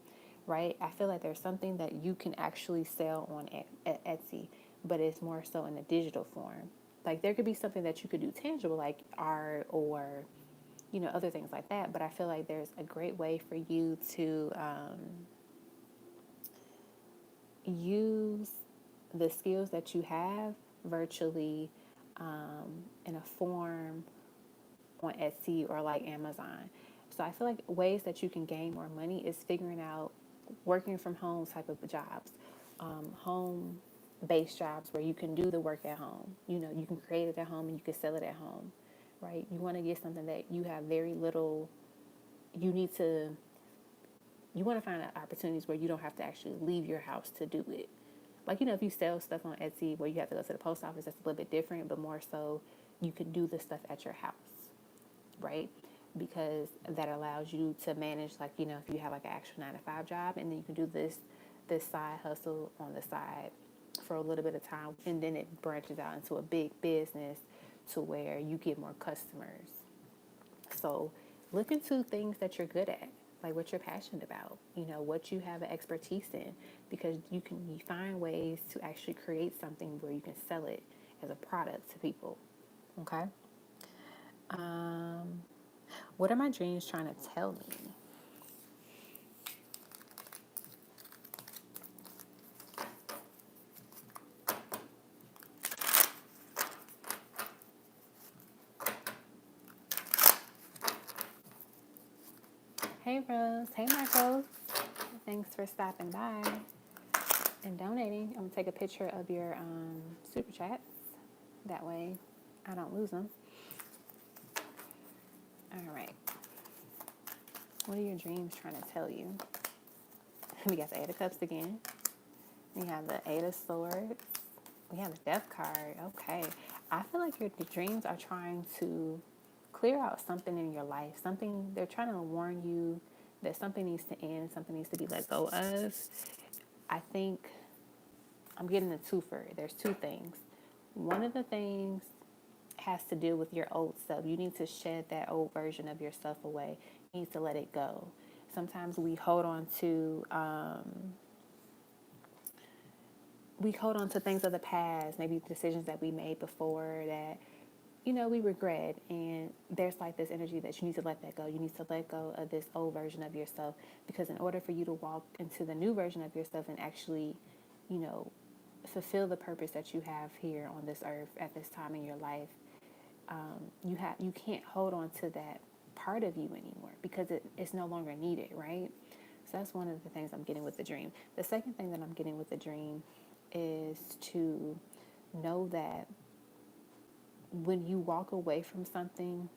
A: right? I feel like there's something that you can actually sell on at Etsy, but it's more so in a digital form. Like, there could be something that you could do tangible, like art or other things like that. But I feel like there's a great way for you to use the skills that you have virtually in a form on Etsy or like Amazon. So I feel like ways that you can gain more money is figuring out working from home type of jobs, home based jobs where you can do the work at home. You can create it at home and you can sell it at home, right? You want to get something that you have very little, you need to, you want to find opportunities where you don't have to actually leave your house to do it. Like, if you sell stuff on Etsy where you have to go to the post office, that's a little bit different, but more so you can do the stuff at your house, right? Because that allows you to manage, like, if you have like an actual 9 to 5 job, and then you can do this side hustle on the side for a little bit of time, and then it branches out into a big business to where you get more customers. So look into things that you're good at, like what you're passionate about, what you have an expertise in, because you find ways to actually create something where you can sell it as a product to people. Okay. What are my dreams trying to tell me? Hey Rose. Hey Michael. Thanks for stopping by and donating. I'm gonna take a picture of your super chats. That way I don't lose them. All right. What are your dreams trying to tell you? We got the Eight of Cups again. We have the Eight of Swords. We have the Death card. Okay. I feel like your dreams are trying to clear out something in your life. They're trying to warn you that something needs to end, something needs to be let go of. I think I'm getting a twofer. There's two things. One of the things has to do with your old self. You need to shed that old version of yourself away. You need to let it go. Sometimes we hold on to things of the past, maybe decisions that we made before that we regret, and there's like this energy that you need to let that go. You need to let go of this old version of yourself, because in order for you to walk into the new version of yourself and actually, fulfill the purpose that you have here on this earth at this time in your life, you can't hold on to that part of you anymore, because it's no longer needed, right? So that's one of the things I'm getting with the dream. The second thing that I'm getting with the dream is to know that when you walk away from something,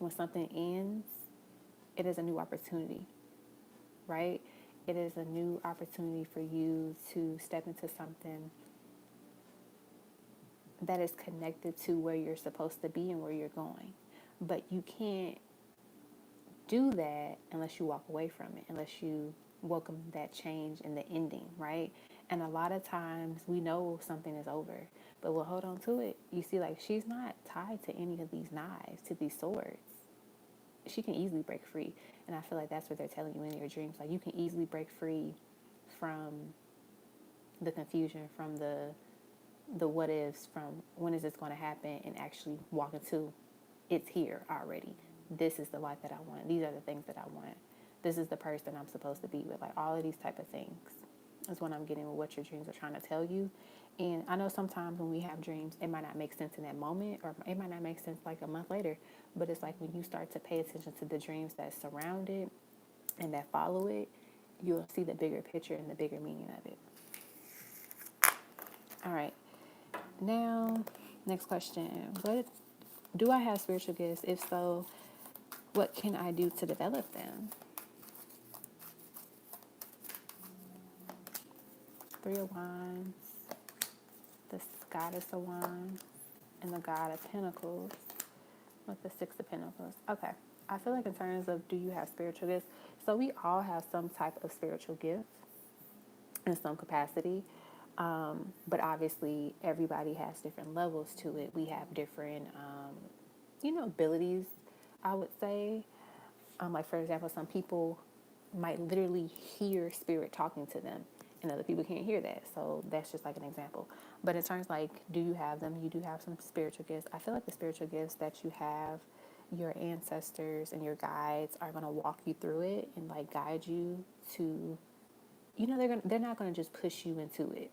A: when something ends, it is a new opportunity, right? It is a new opportunity for you to step into something that is connected to where you're supposed to be and where you're going. But you can't do that unless you walk away from it, unless you welcome that change in the ending, right? And a lot of times we know something is over, but we'll hold on to it. You see, like, she's not tied to any of these knives, to these swords. She can easily break free. And I feel like that's what they're telling you in your dreams. Like, you can easily break free from the confusion, from the what ifs, from when is this going to happen, and actually walk into it's here already. This is the life that I want. These are the things that I want. This is the person I'm supposed to be with. Like, all of these type of things is what I'm getting with what your dreams are trying to tell you. And I know sometimes when we have dreams, it might not make sense in that moment, or it might not make sense like a month later. But it's like when you start to pay attention to the dreams that surround it and that follow it, you'll see the bigger picture and the bigger meaning of it. All right. Now, next question. What do I have spiritual gifts? If so, what can I do to develop them? Three of Wands, the Goddess of Wands, and the God of Pentacles with the Six of Pentacles. Okay. I feel like in terms of do you have spiritual gifts? So we all have some type of spiritual gift in some capacity. But obviously everybody has different levels to it. We have different, abilities, I would say. Like, for example, some people might literally hear spirit talking to them, and other people can't hear that. So that's just like an example. But in terms like, do you have them? You do have some spiritual gifts. I feel like the spiritual gifts that you have, your ancestors and your guides are going to walk you through it and like guide you to, they're not going to just push you into it,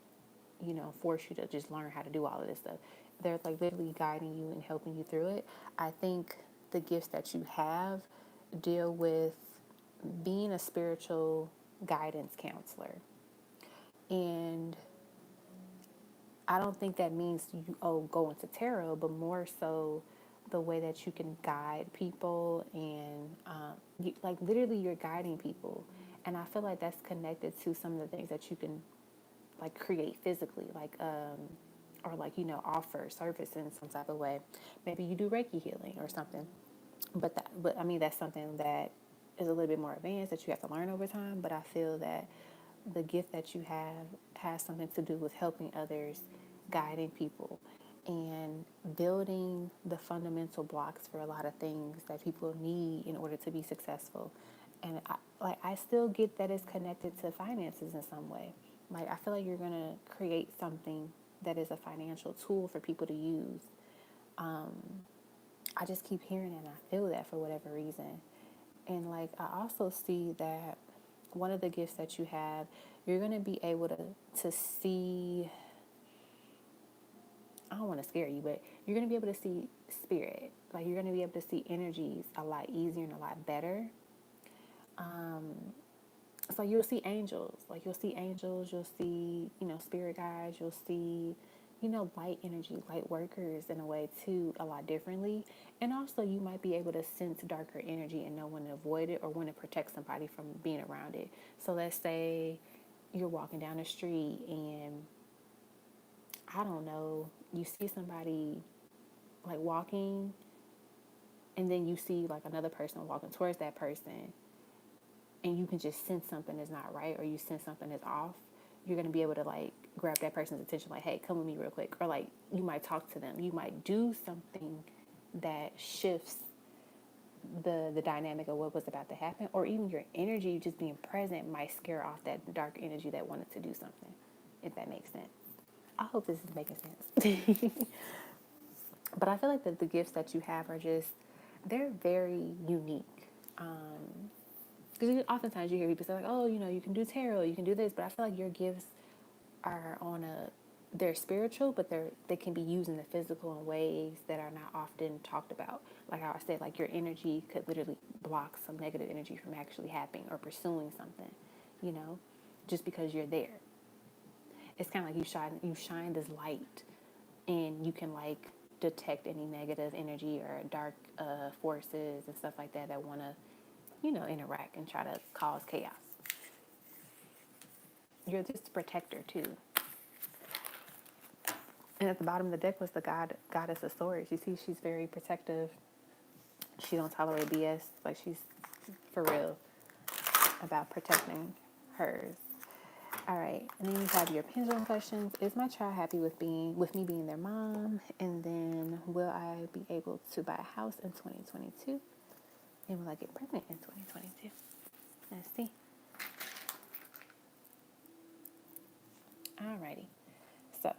A: force you to just learn how to do all of this stuff. They're like literally guiding you and helping you through it. I think the gifts that you have deal with being a spiritual guidance counselor. And I don't think that means you go into tarot, but more so the way that you can guide people and like literally you're guiding people. And I feel like that's connected to some of the things that you can like create physically, like or like offer service in some type of way. Maybe you do Reiki healing or something. But I mean, that's something that is a little bit more advanced that you have to learn over time. But I feel that the gift that you have has something to do with helping others, guiding people, and building the fundamental blocks for a lot of things that people need in order to be successful. And I still get that it's connected to finances in some way. Like, I feel like you're gonna create something that is a financial tool for people to use. I just keep hearing it and I feel that for whatever reason. And like, I also see that one of the gifts that you have, you're going to be able to see, I don't want to scare you, but you're going to be able to see spirit. Like, you're going to be able to see energies a lot easier and a lot better. So you'll see angels. Like, you'll see angels, you'll see, spirit guides, you'll see, light energy, light workers in a way too, a lot differently. And also you might be able to sense darker energy and know when to avoid it or when to protect somebody from being around it. So let's say you're walking down the street and I don't know, you see somebody like walking and then you see like another person walking towards that person and you can just sense something is not right or you sense something is off. You're going to be able to like grab that person's attention, like, hey, come with me real quick. Or like you might talk to them. You might do something that shifts the dynamic of what was about to happen. Or even your energy just being present might scare off that dark energy that wanted to do something, if that makes sense. I hope this is making sense. But I feel like the gifts that you have are just, they're very unique. Because oftentimes you hear people say like, oh, you can do tarot, you can do this, but I feel like your gifts are they're spiritual, but they can be used in the physical in ways that are not often talked about. Like how I said, like your energy could literally block some negative energy from actually happening or pursuing something, just because you're there. It's kind of like you shine this light, and you can like detect any negative energy or dark forces and stuff like that want to interact and try to cause chaos. You're just a protector too. And at the bottom of the deck was the goddess of swords. You see, she's very protective. She don't tolerate BS. Like, she's for real about protecting hers. All right, and then you have your pendulum questions. Is my child happy with me being their mom? And then, will I be able to buy a house in 2022? And will I get pregnant in 2022? Let's see. Alrighty. So,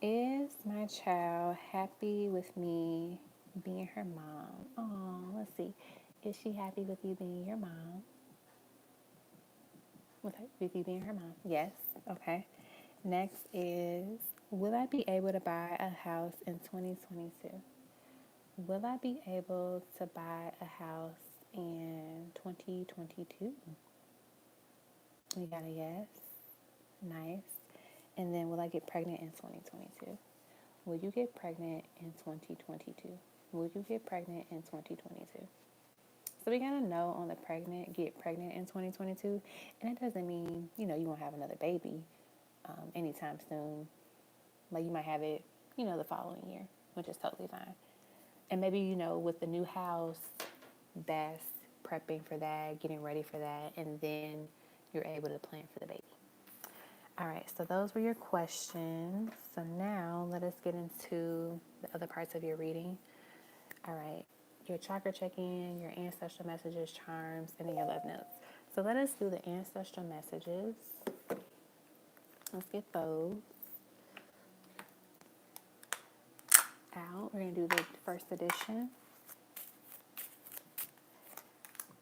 A: is my child happy with me being her mom? Oh, let's see. Is she happy with you being your mom? With you being her mom? Yes. Okay. Next is, will I be able to buy a house in 2022? Will I be able to buy a house in 2022? We got a yes. Nice. And then, will I get pregnant in 2022? Will you get pregnant in 2022? Will you get pregnant in 2022? So we gotta know on the get pregnant in 2022. And that doesn't mean, you won't have another baby anytime soon. Like, you might have it, the following year, which is totally fine. And maybe, with the new house, that's prepping for that, getting ready for that, and then you're able to plan for the baby. All right, so those were your questions. So now let us get into the other parts of your reading. All right, your chakra check-in, your ancestral messages, charms, and then your love notes. So let us do the ancestral messages. Let's get those out. We're going to do the first edition.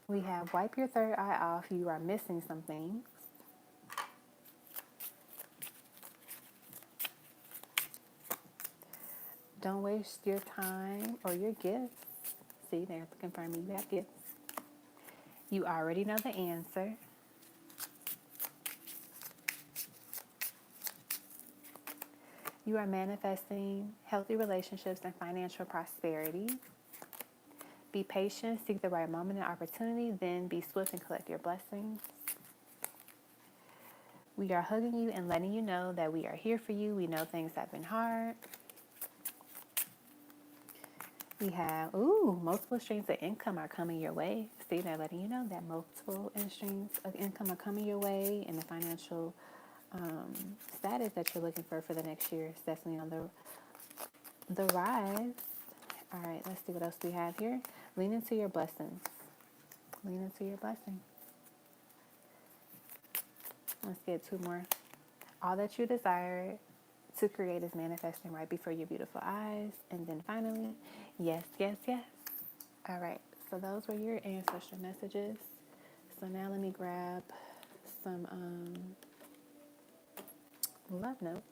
A: We have wipe your third eye off. You are missing something. Don't waste your time or your gifts. See, there's confirming you have gifts. You already know the answer. You are manifesting healthy relationships and financial prosperity. Be patient, seek the right moment and opportunity, then be swift and collect your blessings. We are hugging you and letting you know that we are here for you. We know things have been hard. We have, multiple streams of income are coming your way. See, they're letting you know that multiple streams of income are coming your way, and the financial status that you're looking for the next year is definitely on the rise. All right, let's see what else we have here. Lean into your blessings. Lean into your blessing. Let's get two more. All that you desire to create is manifesting right before your beautiful eyes. And then finally, yes, yes, yes. All right, so those were your ancestral messages. So now let me grab some love notes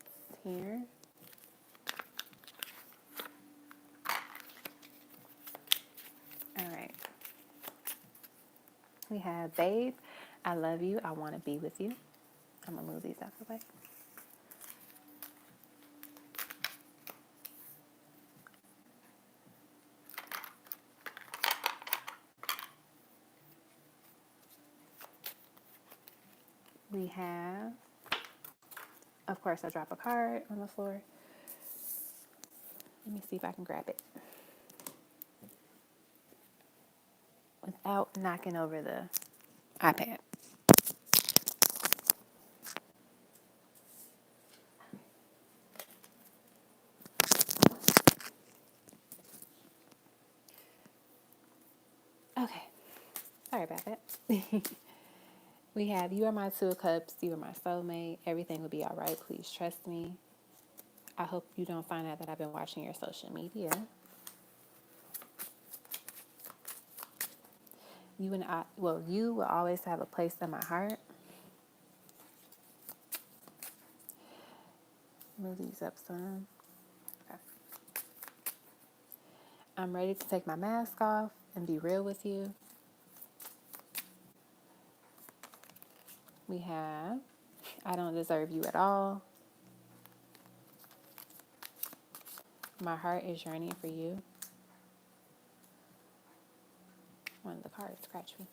A: here. All right. We have, babe, I love you. I want to be with you. I'm going to move these out of the way. We have, of course, I drop a card on the floor. Let me see if I can grab it without knocking over the iPad. Okay, sorry about that. We have, you are my two of cups, you are my soulmate, everything will be all right, please trust me. I hope you don't find out that I've been watching your social media. You will always have a place in my heart. Move these up some. Okay. I'm ready to take my mask off and be real with you. We have, I don't deserve you at all. My heart is yearning for you. One of the cards scratched me.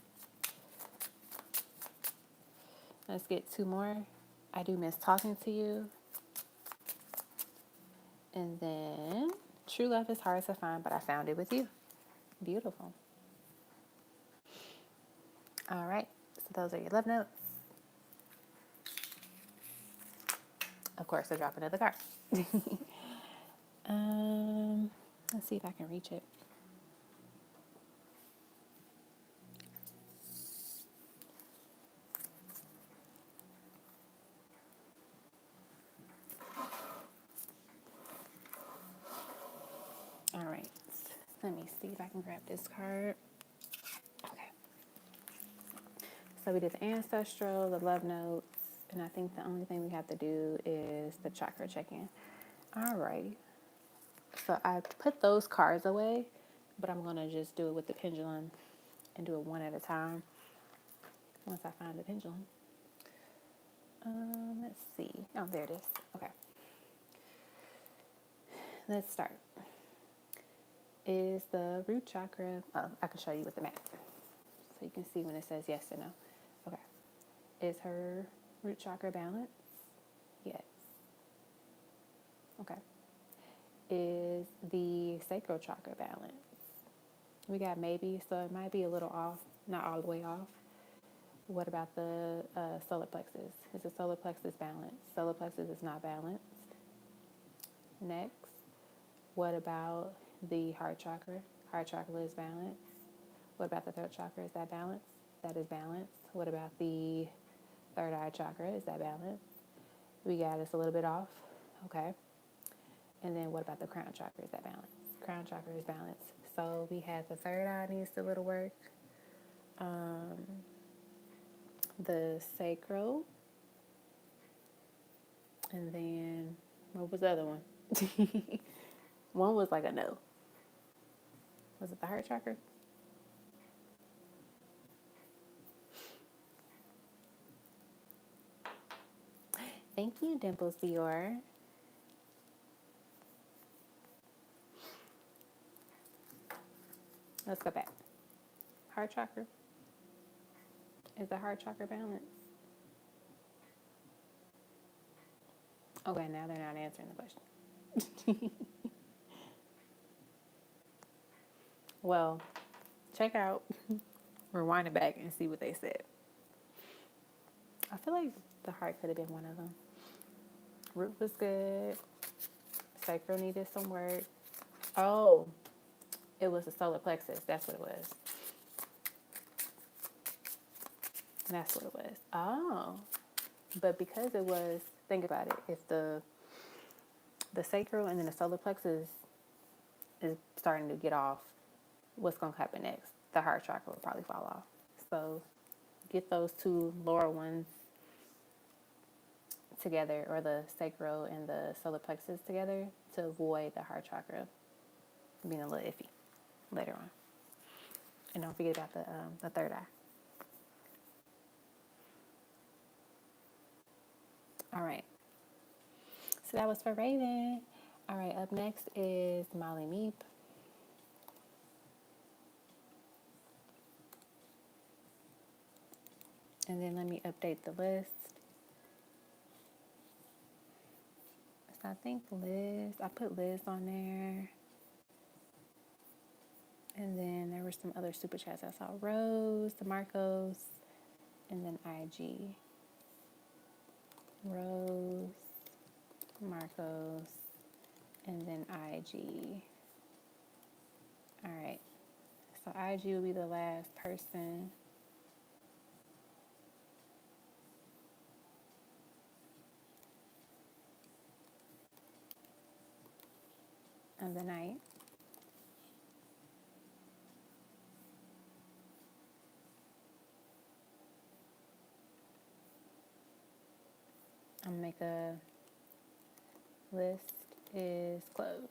A: Let's get 2 more. I do miss talking to you. And then, true love is hard to find, but I found it with you. Beautiful. All right. So those are your love notes. Of course, I drop another card. Let's see if I can reach it. All right. Let me see if I can grab this card. Okay. So we did the ancestral, the love notes, and I think the only thing we have to do is the chakra check-in. All right. So I put those cards away, but I'm going to just do it with the pendulum and do it one at a time once I find the pendulum. Let's see. Oh, there it is. Okay. Let's start. Is the root chakra, oh, I can show you with the map so you can see when it says yes or no. Okay. Is her root chakra balanced? Yes. Okay. Is the sacral chakra balanced? We got maybe, so it might be a little off, not all the way off. What about the solar plexus? Is the solar plexus balanced? Solar plexus is not balanced. Next, what about the heart chakra? Heart chakra is balanced. What about the throat chakra? Is that balanced? That is balanced. What about the third eye chakra? Is that balanced? We got this a little bit off. Okay. And then what about the crown chakra? Is that balanced? Crown chakra is balanced. So we had the third eye needs a little work. The sacral. And then what was the other one? One was like a no. Was it the heart chakra? Thank you, Dimples Dior. Let's go back. Heart chakra. Is the heart chakra balanced? Okay, now they're not answering the question. Well, check out, rewind it back and see what they said. I feel like the heart could have been one of them. Root was good. Sacral needed some work. Oh, it was the solar plexus. That's what it was. That's what it was. Oh, but because it was, think about it. If the sacral and then the solar plexus is starting to get off, what's going to happen next? The heart chakra will probably fall off. So get those two lower ones together, or the sacral and the solar plexus together, to avoid the heart chakra being a little iffy later on. And don't forget about the third eye. All right. So that was for Raven. All right, up next is Molly Meep. And then let me update the list. So I think Liz, I put Liz on there. And then there were some other super chats I saw. Rose, DeMarcos, and then IG. Rose, Marcos, and then IG. All right. So IG will be the last person. Of the night. I'm gonna make a list is closed.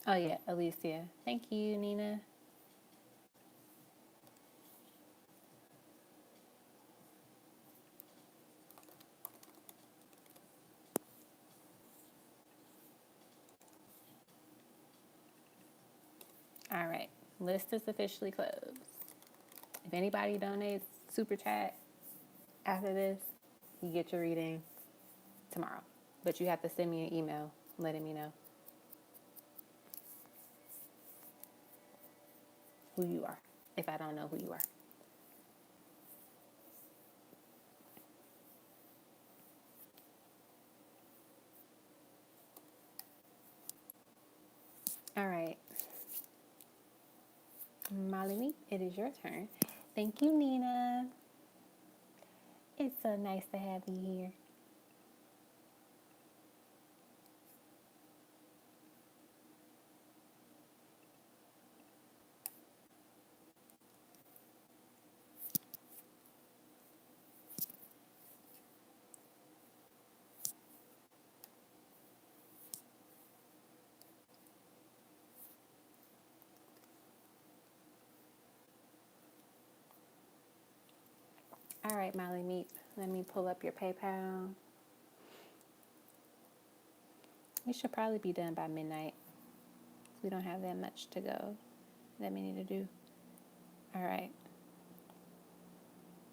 A: Oh yeah, Alicia. Thank you, Nina. List is officially closed. If anybody donates super chat after this, you get your reading tomorrow. But you have to send me an email letting me know who you are, if I don't know who you are. All right. Malini, it is your turn. Thank you, Nina. It's so nice to have you here. All right, Molly Meat, let me pull up your PayPal. We should probably be done by midnight. We don't have that much to go that we need to do. All right.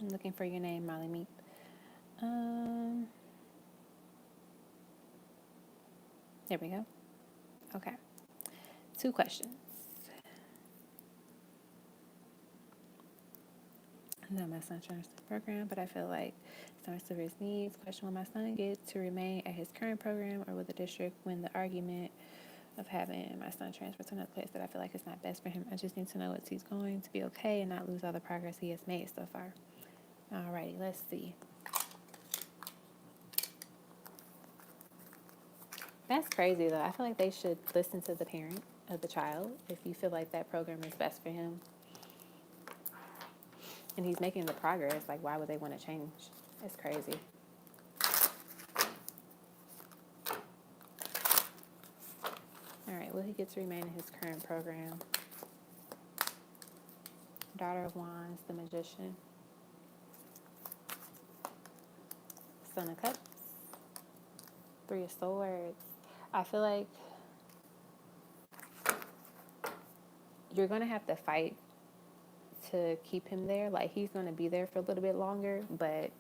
A: I'm looking for your name, Molly Meat. There we go. Okay. 2 questions. I know my son joins the program, but I feel like it's not to his needs. Question: will my son get to remain at his current program, or will the district win the argument of having my son transfer to another place that I feel like is not best for him? I just need to know if he's going to be okay and not lose all the progress he has made so far. Alrighty, let's see. That's crazy though. I feel like they should listen to the parent of the child if you feel like that program is best for him. And he's making the progress. Like, why would they want to change? It's crazy. All right, will he get to remain in his current program? Daughter of Wands, the Magician. Son of Cups. 3 of Swords. I feel like you're going to have to fight to keep him there. Like, he's going to be there for a little bit longer, but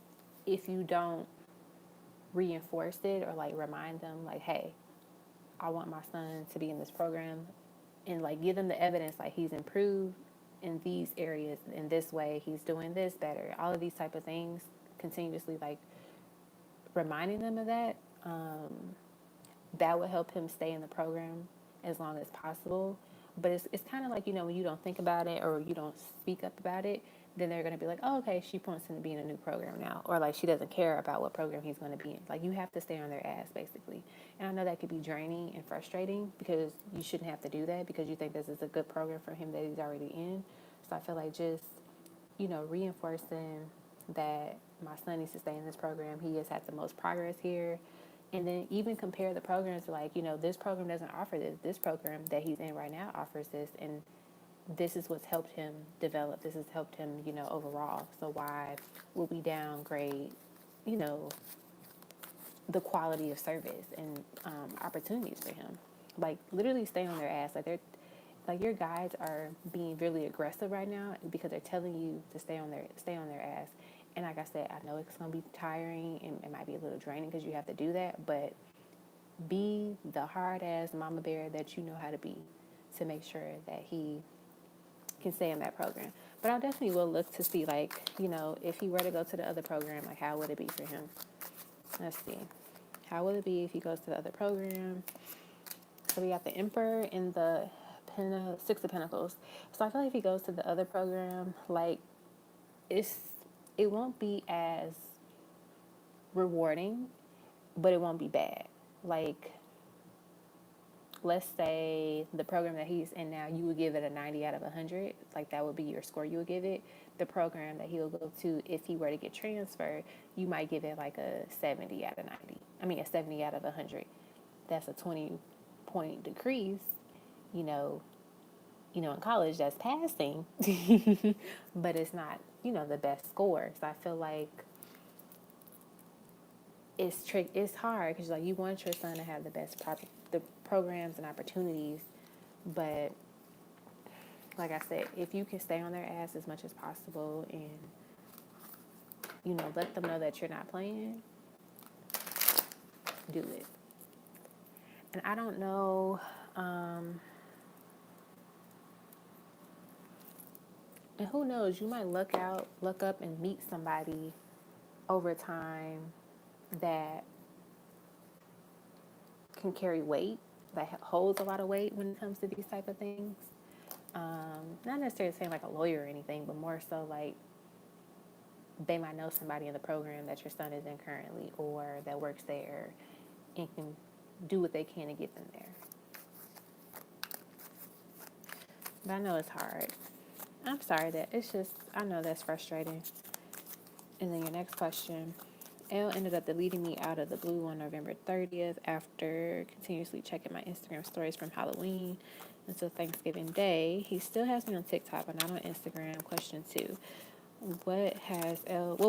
A: if you don't reinforce it or like remind them like, hey, I want my son to be in this program, and like give them the evidence like he's improved in these areas, in this way, he's doing this better, all of these type of things, continuously like reminding them of that, that would help him stay in the program as long as possible. But it's kind of like, you know, when you don't think about it or you don't speak up about it, then they're going to be like, oh, okay, she wants him to be in a new program now. Or like she doesn't care about what program he's going to be in. Like, you have to stay on their ass, basically. And I know that could be draining and frustrating because you shouldn't have to do that because you think this is a good program for him that he's already in. So I feel like just, you know, reinforcing that my son needs to stay in this program. He has had the most progress here. And then even compare the programs, like, you know, this program doesn't offer this. This program that he's in right now offers this. And this is what's helped him develop. This has helped him, you know, overall. So why would we downgrade, you know, the quality of service and opportunities for him? Like, literally stay on their ass. Like, they're like, your guides are being really aggressive right now because they're telling you to stay on their ass. And like I said, I know it's going to be tiring and it might be a little draining because you have to do that, but be the hard-ass mama bear that you know how to be to make sure that he can stay in that program. But I definitely will look to see, like, you know, if he were to go to the other program, like, how would it be for him? Let's see. How would it be if he goes to the other program? So we got the Emperor and the 6 of Pentacles. So I feel like if he goes to the other program, like, it won't be as rewarding, but it won't be bad. Like, let's say the program that he's in now, you would give it a 90 out of 100. Like, that would be your score you would give it. The program that he'll go to, if he were to get transferred, you might give it like a 70 out of 90. I mean, a 70 out of 100. That's a 20-point decrease. You know, in college, that's passing, but it's not, you know, the best score. So I feel like it's hard because, like, you want your son to have the best the programs and opportunities, but like I said, if you can stay on their ass as much as possible and, you know, let them know that you're not playing, do it. And I don't know, and who knows, you might look up and meet somebody over time that can carry weight, that holds a lot of weight when it comes to these type of things. Not necessarily saying like a lawyer or anything, but more so like they might know somebody in the program that your son is in currently or that works there and can do what they can to get them there. But I know it's hard. I'm sorry that it's just, I know that's frustrating. And then your next question. Elle ended up deleting me out of the blue on November 30th after continuously checking my Instagram stories from Halloween until Thanksgiving Day. He still has me on TikTok, but not on Instagram. Question 2. What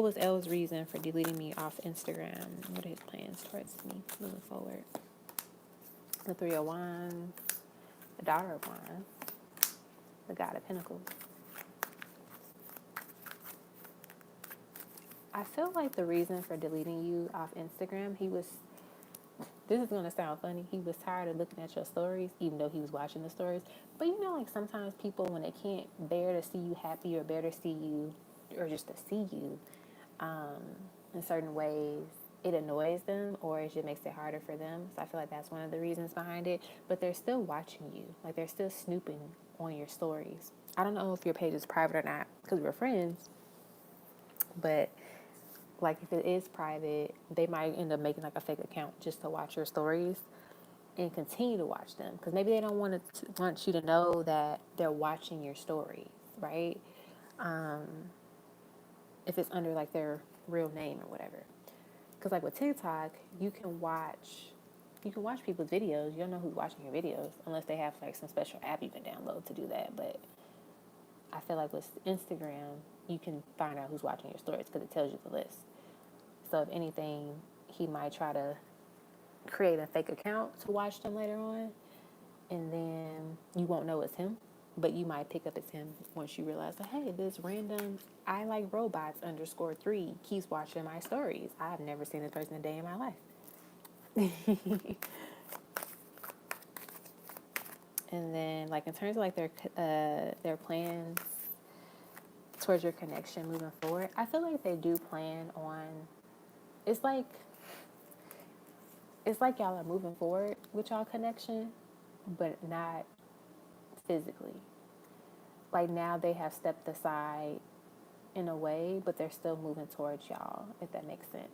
A: was Elle's reason for deleting me off Instagram? What are his plans towards me moving forward? The 3 of Wands, the Daughter of Wands, the God of Pentacles. I feel like the reason for deleting you off Instagram, this is going to sound funny, he was tired of looking at your stories, even though he was watching the stories. But you know, like sometimes people, when they can't bear to see you happy or bear to see you, or just to see you in certain ways, it annoys them or it just makes it harder for them. So I feel like that's one of the reasons behind it. But they're still watching you. Like they're still snooping on your stories. I don't know if your page is private or not because we're friends. But like if it is private, they might end up making like a fake account just to watch your stories and continue to watch them. Because maybe they don't want you to know that they're watching your stories, right? If it's under like their real name or whatever. Because like with TikTok, you can watch people's videos. You don't know who's watching your videos unless they have like some special app you can download to do that. But I feel like with Instagram, you can find out who's watching your stories because it tells you the list. So if anything, he might try to create a fake account to watch them later on, and then you won't know it's him, but you might pick up it's him once you realize that, hey, this random I like robots _3 keeps watching my stories. I've never seen this person a day in my life. And then like in terms of like their plans towards your connection moving forward, I feel like they do plan on, it's like y'all are moving forward with y'all connection, but not physically. Like now they have stepped aside in a way, but they're still moving towards y'all, if that makes sense.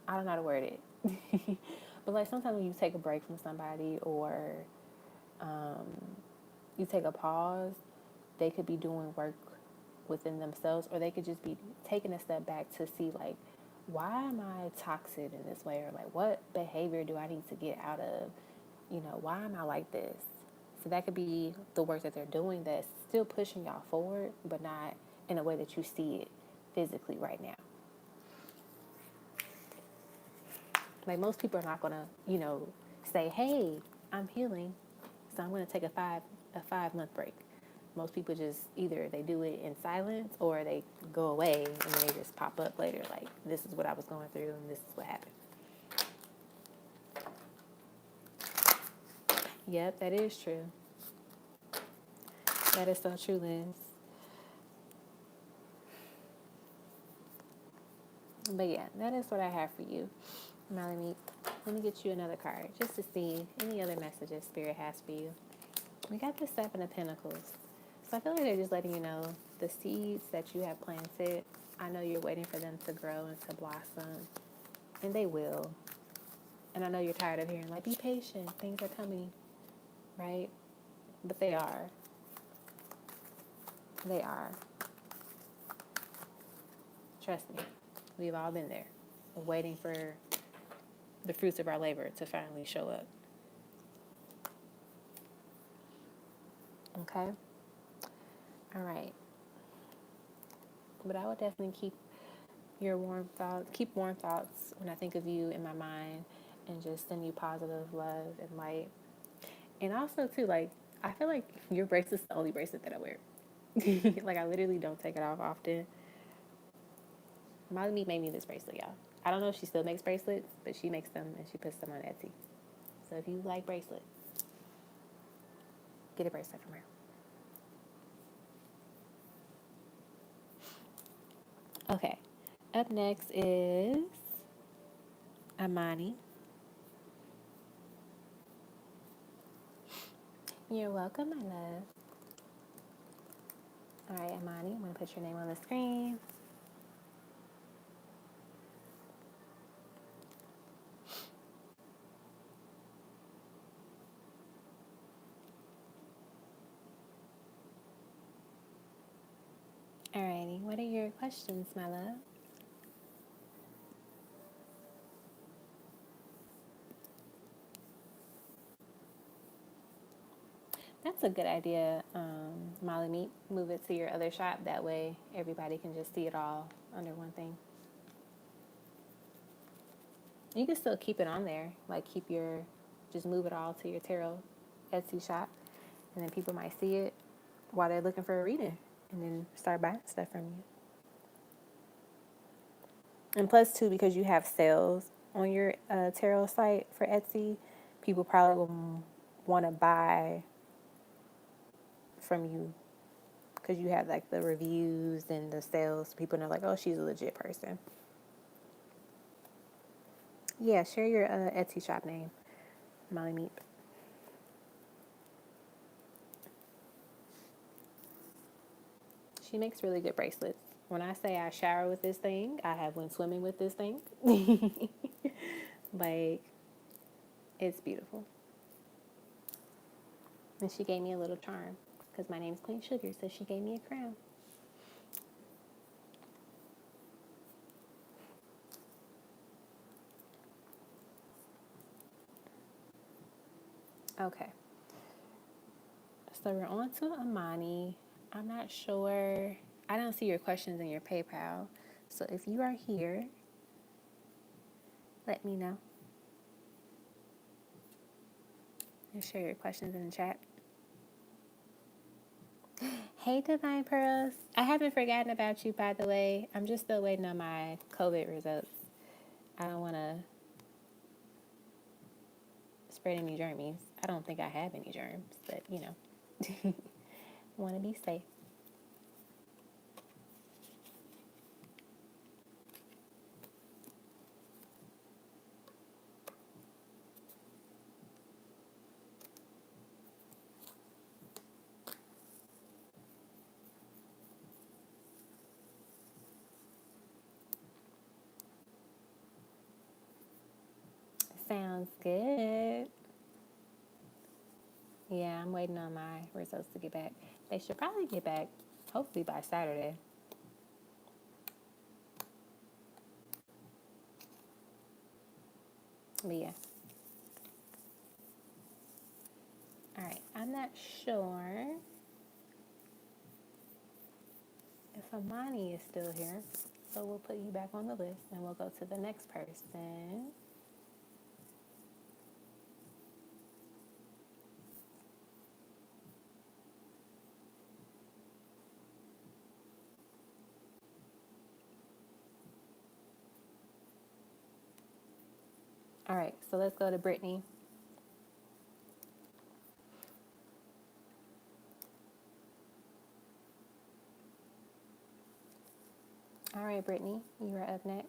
A: I don't know how to word it. But like sometimes when you take a break from somebody or you take a pause, they could be doing work within themselves, or they could just be taking a step back to see like, why am I toxic in this way? Or like, what behavior do I need to get out of? You know, why am I like this? So that could be the work that they're doing that's still pushing y'all forward, but not in a way that you see it physically right now. Like most people are not going to, you know, say, hey, I'm healing, so I'm going to take a 5-month break. Most people just either they do it in silence or they go away and then they just pop up later like, this is what I was going through and this is what happened. Yep, that is true. That is so true, Liz. But yeah, that is what I have for you. Now let me get you another card just to see any other messages Spirit has for you. We got the 7 of Pentacles. So I feel like they're just letting you know the seeds that you have planted, I know you're waiting for them to grow and to blossom. And they will. And I know you're tired of hearing, like, be patient. Things are coming. Right? But they are. They are. Trust me. We've all been there. Waiting for the fruits of our labor to finally show up. Okay? All right. But I would definitely keep warm thoughts when I think of you in my mind and just send you positive love and light. And also, too, like, I feel like your bracelet's the only bracelet that I wear. Like, I literally don't take it off often. Molly made me this bracelet, y'all. I don't know if she still makes bracelets, but she makes them and she puts them on Etsy. So if you like bracelets, get a bracelet from her. Okay. Up next is Amani. You're welcome, my love. All right, Amani, I'm going to put your name on the screen. Alrighty, what are your questions, my love? That's a good idea, Molly. Move it to your other shop. That way, everybody can just see it all under one thing. You can still keep it on there, like just move it all to your tarot Etsy shop, and then people might see it while they're looking for a reading, and then start buying stuff from you. And plus, too, because you have sales on your tarot site for Etsy, people probably will want to buy from you because you have like the reviews and the sales. People know like, oh, she's a legit person. Yeah, share your Etsy shop name, Molly Meep. She makes really good bracelets. When I say I shower with this thing, I have went swimming with this thing. Like, it's beautiful. And she gave me a little charm because my name's Queen Sugar, so she gave me a crown. Okay. So we're on to Amani. I'm not sure. I don't see your questions in your PayPal. So if you are here, let me know. And share your questions in the chat. Hey, Divine Pearls. I haven't forgotten about you, by the way. I'm just still waiting on my COVID results. I don't want to spread any germs. I don't think I have any germs, but you know, want to be safe. Sounds good. Yeah, I'm waiting on my results to get back. They should probably get back, hopefully by Saturday. But yeah. All right, I'm not sure if Amani is still here, so we'll put you back on the list and we'll go to the next person. All right, so let's go to Brittany. All right, Brittany, you are up next.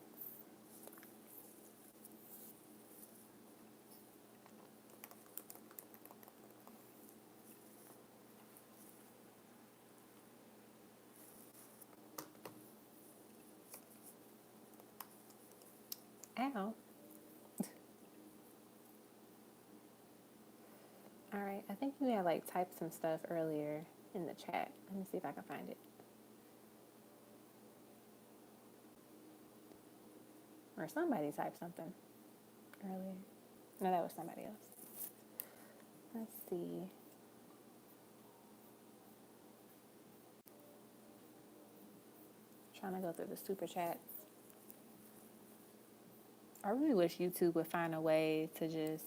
A: Ow. All right, I think you had like typed some stuff earlier in the chat. Let me see if I can find it. Or somebody typed something earlier. No, that was somebody else. Let's see. Trying to go through the super chats. I really wish YouTube would find a way to just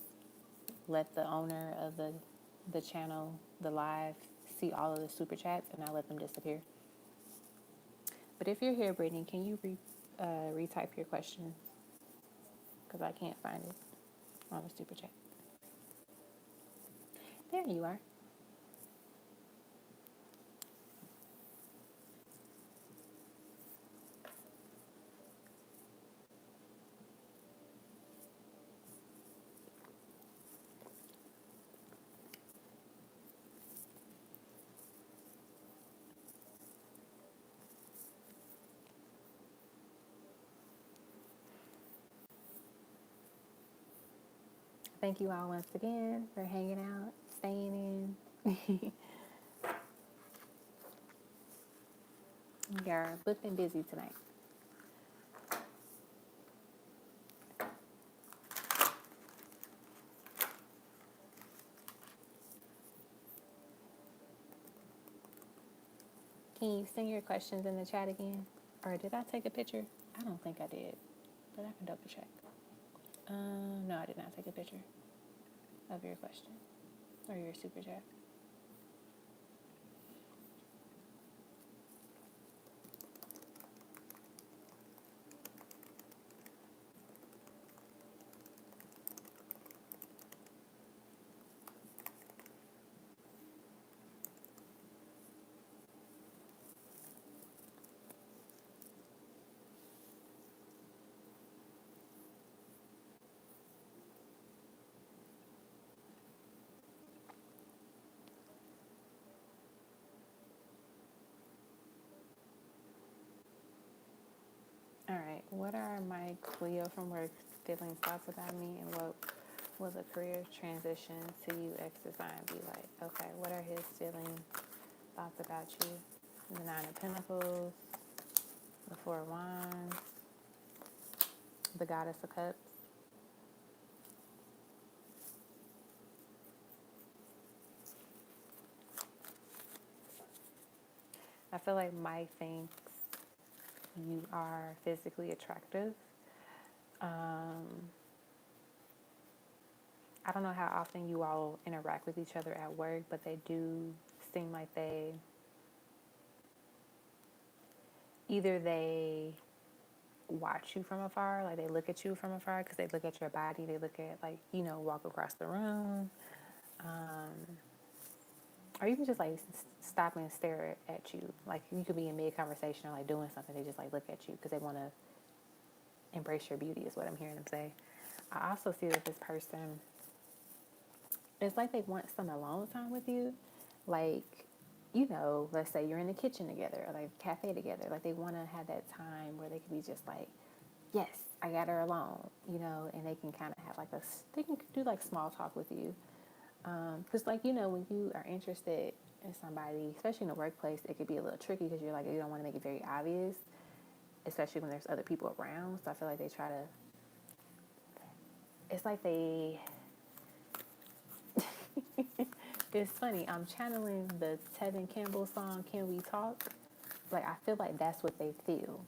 A: let the owner of the the channel, the live, see all of the super chats, and I let them disappear. But if you're here, Brittany, can you retype your question? Because I can't find it on the super chat. There you are. Thank you all once again for hanging out, staying in. We are booked and busy tonight. Can you send your questions in the chat again? Or did I take a picture? I don't think I did, but I can double check. No, I did not take a picture of your question or your super chat. All right, what are my Cleo from work feelings, thoughts about me, and what will the career transition to UX design be like? Okay, what are his feelings, thoughts about you? The Nine of Pentacles, the Four of Wands, the Goddess of Cups. I feel like Mike thinks you are physically attractive. I don't know how often you all interact with each other at work, but they do seem like they watch you from afar, like they look at you from afar because they look at your body, they look at, like, walk across the room, or even just like stop and stare at you. Like you could be in mid conversation or like doing something, they just like look at you because they want to embrace your beauty is what I'm hearing them say. I also see that this person, it's like they want some alone time with you. Like, let's say you're in the kitchen together or like cafe together. Like they want to have that time where they can be just like, yes, I got her alone, and they can kind of have like they can do like small talk with you. Because like, when you are interested in somebody, especially in the workplace, it could be a little tricky because you're like, you don't want to make it very obvious, especially when there's other people around. So I feel like they try to, it's like they, it's funny. I'm channeling the Tevin Campbell song, Can We Talk? Like, I feel like that's what they feel.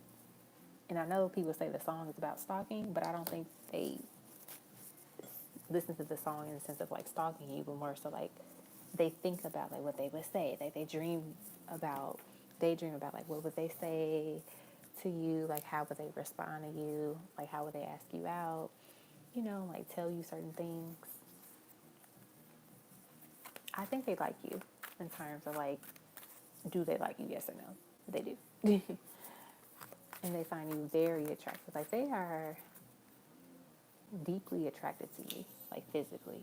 A: And I know people say the song is about stalking, but I don't think they listen to the song in the sense of like stalking you, but more so like they think about like what they would say. Like they daydream about like what would they say to you, like how would they respond to you, like how would they ask you out, like tell you certain things. I think they like you in terms of like, do they like you? Yes or no? They do. And they find you very attractive. Like they are deeply attracted to you, like physically.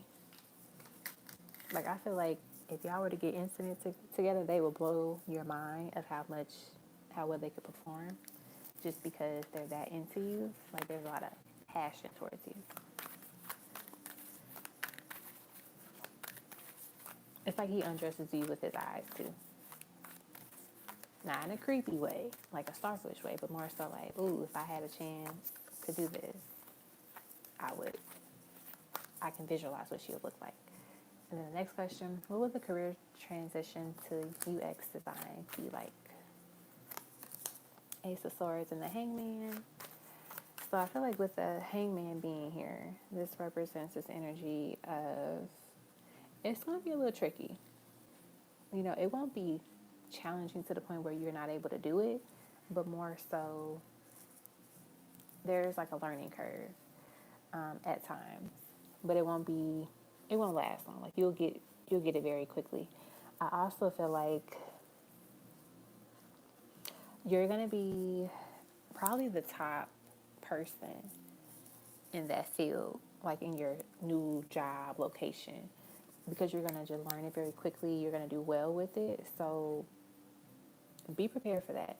A: Like I feel like if y'all were to get intimate together, they will blow your mind of how well they could perform, just because they're that into you. Like there's a lot of passion towards you. It's like he undresses you with his eyes too. Not in a creepy way, like a starfish way, but more so like, ooh, if I had a chance to do this, I can visualize what she would look like. And then the next question, what would the career transition to UX design be like? Ace of Swords and the Hangman. So I feel like with the Hangman being here, this represents this energy of, it's going to be a little tricky. You know, it won't be challenging to the point where you're not able to do it, but more so there's like a learning curve at times, but it won't last long. Like you'll get it very quickly. I also feel like you're going to be probably the top person in that field, like in your new job location, because you're going to just learn it very quickly. You're going to do well with it. So be prepared for that.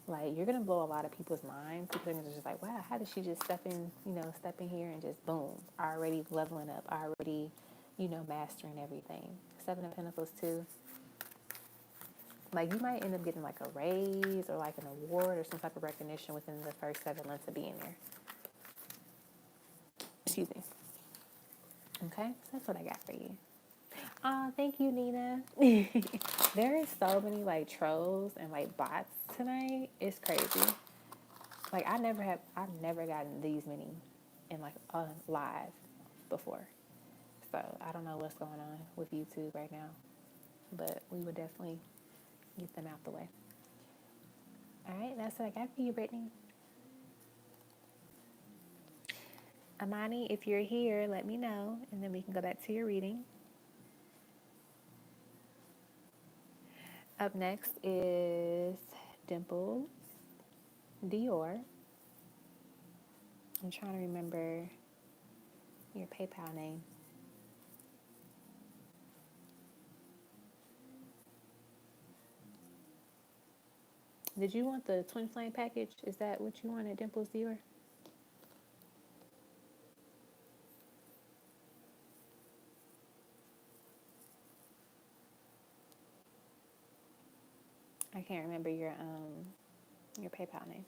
A: Like, you're going to blow a lot of people's minds. People are just like, wow, how did she just step in here and just boom, already leveling up, already, mastering everything. Seven of Pentacles too. Like, you might end up getting like a raise or like an award or some type of recognition within the first 7 months of being there. Excuse me. Okay, so that's what I got for you. Oh, thank you, Nina. There is so many like trolls and like bots tonight. It's crazy. Like I've never gotten these many in like live before. So I don't know what's going on with YouTube right now, but we would definitely get them out the way. All right, that's what I got for you, Brittany. Amani, if you're here, let me know, and then we can go back to your reading. Up next is Dimples Dior. I'm trying to remember your PayPal name. Did you want the twin flame package? Is that what you wanted, Dimples Dior? I can't remember your PayPal name.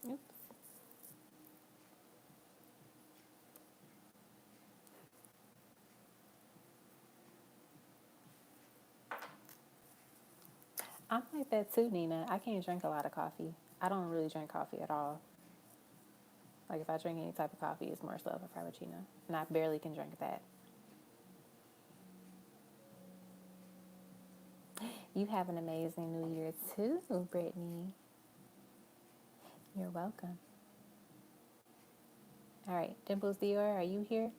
A: Oops. I'm like that too, Nina. I can't drink a lot of coffee. I don't really drink coffee at all. Like if I drink any type of coffee, it's more so of a frappuccino, and I barely can drink that. You have an amazing new year too, Brittany. You're welcome. All right, Dimples Dior, are you here?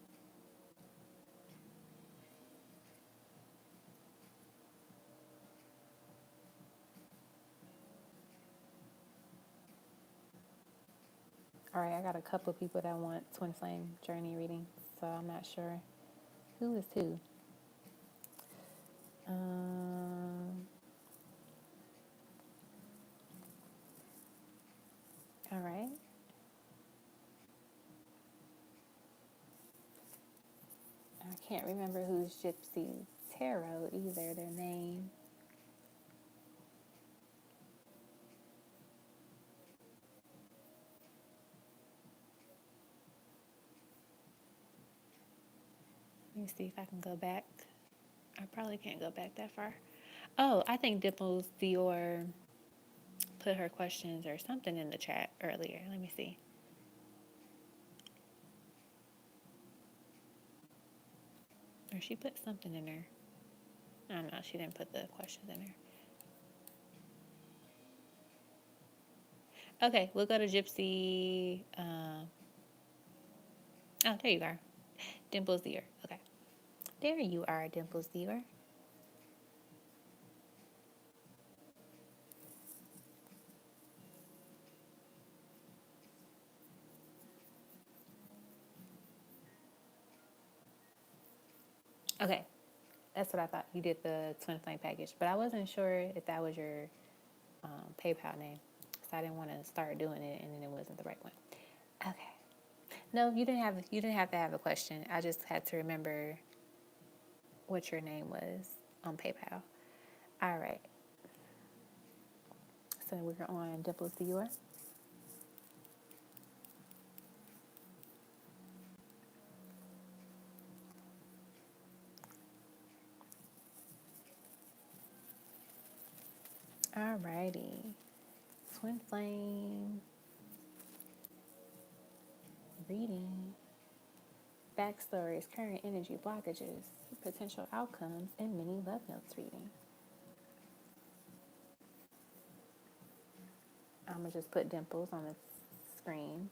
A: All right, I got a couple of people that want twin flame journey reading, so I'm not sure who is who. All right. I can't remember who's Gypsy Tarot either, their name. Let me see if I can go back. I probably can't go back that far. Oh, I think Dimples Dior put her questions or something in the chat earlier. Let me see. Or she put something in there. I don't know. She didn't put the questions in there. Okay, we'll go to Gypsy. Oh, there you are. Dimples Dior. Okay. There you are, Dimples Dior. Okay. That's what I thought. You did the twin flame package, but I wasn't sure if that was your PayPal name, so I didn't want to start doing it and then it wasn't the right one. Okay. No, you didn't have to have a question. I just had to remember what your name was on PayPal. All right. So we're on Dimples Dior. Alrighty. Twin flame reading. Backstories, current energy, blockages, potential outcomes, and mini love notes reading. I'm going to just put dimples on the screen.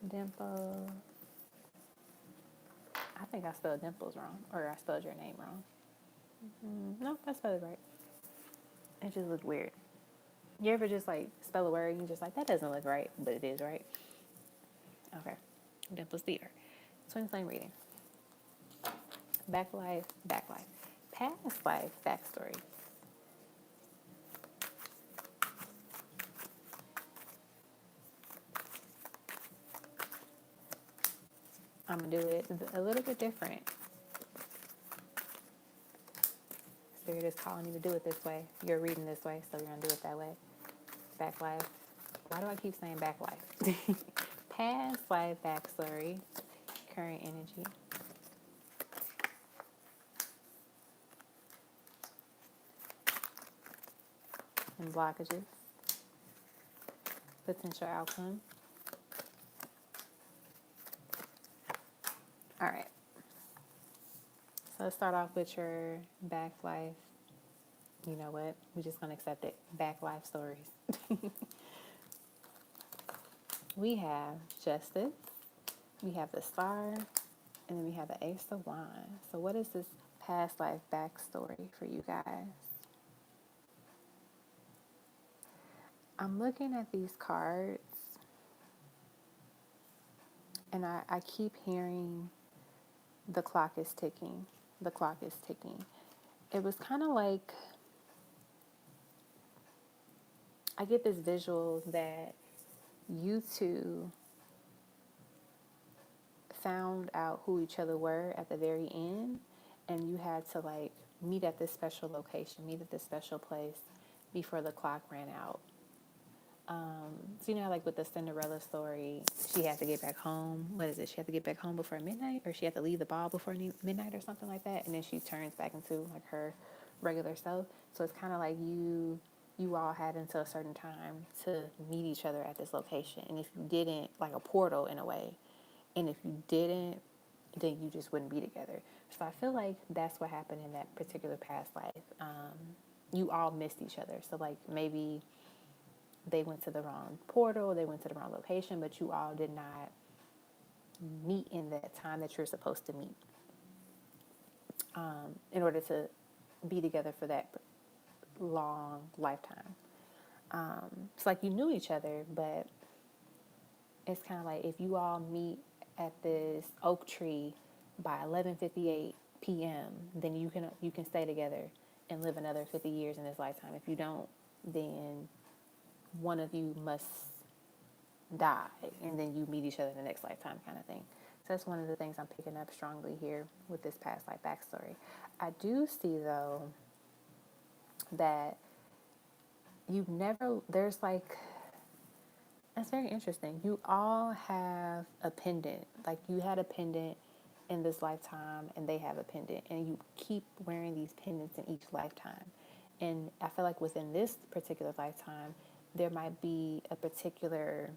A: Dimple. I think I spelled dimples wrong, or I spelled your name wrong. No, I spelled it right. It just looked weird. You ever just like spell a word and you're just like, that doesn't look right, but it is right? Okay. Dimples Theater. Twin flame reading. Back life, past life backstory. I'm gonna do it a little bit different. Spirit is calling you to do it this way. You're reading this way, so you're gonna do it that way. Back life. Why do I keep saying back life? Past life backstory. Current energy. And blockages. Potential outcome. All right. So let's start off with your back life. You know what? We're just going to accept it. Back life stories. We have Justice. We have the Star. And then we have the Ace of Wands. So what is this past life backstory for you guys? I'm looking at these cards. And I keep hearing the clock is ticking. The clock is ticking. It was kind of like, I get this visual that you two found out who each other were at the very end, and you had to like meet at this special location, meet at this special place before the clock ran out. So you know, like with the Cinderella story, she had to get back home. What is it? She had to get back home before midnight, or she had to leave the ball before midnight, or something like that. And then she turns back into like her regular self. So it's kind of like you all had until a certain time to meet each other at this location. And if you didn't, like a portal in a way, and if you didn't, then you just wouldn't be together. So I feel like that's what happened in that particular past life. You all missed each other. So like maybe they went to the wrong portal, they went to the wrong location, but you all did not meet in that time that you're supposed to meet in order to be together for that long lifetime. It's like you knew each other, but it's kind of like if you all meet at this oak tree by 11:58 p.m., then you can stay together and live another 50 years in this lifetime. If you don't, then one of you must die, and then you meet each other in the next lifetime, kind of thing. So that's one of the things I'm picking up strongly here with this past life backstory. I do see though that there's like, it's very interesting. You all have a pendant, like you had a pendant in this lifetime, and they have a pendant, and you keep wearing these pendants in each lifetime. And I feel like within this particular lifetime, there might be a particular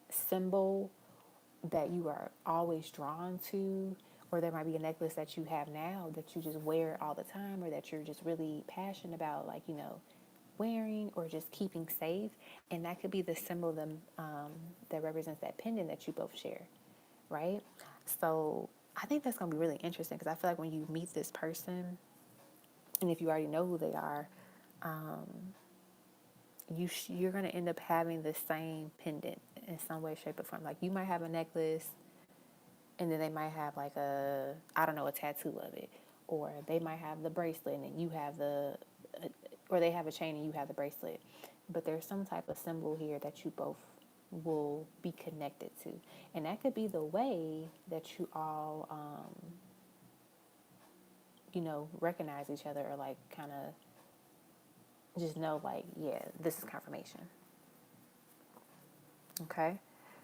A: symbol that you are always drawn to, or there might be a necklace that you have now that you just wear all the time, or that you're just really passionate about, like, you know, wearing or just keeping safe. And that could be the symbol that represents that pendant that you both share, right? So I think that's going to be really interesting, because I feel like when you meet this person, and if you already know who they are, you're going to end up having the same pendant in some way, shape, or form. Like you might have a necklace, and then they might have like a tattoo of it, or they might have the bracelet and you have or they have a chain and you have the bracelet. But there's some type of symbol here that you both will be connected to, and that could be the way that you all, recognize each other, or like kind of just know, like, yeah, this is confirmation. Okay,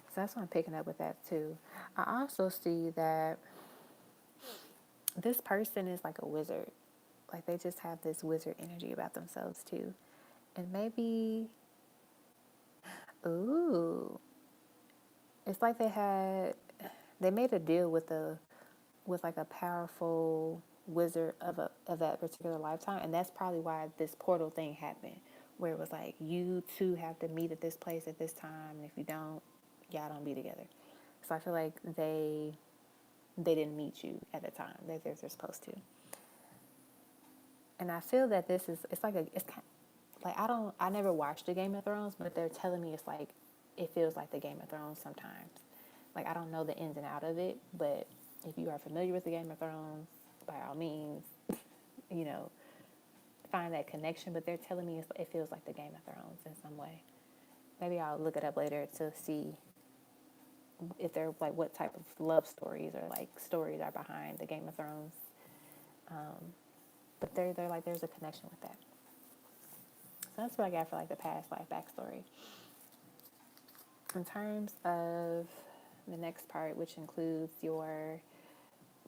A: so that's what I'm picking up with that too. I also see that this person is like a wizard. like they just have this wizard energy about themselves too. And maybe, ooh, it's like they made a deal with like a powerful wizard of that particular lifetime, and that's probably why this portal thing happened, where it was like you two have to meet at this place at this time, and if you don't, y'all don't be together. So I feel like they didn't meet you at the time that they're supposed to. And I feel that it's kind of, like I never watched the Game of Thrones, but they're telling me it's like it feels like the Game of Thrones sometimes. Like I don't know the ins and out of it, but if you are familiar with the Game of Thrones, by all means, you know, find that connection. But they're telling me it feels like the Game of Thrones in some way. Maybe I'll look it up later to see if they're like what type of love stories or like stories are behind the Game of Thrones. But they're like there's a connection with that. So that's what I got for like the past life backstory. In terms of the next part, which includes your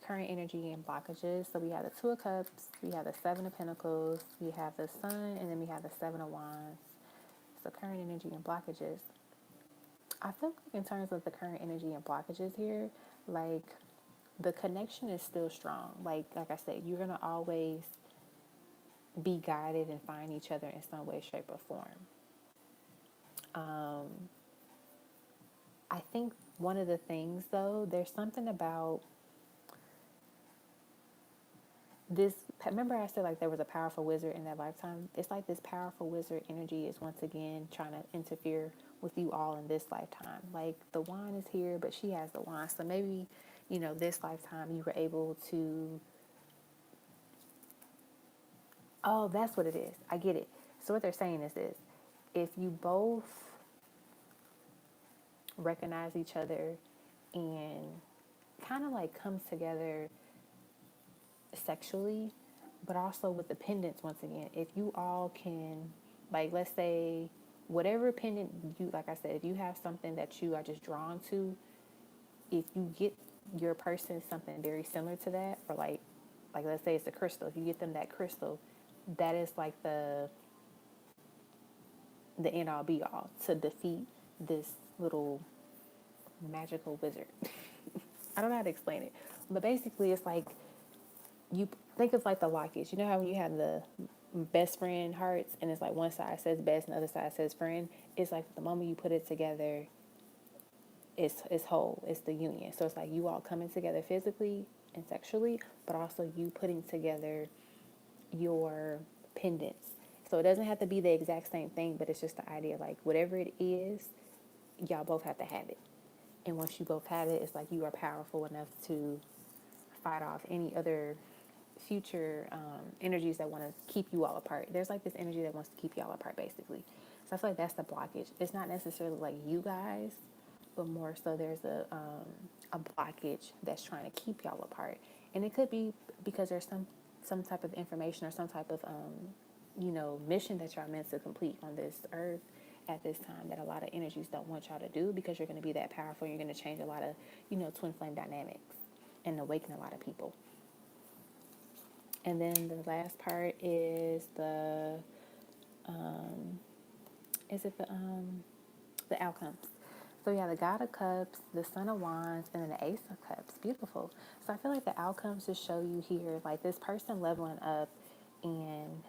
A: current energy and blockages. So we have the Two of Cups, we have the Seven of Pentacles, we have the Sun, and then we have the Seven of Wands. So current energy and blockages. I feel like in terms of the current energy and blockages here, like the connection is still strong. Like I said, you're gonna always be guided and find each other in some way, shape, or form. I think one of the things though, there's something about this. Remember I said like there was a powerful wizard in that lifetime? It's like this powerful wizard energy is once again trying to interfere with you all in this lifetime. Like the wand is here, but she has the wand. So maybe, you know, this lifetime you were able to, oh, that's what it is. I get it. So what they're saying is this: if you both recognize each other and kind of like come together sexually, but also with the pendants once again, if you all can, like, let's say whatever pendant you, like I said, if you have something that you are just drawn to, if you get your person something very similar to that, or like let's say it's a crystal, if you get them that crystal, that is like the end all be all to defeat this little magical wizard. I don't know how to explain it, but basically it's like you think of like the lockets. You know how when you have the best friend hearts and it's like one side says best and the other side says friend? It's like the moment you put it together, it's whole. It's the union. So it's like you all coming together physically and sexually, but also you putting together your pendants. So it doesn't have to be the exact same thing, but it's just the idea like whatever it is, y'all both have to have it. And once you both have it, it's like you are powerful enough to fight off any other future energies that want to keep you all apart. There's like this energy that wants to keep y'all apart, basically. So I feel like that's the blockage. It's not necessarily like you guys, but more so there's a blockage that's trying to keep y'all apart. And it could be because there's some type of information or some type of mission that y'all meant to complete on this earth at this time that a lot of energies don't want y'all to do, because you're going to be that powerful. You're going to change a lot of twin flame dynamics and awaken a lot of people. And then the last part is the outcomes. So yeah, the God of Cups, the Son of Wands, and then the Ace of Cups. Beautiful. So I feel like the outcomes just show you here, like this person leveling up, and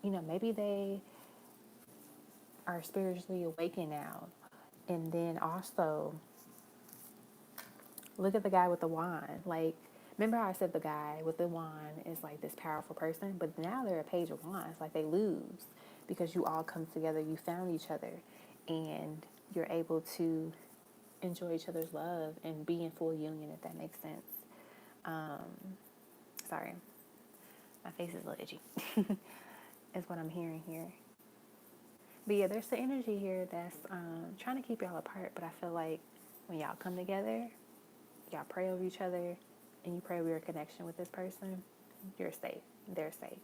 A: maybe they are spiritually awakened now. And then also look at the guy with the wand. Like, remember how I said the guy with the wand is like this powerful person, but now they're a page of wands. Like they lose because you all come together, you found each other, and you're able to enjoy each other's love and be in full union, if that makes sense. Sorry, my face is a little itchy. Is what I'm hearing here. But yeah, there's the energy here that's trying to keep y'all apart, but I feel like when y'all come together, y'all pray over each other, and you pray over your connection with this person, you're safe. They're safe.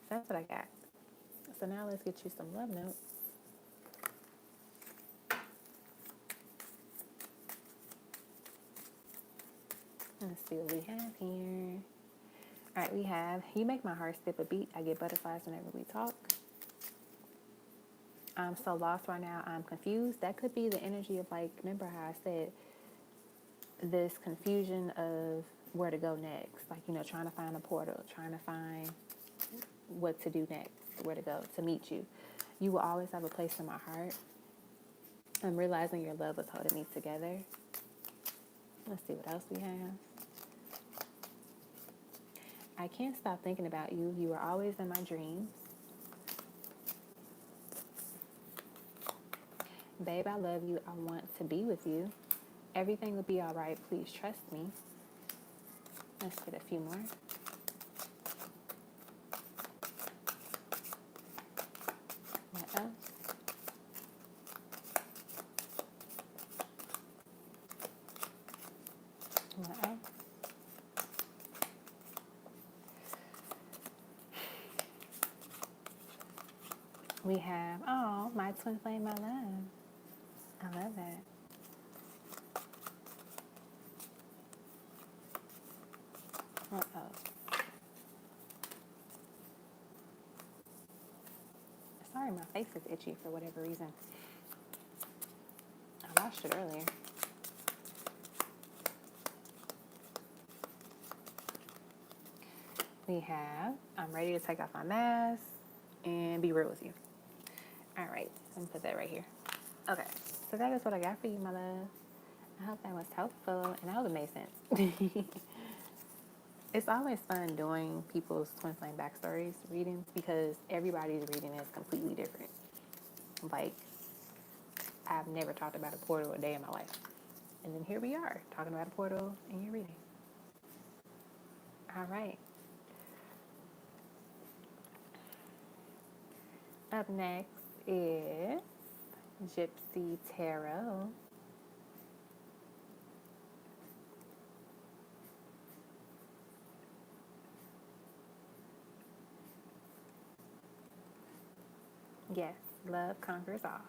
A: So that's what I got. So now let's get you some love notes. Let's see what we have here. All right, we have, you make my heart skip a beat. I get butterflies whenever we talk. I'm so lost right now. I'm confused. That could be the energy of, like, remember how I said this confusion of where to go next. Like, you know, trying to find a portal, trying to find what to do next, where to go to meet you. You will always have a place in my heart. I'm realizing your love was holding me together. Let's see what else we have. I can't stop thinking about you. You are always in my dreams. Babe, I love you. I want to be with you. Everything will be all right. Please trust me. Let's get a few more. What else? What else? We have, oh, my twin flame, my love. I love that. What else? Sorry, my face is itchy for whatever reason. I washed it earlier. We have, I'm ready to take off my mask and be real with you. All right, let me put that right here. Okay, so that is what I got for you, my love. I hope that was helpful, and I hope it made sense. It's always fun doing people's twin flame backstories readings because everybody's reading is completely different. Like, I've never talked about a portal a day in my life. And then here we are, talking about a portal in your reading. All right. Up next is Gypsy Tarot. Yes, love conquers all.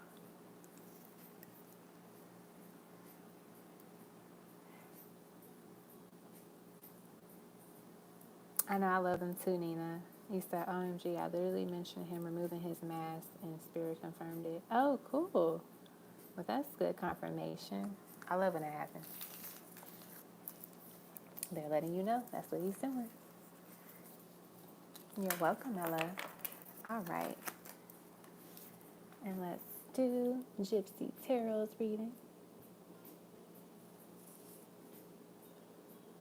A: I know, I love them too, Nina. You said, OMG, I literally mentioned him removing his mask and spirit confirmed it. Oh, cool. Well, that's good confirmation. I love when that happens. They're letting you know that's what he's doing. You're welcome, my love. All right. And let's do Gypsy Tarot's reading.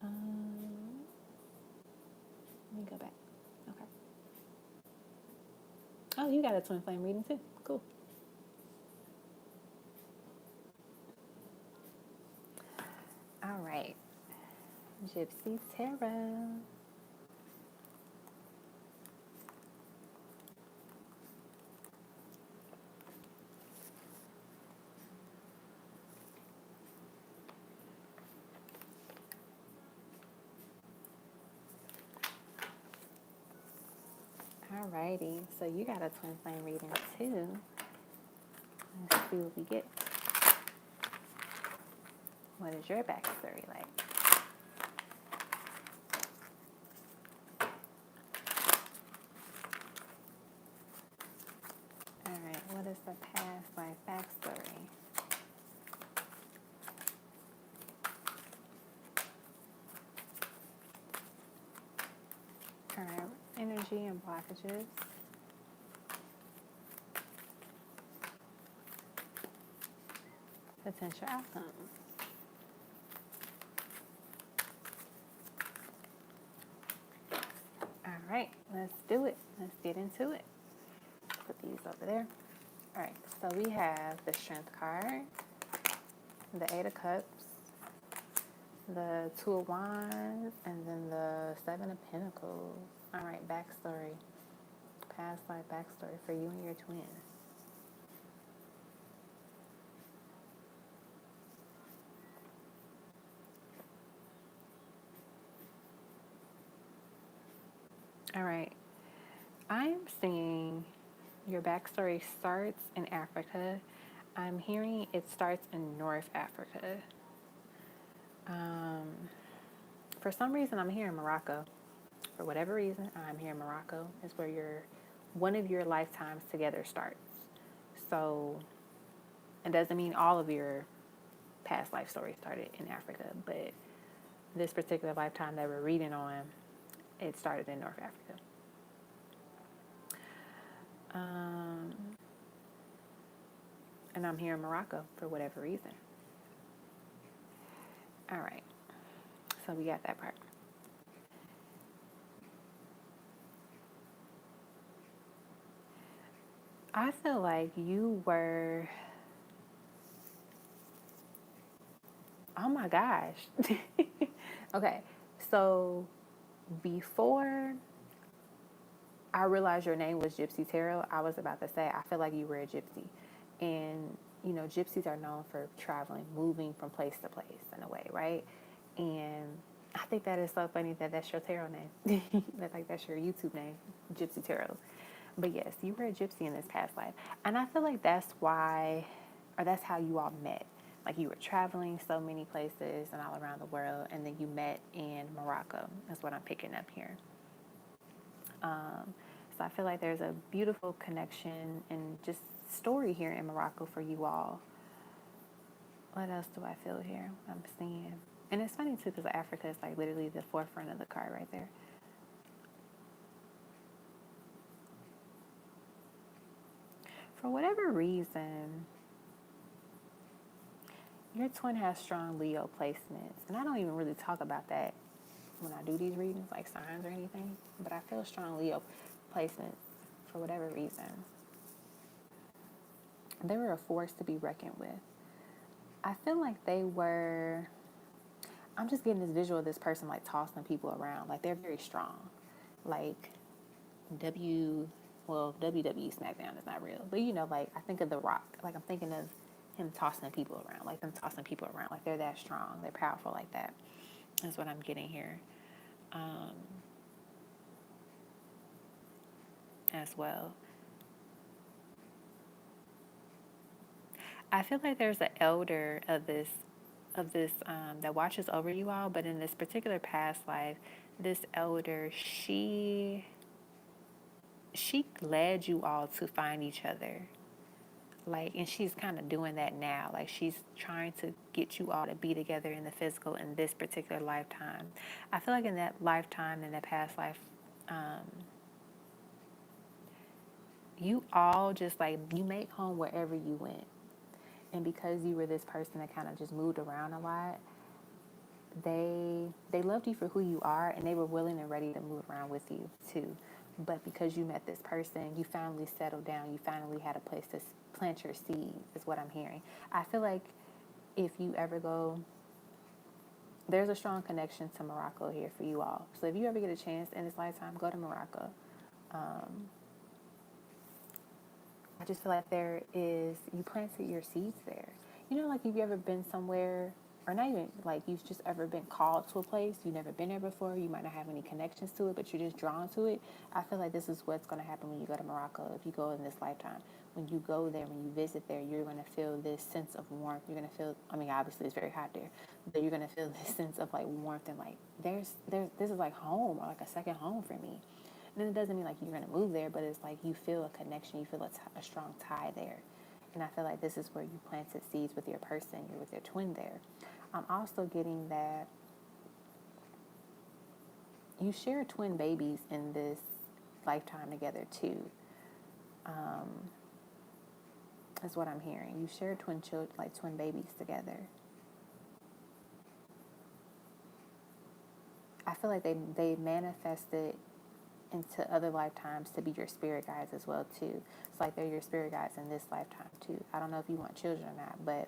A: Let me go back. Okay. Oh, you got a twin flame reading too. Cool. All right. Gypsy Tarot. Alrighty, so you got a twin flame reading too. Let's see what we get. What is your backstory like? Alright, what is the past life backstory? Alright, energy and blockages. Potential outcomes. Alright, let's do it. Let's get into it. Put these over there. Alright, so we have the Strength card, the Eight of Cups, the Two of Wands, and then the Seven of Pentacles. Alright, backstory. Past life backstory for you and your twin. Alright, I'm seeing your backstory starts in Africa. I'm hearing it starts in North Africa. For some reason, I'm hearing Morocco. For whatever reason, I'm here in Morocco. Is where one of your lifetimes together starts. So it doesn't mean all of your past life stories started in Africa, but this particular lifetime that we're reading on, it started in North Africa. And I'm here in Morocco for whatever reason. All right. So we got that part. I feel like you were, oh my gosh. Okay. So before I realized your name was Gypsy Tarot, I was about to say, I feel like you were a gypsy. And, you know, gypsies are known for traveling, moving from place to place in a way, right? And I think that is so funny that that's your tarot name. That's your YouTube name, Gypsy Tarot. But yes, you were a gypsy in this past life. And I feel like that's why, or that's how you all met. Like you were traveling so many places and all around the world, and then you met in Morocco. That's what I'm picking up here. So I feel like there's a beautiful connection and just story here in Morocco for you all. What else do I feel here? I'm seeing. And it's funny too because Africa is like literally the forefront of the card right there. For whatever reason, your twin has strong Leo placements. And I don't even really talk about that when I do these readings, like signs or anything. But I feel strong Leo placements for whatever reason. They were a force to be reckoned with. I feel like they were, I'm just getting this visual of this person like tossing people around. Like they're very strong. Like WWE SmackDown is not real. But you know, like I think of The Rock. Like I'm thinking of him tossing people around. Like them tossing people around. Like they're that strong. They're powerful like that. That's what I'm getting here. As well. I feel like there's an elder of this that watches over you all, but in this particular past life, this elder, she led you all to find each other. Like, and she's kind of doing that now. Like, she's trying to get you all to be together in the physical in this particular lifetime. I feel like in that lifetime, in that past life, you all just like, you made home wherever you went. And because you were this person that kind of just moved around a lot, they loved you for who you are, and they were willing and ready to move around with you too. But because you met this person, you finally settled down. You finally had a place to plant your seeds, is what I'm hearing. I feel like if you ever go, there's a strong connection to Morocco here for you all. So if you ever get a chance in this lifetime, go to Morocco. I just feel like you planted your seeds there. You know, like, have you ever been somewhere, or not even, like, you've just ever been called to a place, you've never been there before, you might not have any connections to it, but you're just drawn to it. I feel like this is what's going to happen when you go to Morocco, if you go in this lifetime. When you go there, when you visit there, you're going to feel this sense of warmth. You're going to feel, I mean, obviously it's very hot there, but you're going to feel this sense of, like, warmth and, like, this is, like, home, or, like, a second home for me. And it doesn't mean like you're going to move there, but it's like you feel a connection, you feel a strong tie there. And I feel like this is where you planted seeds with your person, you're with your twin there. I'm also getting that you share twin babies in this lifetime together too. Is what I'm hearing. You share twin children, like twin babies together. I feel like they manifested into other lifetimes to be your spirit guides as well too. It's like they're your spirit guides in this lifetime too. I don't know if you want children or not, but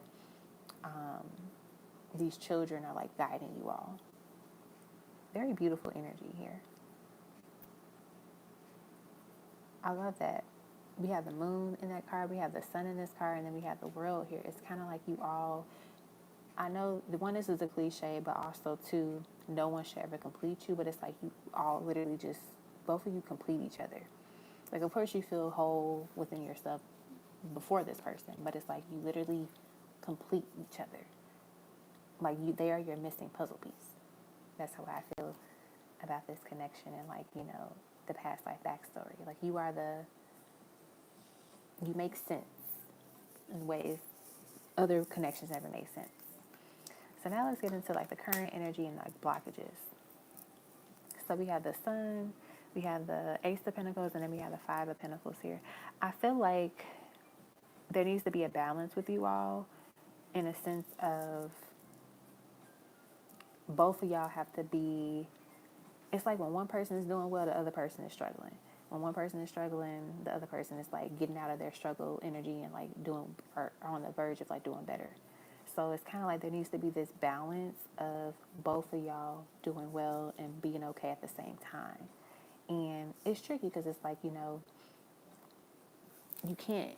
A: these children are like guiding you all. Very beautiful energy here. I love that. We have the moon in that card, we have the sun in this card, and then we have the world here. It's kind of like you all, I know the one, this is a cliche, but also too, no one should ever complete you, but it's like you all literally just, both of you complete each other. Like, of course you feel whole within yourself before this person, but it's like you literally complete each other. Like they are your missing puzzle piece. That's how I feel about this connection and like, you know, the past life backstory. Like you make sense in ways other connections never make sense. So now let's get into like the current energy and like blockages. So we have the Sun, we have the Ace of Pentacles, and then we have the Five of Pentacles here. I feel like there needs to be a balance with you all in a sense of both of y'all have to be, it's like when one person is doing well, the other person is struggling. When one person is struggling, the other person is like getting out of their struggle energy and like doing, or on the verge of like doing better. So it's kind of like there needs to be this balance of both of y'all doing well and being okay at the same time. And it's tricky because it's like, you know, you can't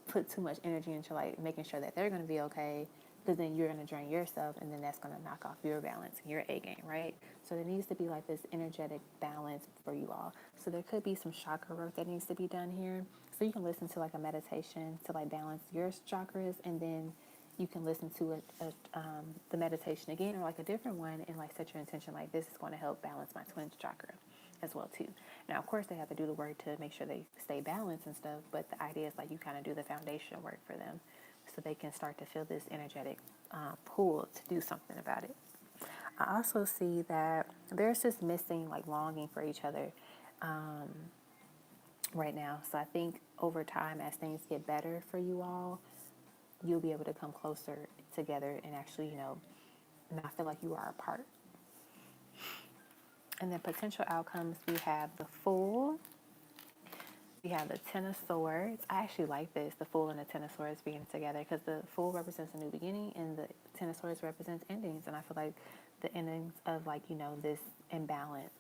A: put too much energy into like making sure that they're going to be okay, because then you're going to drain yourself, and then that's going to knock off your balance and your A game, right? So there needs to be like this energetic balance for you all. So there could be some chakra work that needs to be done here. So you can listen to like a meditation to like balance your chakras, and then you can listen to the meditation again, or like a different one, and like set your intention like, this is going to help balance my twin chakra as well too. Now, of course, they have to do the work to make sure they stay balanced and stuff, but the idea is like you kind of do the foundation work for them so they can start to feel this energetic pull to do something about it. I also see that there's this missing like longing for each other right now. So I think over time, as things get better for you all, you'll be able to come closer together and actually, you know, not feel like you are apart. And then potential outcomes, we have the Fool, we have the Ten of Swords. I actually like this, the Fool and the Ten of Swords being together, because the Fool represents a new beginning and the Ten of Swords represents endings. And I feel like the endings of like, you know, this imbalance.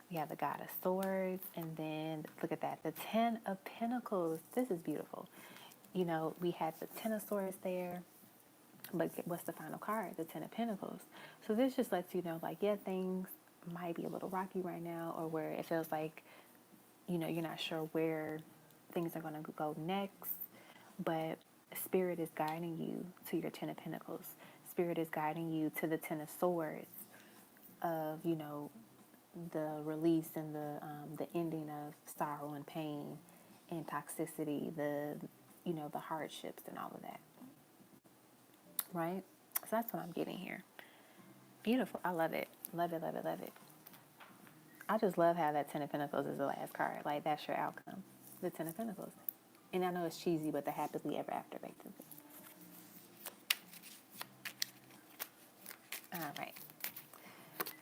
A: We have the God of Swords, and then look at that, the Ten of Pentacles. This is beautiful. You know, we had the Ten of Swords there, but what's the final card? The Ten of Pentacles. So this just lets you know, like, yeah, things might be a little rocky right now, or where it feels like, you know, you're not sure where things are going to go next, but Spirit is guiding you to your Ten of Pentacles. Spirit is guiding you to the Ten of Swords of, you know, the release and the ending of sorrow and pain and toxicity, the, you know, the hardships and all of that. Right? So that's what I'm getting here. Beautiful. I love it. Love it, love it, love it. I just love how that Ten of Pentacles is the last card. Like, that's your outcome. The Ten of Pentacles. And I know it's cheesy, but the happily ever after baked in it. All right.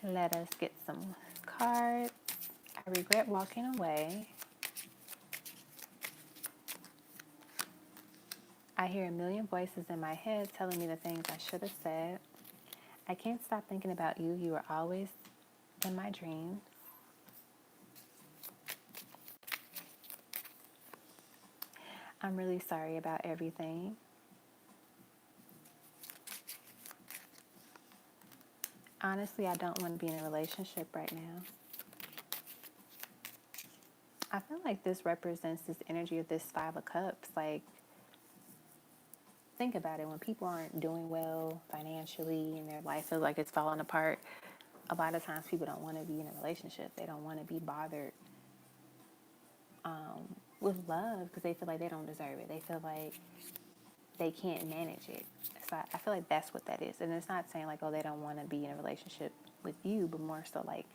A: Let us get some cards. I regret walking away. I hear a million voices in my head telling me the things I should have said. I can't stop thinking about you. You are always in my dreams. I'm really sorry about everything. Honestly, I don't want to be in a relationship right now. I feel like this represents this energy of this Five of Cups. Like, think about it. When people aren't doing well financially and their life feels like it's falling apart, a lot of times people don't want to be in a relationship. They don't want to be bothered with love because they feel like they don't deserve it. They feel like they can't manage it. So I feel like that's what that is. And it's not saying like, oh, they don't want to be in a relationship with you, but more so like,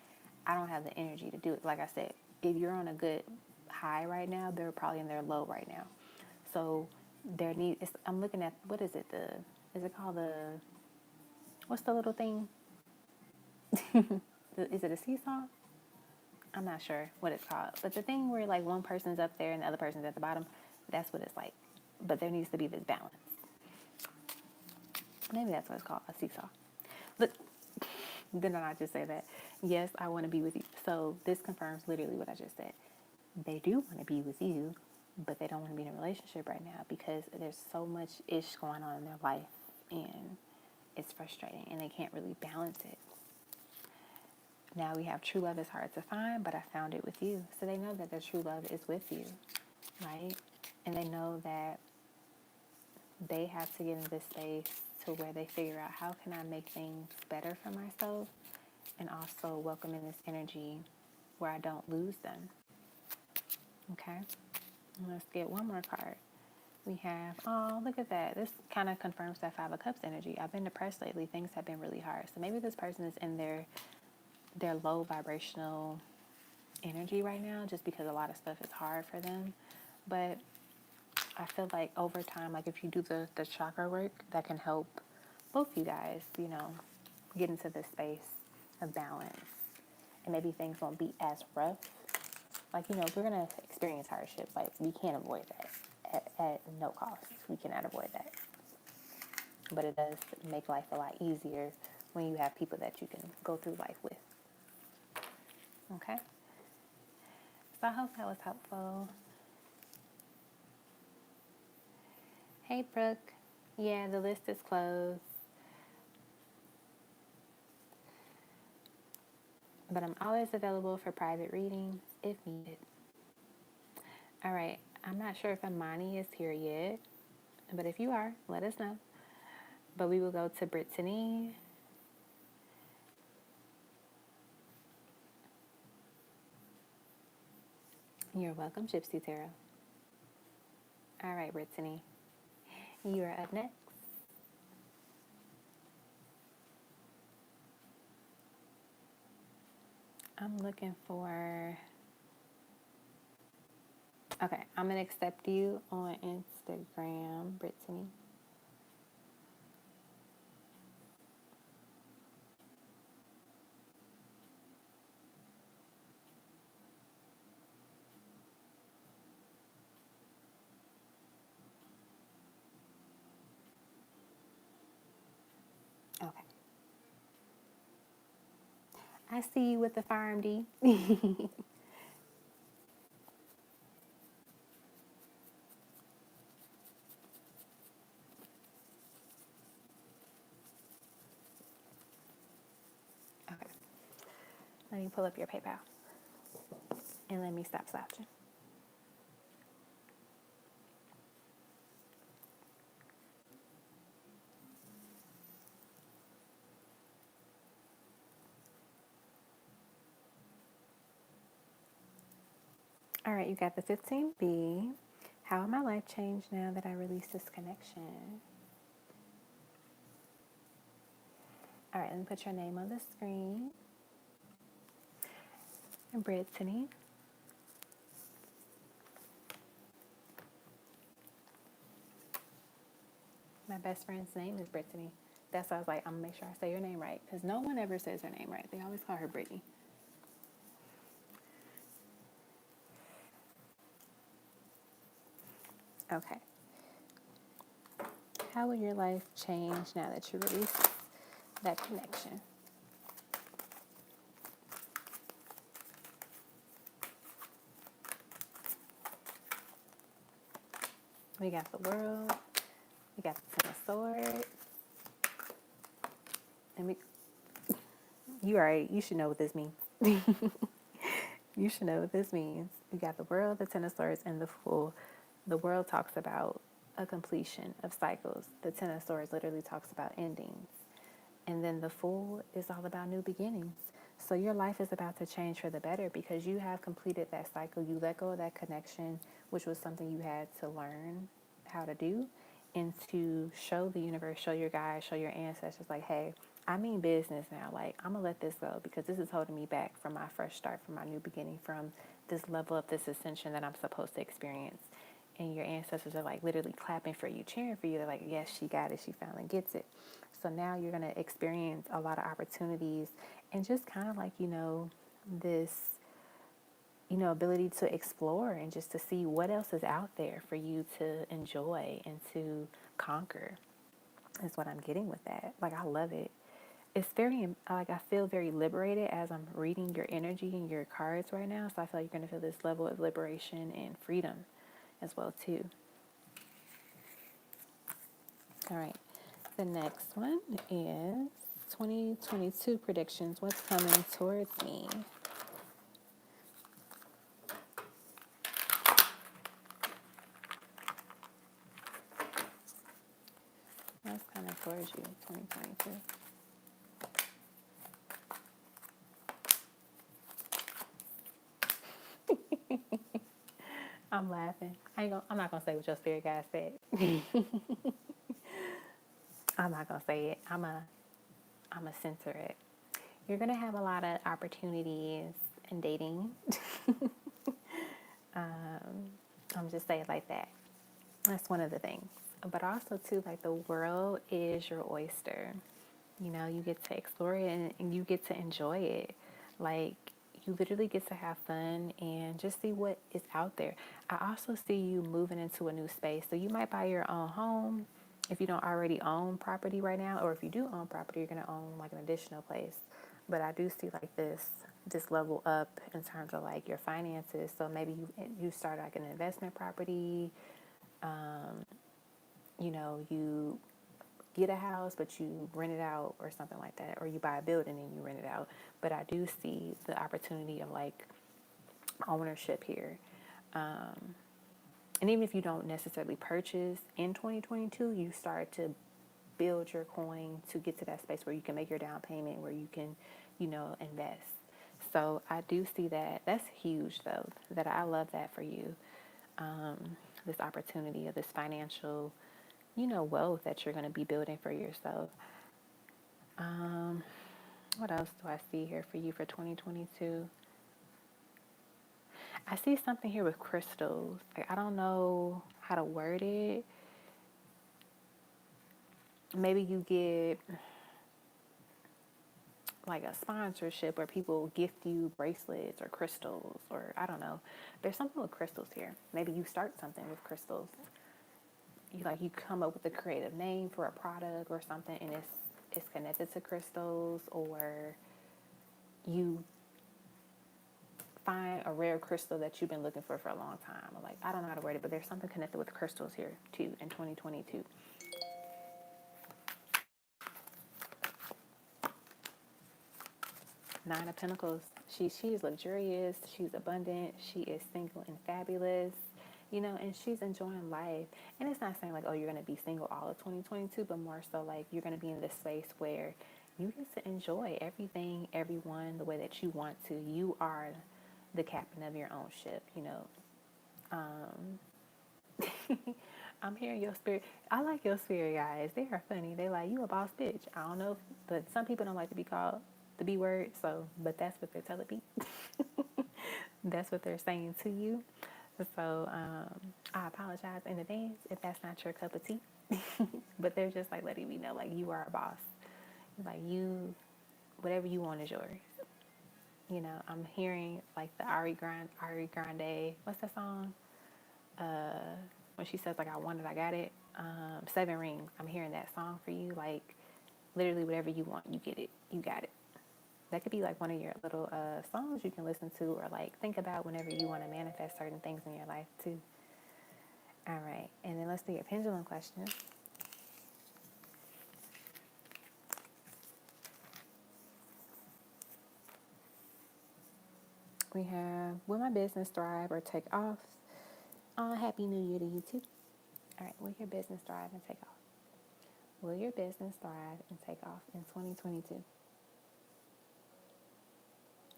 A: I don't have the energy to do it. Like I said, if you're on a good high right now, they're probably in their low right now. So I'm looking at, what is it? Is it called what's the little thing? Is it a seesaw? I'm not sure what it's called. But the thing where like one person's up there and the other person's at the bottom, that's what it's like. But there needs to be this balance. Maybe that's what it's called, a seesaw. But didn't I just say that? Yes, I want to be with you. So this confirms literally what I just said. They do want to be with you, but they don't want to be in a relationship right now because there's so much ish going on in their life and it's frustrating and they can't really balance it. Now we have true love is hard to find, but I found it with you. So they know that their true love is with you, right? And they know that they have to get in this space to where they figure out, how can I make things better for myself and also welcoming this energy where I don't lose them. Okay, let's get one more card. We have, oh, look at that. This kind of confirms that Five of Cups energy. I've been depressed lately. Things have been really hard. So maybe this person is in their low vibrational energy right now just because a lot of stuff is hard for them. But I feel like over time, like if you do the chakra work, that can help both you guys, you know, get into this space of balance. And maybe things won't be as rough. Like, you know, we're going to experience hardship. Like, we can't avoid that at no cost. We cannot avoid that. But it does make life a lot easier when you have people that you can go through life with. Okay? So I hope that was helpful. Hey, Brooke. Yeah, the list is closed. But I'm always available for private readings if needed. All right. I'm not sure if Amani is here yet. But if you are, let us know. But we will go to Brittany. You're welcome, Gypsy Tarot. All right, Brittany. You are up next. I'm looking for... Okay, I'm going to accept you on Instagram, Brittany. Okay. I see you with the Farm D. Okay. Let me pull up your PayPal. And let me stop slouching. All right, you got the 15B. How will my life change now that I release this connection? All right, let me put your name on the screen. And Brittany. My best friend's name is Brittany. That's why I was like, I'm going to make sure I say your name right. Because no one ever says her name right. They always call her Brittany. Okay. How will your life change now that you release that connection? We got the World. We got the Ten of Swords. And you should know what this means. You should know what this means. We got the World, the Ten of Swords, and the Fool. The World talks about a completion of cycles. The Ten of Swords literally talks about endings. And then the Fool is all about new beginnings. So your life is about to change for the better because you have completed that cycle. You let go of that connection, which was something you had to learn how to do, and to show the universe, show your guides, show your ancestors, like, hey, I mean business now. Like, I'm going to let this go because this is holding me back from my fresh start, from my new beginning, from this level of this ascension that I'm supposed to experience. And your ancestors are like literally clapping for you, cheering for you. They're like, yes, she got it. She finally gets it. So now you're going to experience a lot of opportunities and just kind of like, this, ability to explore and just to see what else is out there for you to enjoy and to conquer is what I'm getting with that. Like, I love it. It's very, like, I feel very liberated as I'm reading your energy and your cards right now. So I feel like you're going to feel this level of liberation and freedom as well, too. All right. The next one is 2022 predictions. What's coming towards me? What's coming towards you, 2022? I'm laughing. I'm not gonna say what your spirit guide said. I'm not gonna say it. I'm a censor it. You're gonna have a lot of opportunities in dating. I'm just saying it like that. That's one of the things. But also too, like the world is your oyster. You know, you get to explore it and you get to enjoy it. Like you literally get to have fun and just see what is out there. I also see you moving into a new space. So you might buy your own home if you don't already own property right now, or if you do own property, you're gonna own like an additional place. But I do see like this level up in terms of like your finances. So maybe you start like an investment property. You know, you get a house, but you rent it out or something like that, or you buy a building and you rent it out. But I do see the opportunity of like ownership here. And even if you don't necessarily purchase in 2022, you start to build your coin to get to that space where you can make your down payment, where you can, you know, invest. So I do see that. That's huge, though, that I love that for you. This opportunity of this financial, you know, wealth that you're going to be building for yourself. What else do I see here for you for 2022? I see something here with crystals. Like, I don't know how to word it. Maybe you get like a sponsorship where people gift you bracelets or crystals, or I don't know. There's something with crystals here. Maybe you start something with crystals. You come up with a creative name for a product or something, and it's connected to crystals, or you find a rare crystal that you've been looking for a long time. Like, I don't know how to word it, but there's something connected with crystals here too in 2022. Nine of Pentacles. She is luxurious. She's abundant. She is single and fabulous. You know, and she's enjoying life. And it's not saying like, oh, you're going to be single all of 2022, but more so like you're going to be in this space where you get to enjoy everything, everyone, the way that you want to. You are the captain of your own ship, you know. I'm hearing your spirit. I like your spirit, guys. They are funny. They like, you a boss bitch. I don't know, but some people don't like to be called the B word, so, but that's what they're telling me. That's what they're saying to you. So I apologize in advance if that's not your cup of tea. But they're just like letting me know, like, you are a boss. Like, you, whatever you want is yours. You know, I'm hearing like the Ari Grande, what's that song? When she says like, I want it, I got it. Seven Rings. I'm hearing that song for you. Like, literally whatever you want, you get it. You got it. That could be like one of your little songs you can listen to, or like think about whenever you want to manifest certain things in your life too. All right, and then let's do your pendulum question. We have, will my business thrive or take off? Happy New Year to you too. All right, will your business thrive and take off? Will your business thrive and take off in 2022?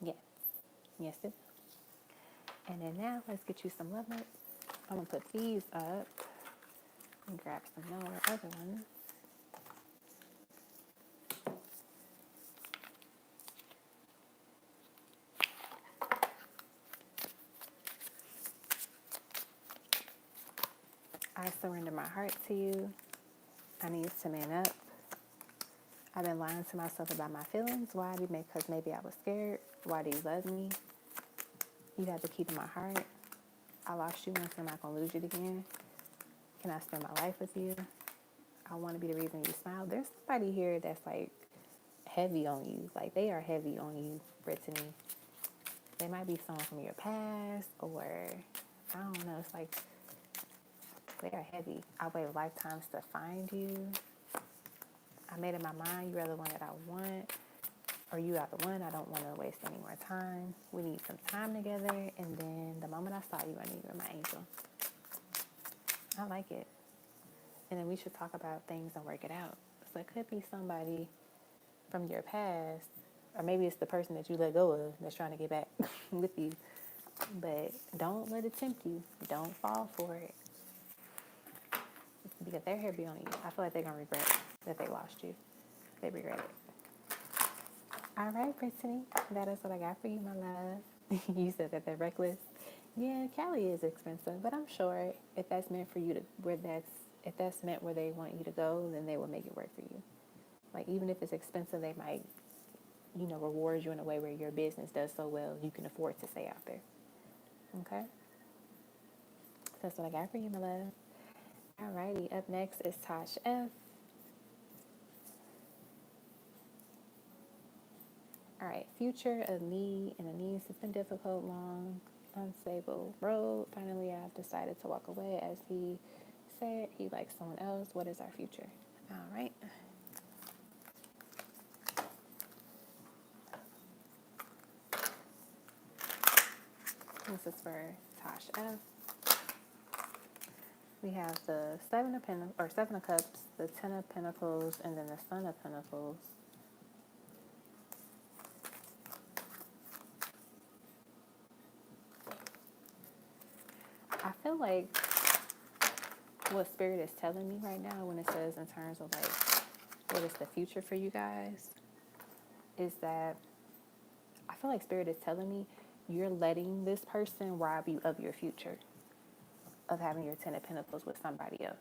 A: Yes. Yes, it will. And then now, let's get you some love notes. I'm going to put these up and grab some more other ones. I surrender my heart to you. I need to man up. I've been lying to myself about my feelings. Why? Because maybe I was scared. Why do you love me? You have to keep in my heart. I lost you once, I'm not going to lose you again. Can I spend my life with you? I want to be the reason you smile. There's somebody here that's like heavy on you. Like, they are heavy on you, Brittany. They might be someone from your past, or I don't know. It's like they are heavy. I waited lifetimes to find you. I made up my mind. You are the one that I want. Or you are the one. I don't want to waste any more time. We need some time together. And then the moment I saw you, I knew you were my angel. I like it. And then we should talk about things and work it out. So it could be somebody from your past, or maybe it's the person that you let go of that's trying to get back with you. But don't let it tempt you. Don't fall for it. Because they're here beyond you. I feel like they're going to regret that they lost you. They regret it. All right, Brittany. That is what I got for you, my love. You said that they're reckless. Yeah, Cali is expensive, but I'm sure if that's meant for you to if that's meant where they want you to go, then they will make it work for you. Like, even if it's expensive, they might, reward you in a way where your business does so well you can afford to stay out there. Okay? That's what I got for you, my love. Alrighty, up next is Tosh F. Alright, future of me and the needs has been difficult, long, unstable road. Finally, I've decided to walk away. As he said, he likes someone else. What is our future? Alright. This is for Tosh F. We have the Seven of Cups, the Ten of Pentacles, and then the Son of Pentacles. I feel like what Spirit is telling me right now when it says in terms of like what is the future for you guys is that I feel like Spirit is telling me you're letting this person rob you of your future, of having your Ten of Pentacles with somebody else.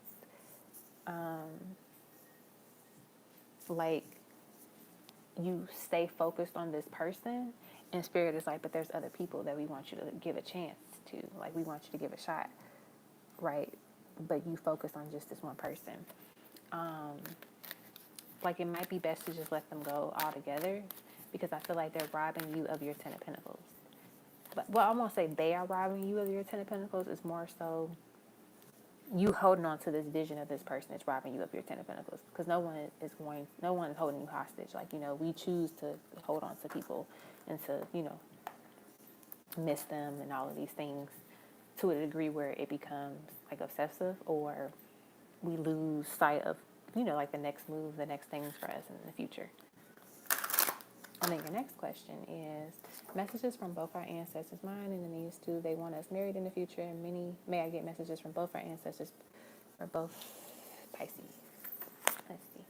A: Like, you stay focused on this person, and Spirit is like, but there's other people that we want you to give a chance to. Like, we want you to give a shot, right? But you focus on just this one person. Like, it might be best to just let them go altogether, because I feel like they're robbing you of your Ten of Pentacles. But, well, I won't say they are robbing you of your Ten of Pentacles. It's more so you holding on to this vision of this person is robbing you of your Ten of Pentacles, because no one is holding you hostage. Like, we choose to hold on to people and to, miss them and all of these things to a degree where it becomes like obsessive, or we lose sight of, like the next move, the next things for us in the future. And then your next question is messages from both our ancestors, mine and Anita's too. They want us married in the future, and may I get messages from both our ancestors or both Pisces. Let's see.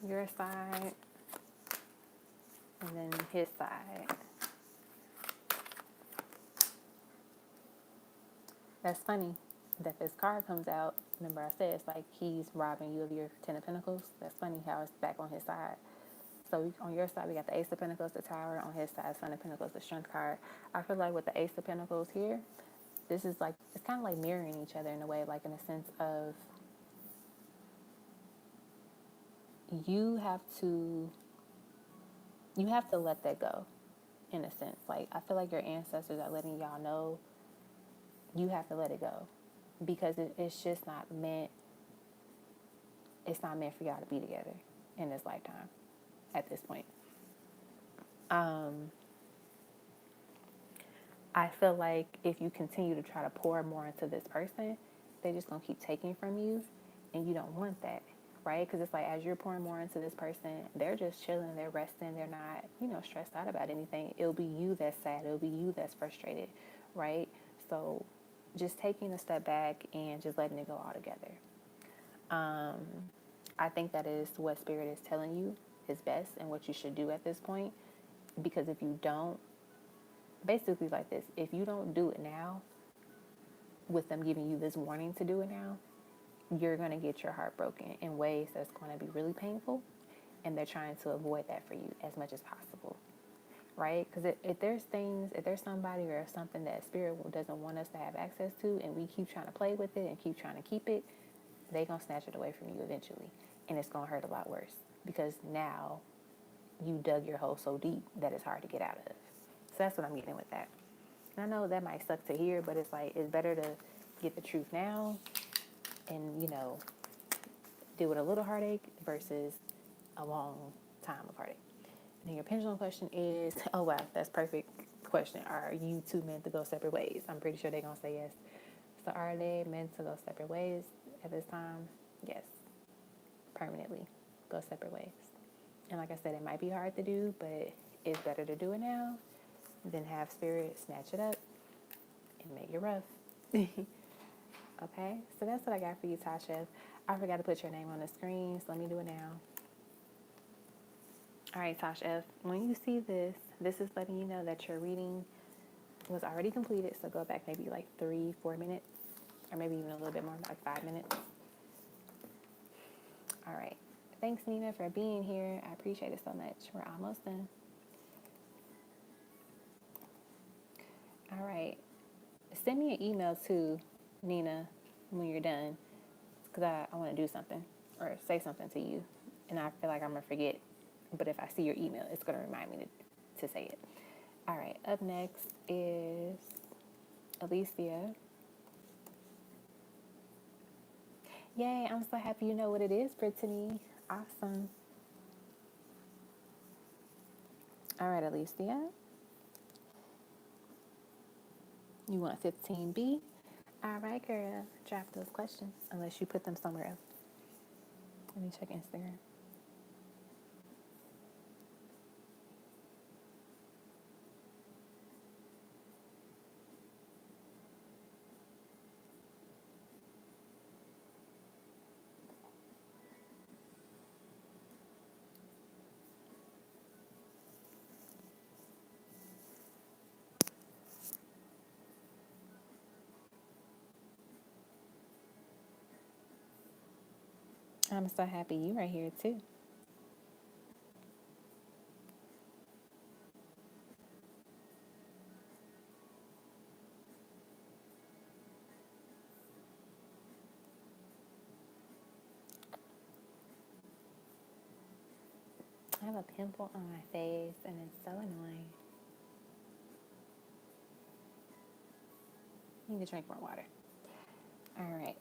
A: Your side, and then his side. That's funny that this card comes out. Remember I said it's like he's robbing you of your Ten of Pentacles. That's funny how it's back on his side. So on your side, we got the Ace of Pentacles, the Tower. On his side, Son of Pentacles, the Strength card. I feel like with the Ace of Pentacles here, this is like, it's kind of like mirroring each other in a way, like in a sense of you have to let that go, in a sense. Like, I feel like your ancestors are letting y'all know you have to let it go, because it's just not meant. It's not meant for y'all to be together in this lifetime at this point. I feel like if you continue to try to pour more into this person, they're just going to keep taking from you, and you don't want that, right? Because it's like, as you're pouring more into this person, they're just chilling, they're resting, they're not, stressed out about anything. It'll be you that's sad, it'll be you that's frustrated, right? So just taking a step back and just letting it go all together. I think that is what Spirit is telling you is best and what you should do at this point. Because if you don't, basically like this, if you don't do it now, with them giving you this warning to do it now, you're going to get your heart broken in ways that's going to be really painful. And they're trying to avoid that for you as much as possible. Right? Because if there's somebody or something that Spirit doesn't want us to have access to, and we keep trying to play with it and keep trying to keep it, they're going to snatch it away from you eventually. And it's going to hurt a lot worse, because now you dug your hole so deep that it's hard to get out of. So that's what I'm getting with that. And I know that might suck to hear, but it's like, it's better to get the truth now and, deal with a little heartache versus a long time of heartache. And your pendulum question is, oh wow, that's perfect question. Are you two meant to go separate ways? I'm pretty sure they're going to say yes. So are they meant to go separate ways at this time? Yes. Permanently go separate ways. And like I said, it might be hard to do, but it's better to do it now than have spirit snatch it up and make it rough. Okay, so that's what I got for you, Tasha. I forgot to put your name on the screen, so let me do it now. All right, Tasha, when you see this, this is letting you know that your reading was already completed, so go back maybe like 3-4 minutes, or maybe even a little bit more, like 5 minutes. All right. Thanks, Nina, for being here. I appreciate it so much. We're almost done. All right. Send me an email too, Nina, when you're done, because I want to do something or say something to you, and I feel like I'm going to forget. But if I see your email, it's going to remind me to say it. All right. Up next is Alicia. Yay, I'm so happy you know what it is, Brittany. Awesome. All right, Alicia. You want 15B? All right, girl. Drop those questions, unless you put them somewhere else. Let me check Instagram. I'm so happy you are here too. I have a pimple on my face and it's so annoying. I need to drink more water. All right.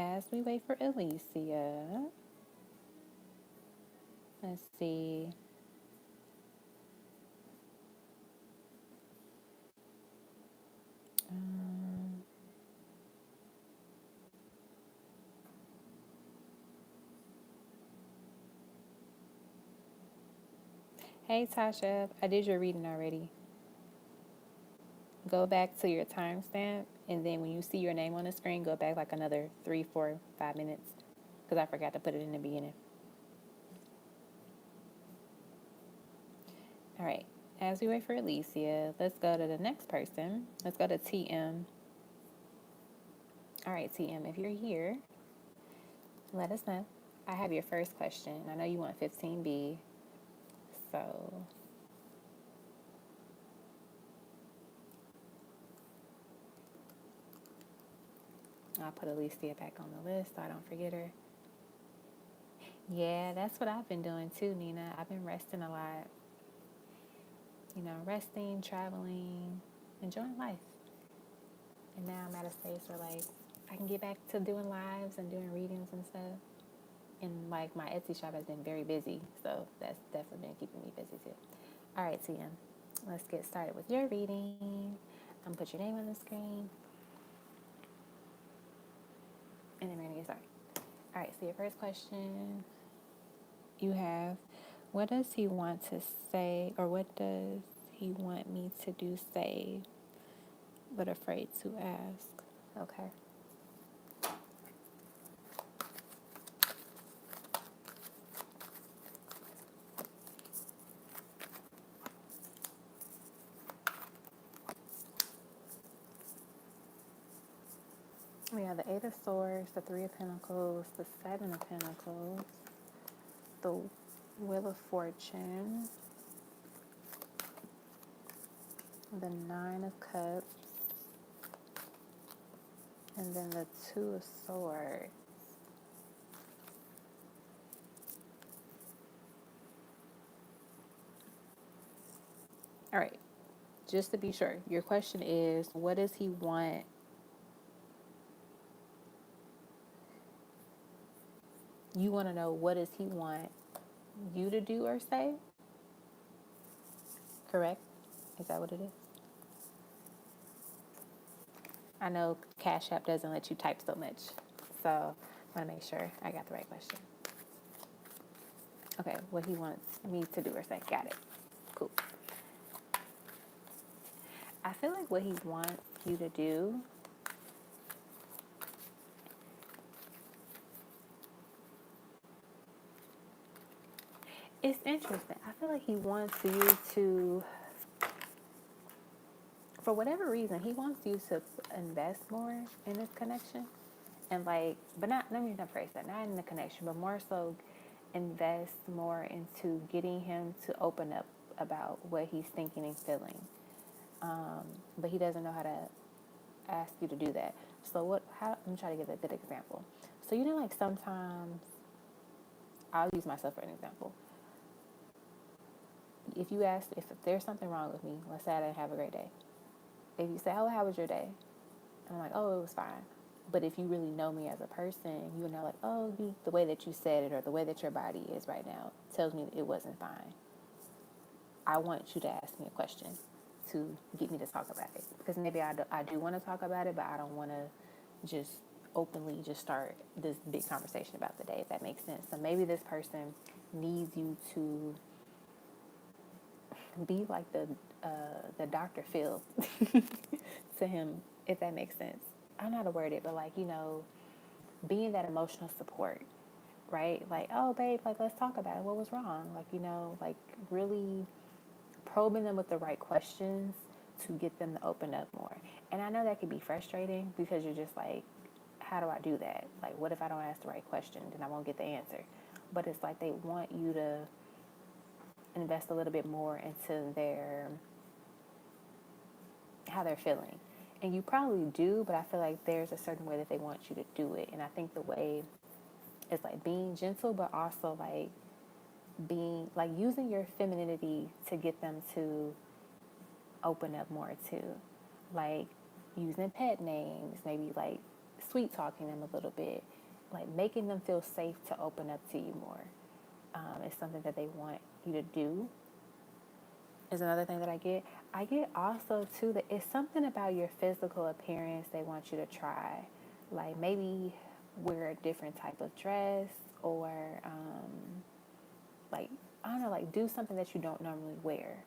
A: As we wait for Alicia, let's see. Hey, Tasha, I did your reading already. Go back to your timestamp, and then when you see your name on the screen, go back like another 3, 4, 5 minutes, because I forgot to put it in the beginning. All right. As we wait for Alicia, let's go to the next person. Let's go to TM. All right, TM, if you're here, let us know. I have your first question. I know you want 15B, so I'll put Alicia back on the list so I don't forget her. Yeah, that's what I've been doing too, Nina. I've been resting a lot. You know, resting, traveling, enjoying life. And now I'm at a space where, like, I can get back to doing lives and doing readings and stuff. And, like, my Etsy shop has been very busy, so that's definitely been keeping me busy too. All right, TM, let's get started with your reading. I'm going to put your name on the screen. And then we're going to get started. All right, so your first question you have, what does he want to say, or what does he want me to do, say, but afraid to ask? Okay. We have the Eight of Swords, the Three of Pentacles, the Seven of Pentacles, the Wheel of Fortune, the Nine of Cups, and then the Two of Swords. All right, just to be sure, your question is, what does he want you want to know what does he want you to do or say, correct? Is that what it is? I know Cash App doesn't let you type so much, so I want to make sure I got the right question. Okay, what he wants me to do or say. Got it. Cool. I feel like what he wants you to do it's interesting. I feel like he wants you to, for whatever reason, he wants you to invest more in this connection. And like, but not, let me not phrase that, not in the connection, but more so invest more into getting him to open up about what he's thinking and feeling. But he doesn't know how to ask you to do that. So I'm trying to give a good example. So, like sometimes, I'll use myself for an example. If you ask, if there's something wrong with me, let's say I didn't have a great day. If you say, oh, how was your day? And I'm like, oh, it was fine. But if you really know me as a person, you would know like, oh, the way that you said it or the way that your body is right now tells me it wasn't fine. I want you to ask me a question to get me to talk about it. Because maybe I do want to talk about it, but I don't want to just openly just start this big conversation about the day, if that makes sense. So maybe this person needs you to be like the Dr. Phil to him, if that makes sense. I don't know how to word it, but like, being that emotional support, right? Like, oh, babe, like, let's talk about it. What was wrong? Like, like really probing them with the right questions to get them to open up more. And I know that can be frustrating because you're just like, how do I do that? Like, what if I don't ask the right question? Then I won't get the answer. But it's like they want you to invest a little bit more into how they're feeling. And you probably do, but I feel like there's a certain way that they want you to do it. And I think the way is like being gentle, but also like being like using your femininity to get them to open up more too. Like using pet names, maybe like sweet talking them a little bit, like making them feel safe to open up to you more. Is something that they want you to do. Is another thing that I get. I get also too that it's something about your physical appearance they want you to try. Like maybe wear a different type of dress or like, I don't know, like do something that you don't normally wear.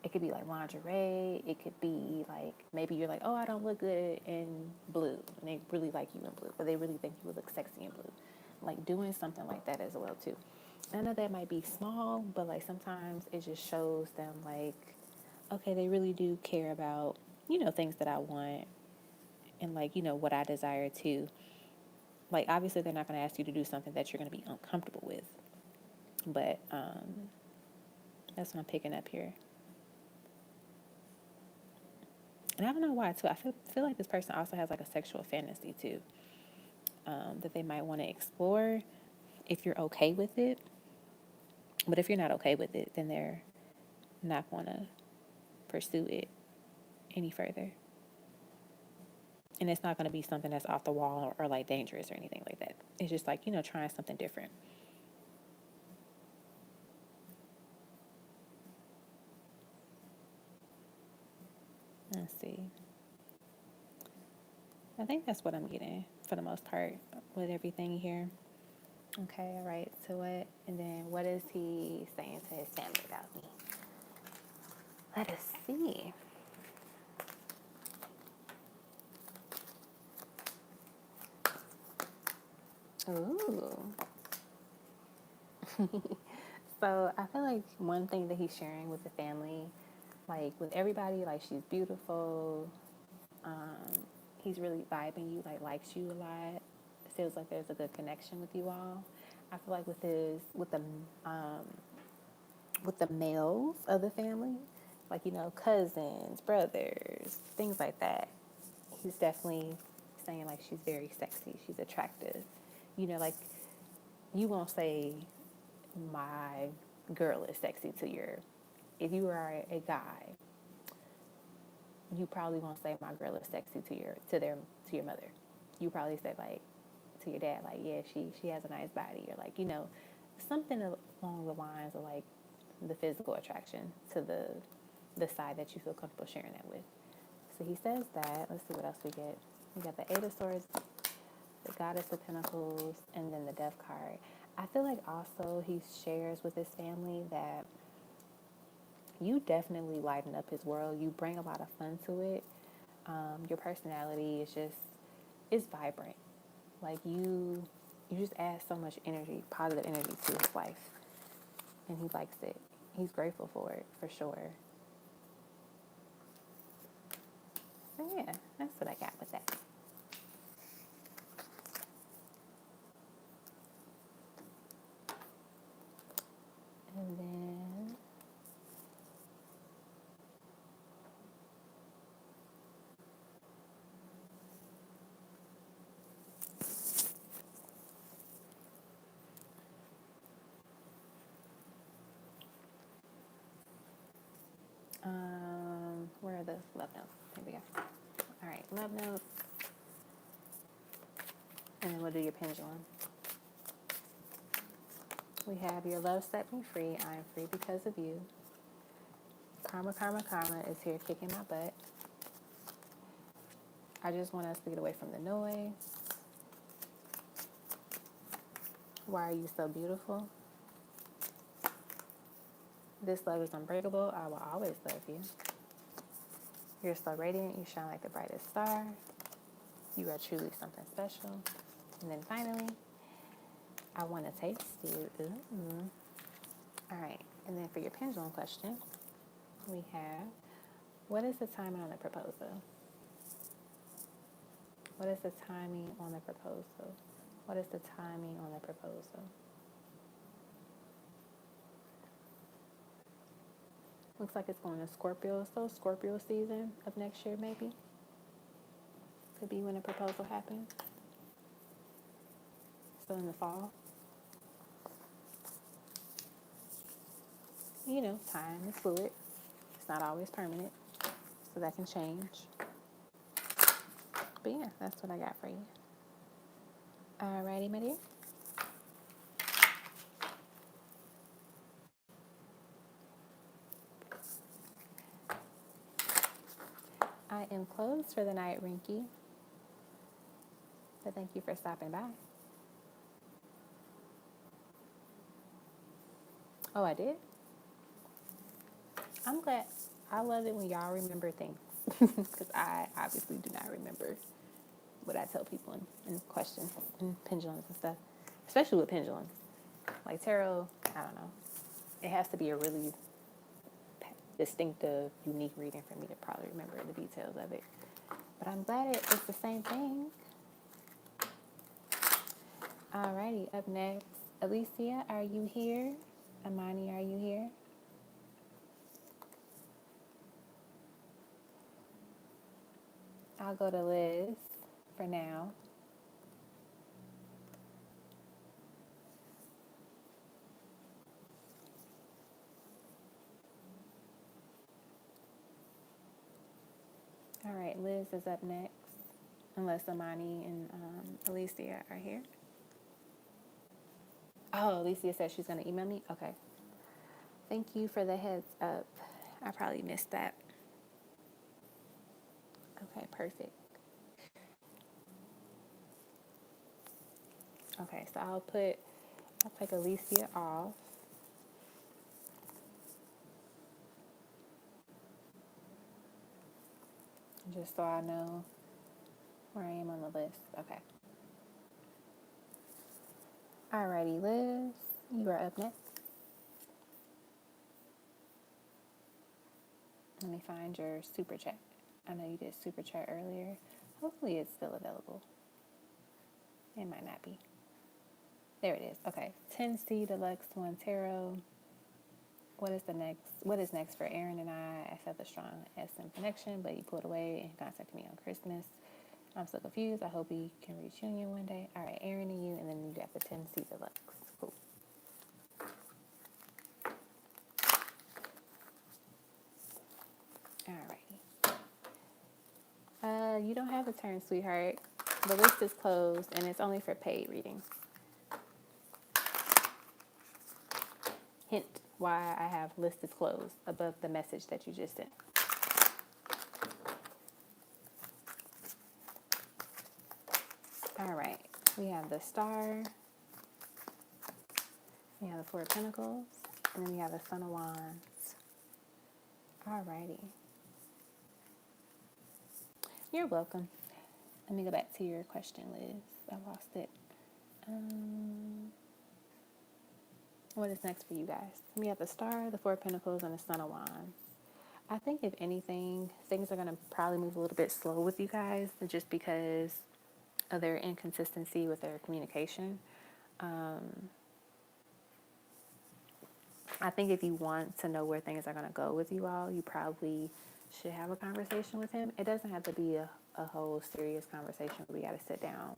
A: It could be like lingerie. It could be like maybe you're like, oh, I don't look good in blue, and they really like you in blue, but they really think you would look sexy in blue. Like doing something like that as well too. I know that might be small, but like sometimes it just shows them like, okay, they really do care about things that I want and like what I desire too. Like obviously they're not going to ask you to do something that you're going to be uncomfortable with, but that's what I'm picking up here. And I don't know why too. I feel like this person also has like a sexual fantasy too, that they might want to explore if you're okay with it. But if you're not okay with it, then they're not going to pursue it any further. And it's not going to be something that's off the wall or like dangerous or anything like that. It's just like, trying something different. Let's see. I think that's what I'm getting for the most part with everything here. Okay, all right. So what? And then what is he saying to his family about me? Let us see. Ooh. So I feel like one thing that he's sharing with the family, like with everybody, like she's beautiful. He's really vibing you, like likes you a lot. Feels like there's a good connection with you all. I feel like with the males of the family, like cousins, brothers, things like that. He's definitely saying like she's very sexy, she's attractive. Like you won't say my girl is sexy to your. If you are a guy, you probably won't say my girl is sexy to your mother. You probably say like to your dad, like, yeah, she has a nice body, or like, something along the lines of like the physical attraction to the side that you feel comfortable sharing that with. So he says that. Let's see what else we get. We got the Eight of Swords, the Goddess of Pentacles, and then the Death card. I feel like also he shares with his family that you definitely lighten up his world. You bring a lot of fun to it. Your personality is it's vibrant. Like you just add so much energy, positive energy to his life. And he likes it. He's grateful for it, for sure. So yeah, that's what I got with that. And then where are the love notes? Here we go. All right, love notes. And then we'll do your pendulum. We have your love set me free. I am free because of you. Karma, karma, karma is here kicking my butt. I just want us to get away from the noise. Why are you so beautiful? This love is unbreakable. I will always love you. You're so radiant. You shine like the brightest star. You are truly something special. And then finally, I want to taste you. Ooh. All right. And then for your pendulum question, we have, what is the timing on the proposal? What is the timing on the proposal? What is the timing on the proposal? Looks like it's going to Scorpio. So Scorpio season of next year, maybe. Could be when a proposal happens. So in the fall. Time is fluid. It's not always permanent. So that can change. But yeah, that's what I got for you. Alrighty, my dear. I am closed for the night, Rinky. But thank you for stopping by. Oh, I did? I'm glad. I love it when y'all remember things. Because I obviously do not remember what I tell people in questions and pendulums and stuff. Especially with pendulums. Like tarot, I don't know. It has to be a really distinctive, unique reading for me to probably remember the details of it. But I'm glad it's the same thing. Alrighty, up next, Alicia, are you here? Amani, are you here? I'll go to Liz for now. All right, Liz is up next, unless Amani and Alicia are here. Oh, Alicia said she's going to email me? Okay. Thank you for the heads up. I probably missed that. Okay, perfect. Okay, so I'll take Alicia off. Just so I know where I am on the list. Okay. Alrighty, Liz, you are up next. Let me find your super chat. I know you did super chat earlier. Hopefully it's still available. It might not be. There it is. Okay. 10C Deluxe 1 Tarot. What is next for Aaron and I felt a strong SM connection, but you pulled away and contacted me on Christmas. I'm so confused. I hope we can reach union one day. All right, Aaron and you, and then you got the 10C Deluxe. Cool. All righty. You don't have a turn, sweetheart. The list is closed and it's only for paid readings. Hint why I have list is closed above the message that you just sent. All right, we have the Star, we have the Four of Pentacles, and then we have the Son of Wands. All righty. You're welcome. Let me go back to your question, Liz. I lost it. What is next for you guys? We have the Star, the Four of Pentacles, and the Son of Wands. I think if anything, things are going to probably move a little bit slow with you guys just because of their inconsistency with their communication. I think if you want to know where things are going to go with you all, you probably should have a conversation with him. It doesn't have to be a whole serious conversation where we got to sit down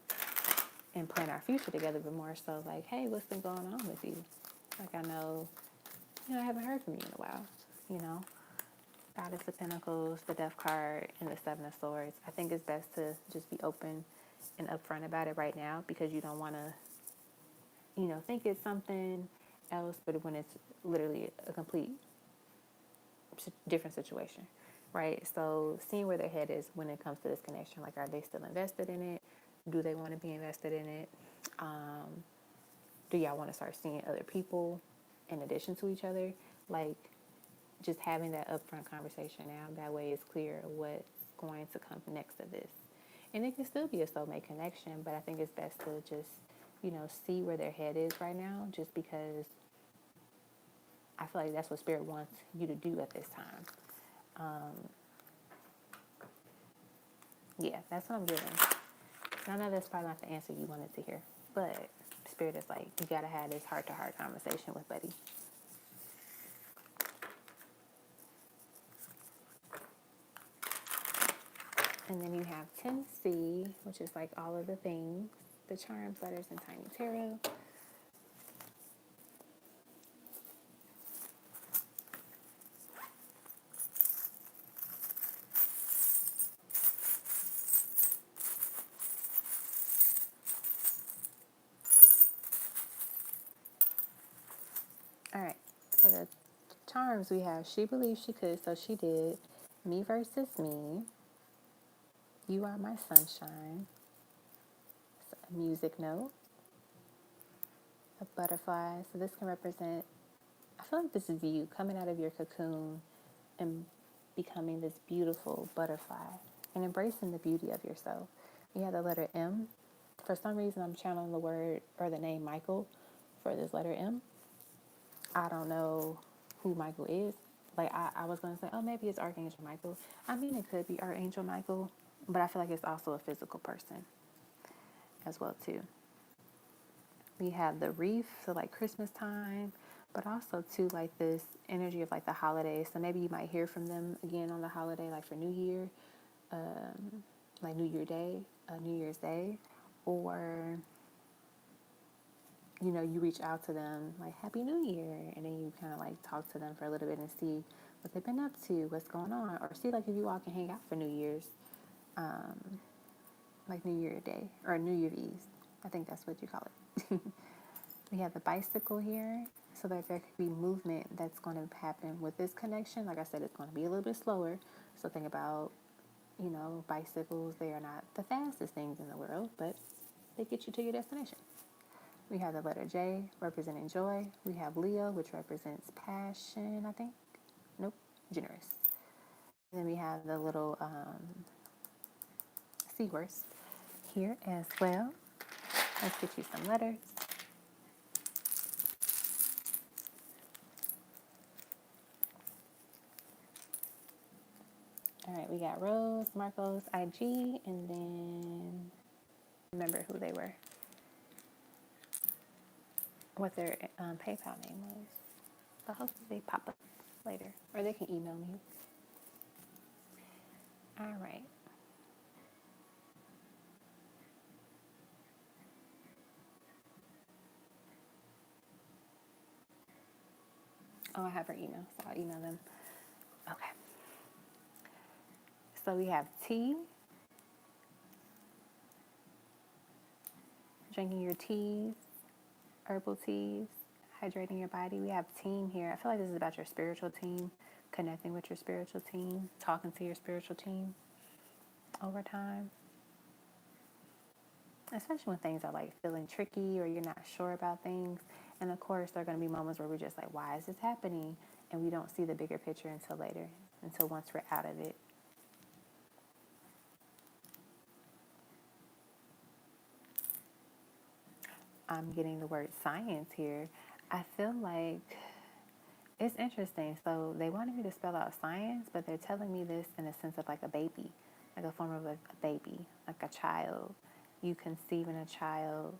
A: and plan our future together, but more so like, hey, what's been going on with you? Like, I know, I haven't heard from you in a while, Goddess of Pentacles, the Death card, and the Seven of Swords. I think it's best to just be open and upfront about it right now because you don't want to, think it's something else, but when it's literally a complete different situation, right? So seeing where their head is when it comes to this connection, like, are they still invested in it? Do they want to be invested in it? Do y'all want to start seeing other people in addition to each other? Like, just having that upfront conversation now, that way it's clear what's going to come next to this. And it can still be a soulmate connection, but I think it's best to just, see where their head is right now, just because I feel like that's what Spirit wants you to do at this time. Yeah, that's what I'm getting. I know that's probably not the answer you wanted to hear, but Spirit is like, you got to have this heart-to-heart conversation with Buddy. And then you have 10C, which is like all of the things, the Charms, Letters, and Tiny Tarot. All right, for the Charms, we have She Believed She Could, so she did. Me versus me. You Are My Sunshine. A music note. A butterfly. So this can represent, I feel like this is you coming out of your cocoon and becoming this beautiful butterfly and embracing the beauty of yourself. You have the letter M. For some reason, I'm channeling the word or the name Michael for this letter M. I don't know who Michael is. Like, I was going to say, oh, maybe it's Archangel Michael. I mean, it could be Archangel Michael, but I feel like it's also a physical person as well, too. We have the wreath, so like Christmas time, but also, too, like this energy of like the holidays. So maybe you might hear from them again on the holiday, like for New Year, like New Year's Day, or you reach out to them like Happy New Year, and then you kind of like talk to them for a little bit and see what they've been up to, what's going on, or see like if you all can hang out for New Year's, like New Year Day or New Year's Eve. I think that's what you call it. We have the bicycle here, so that there could be movement that's going to happen with this connection. Like I said, it's going to be a little bit slower. So think about, bicycles. They are not the fastest things in the world, but they get you to your destination. We have the letter J, representing joy. We have Leo, which represents passion, I think. Nope, generous. And then we have the little seahorse here as well. Let's get you some letters. All right, we got Rose, Marcos, IG, and then remember who they were, what their PayPal name was. So hopefully they pop up later, or they can email me. All right. Oh, I have her email, so I'll email them. Okay. So we have T, drinking your teas, herbal teas, hydrating your body. We have team here. I feel like this is about your spiritual team, connecting with your spiritual team, talking to your spiritual team over time. Especially when things are like feeling tricky or you're not sure about things. And of course, there are going to be moments where we're just like, why is this happening? And we don't see the bigger picture until later, until once we're out of it. I'm getting the word science here. I feel like it's interesting. So they wanted me to spell out science, but they're telling me this in a sense of like a baby, like a form of a baby, like a child. You conceiving a child.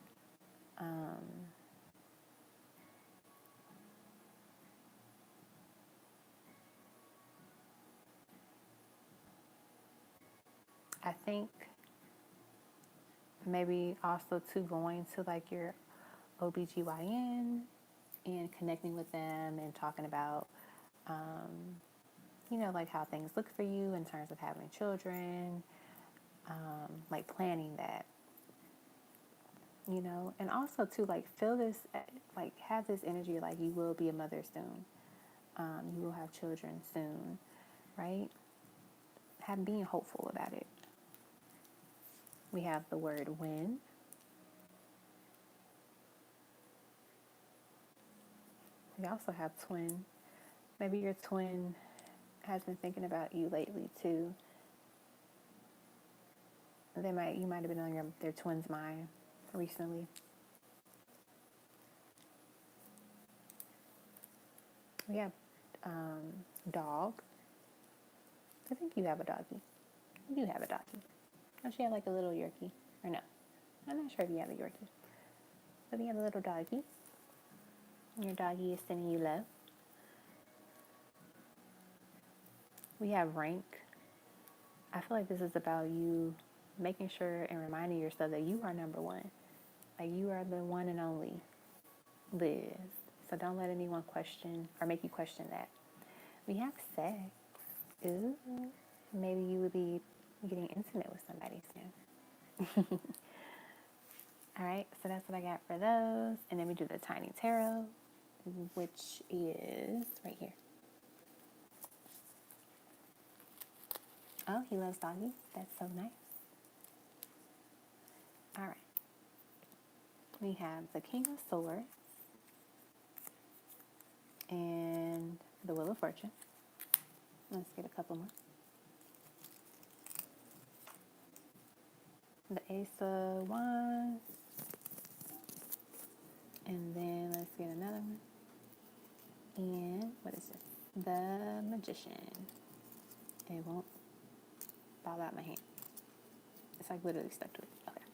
A: I think maybe also too going to like your OBGYN and connecting with them and talking about, like how things look for you in terms of having children, like planning that, and also to like feel this, like have this energy like you will be a mother soon. You will have children soon, right? Being hopeful about it. We have the word when. We also have twin. Maybe your twin has been thinking about you lately too. You might have been on their twin's mind recently. We have dog. I think you have a doggy. You have a doggy. Oh, she had like a little Yorkie. Or no. I'm not sure if you have a Yorkie. But you have a little doggy. Your doggy is sending you love. We have rank. I feel like this is about you making sure and reminding yourself that you are number one. Like you are the one and only Liz. So don't let anyone question or make you question that. We have sex. Ooh. Maybe you would be getting intimate with somebody soon. All right, so that's what I got for those. And then we do the tiny tarot, which is right here. Oh, he loves doggies. That's so nice. All right. We have the King of Swords and the Wheel of Fortune. Let's get a couple more. The Ace of Wands. And then let's get another one. And what is this? The Magician. It won't fall out my hand. It's like literally stuck to it. Okay.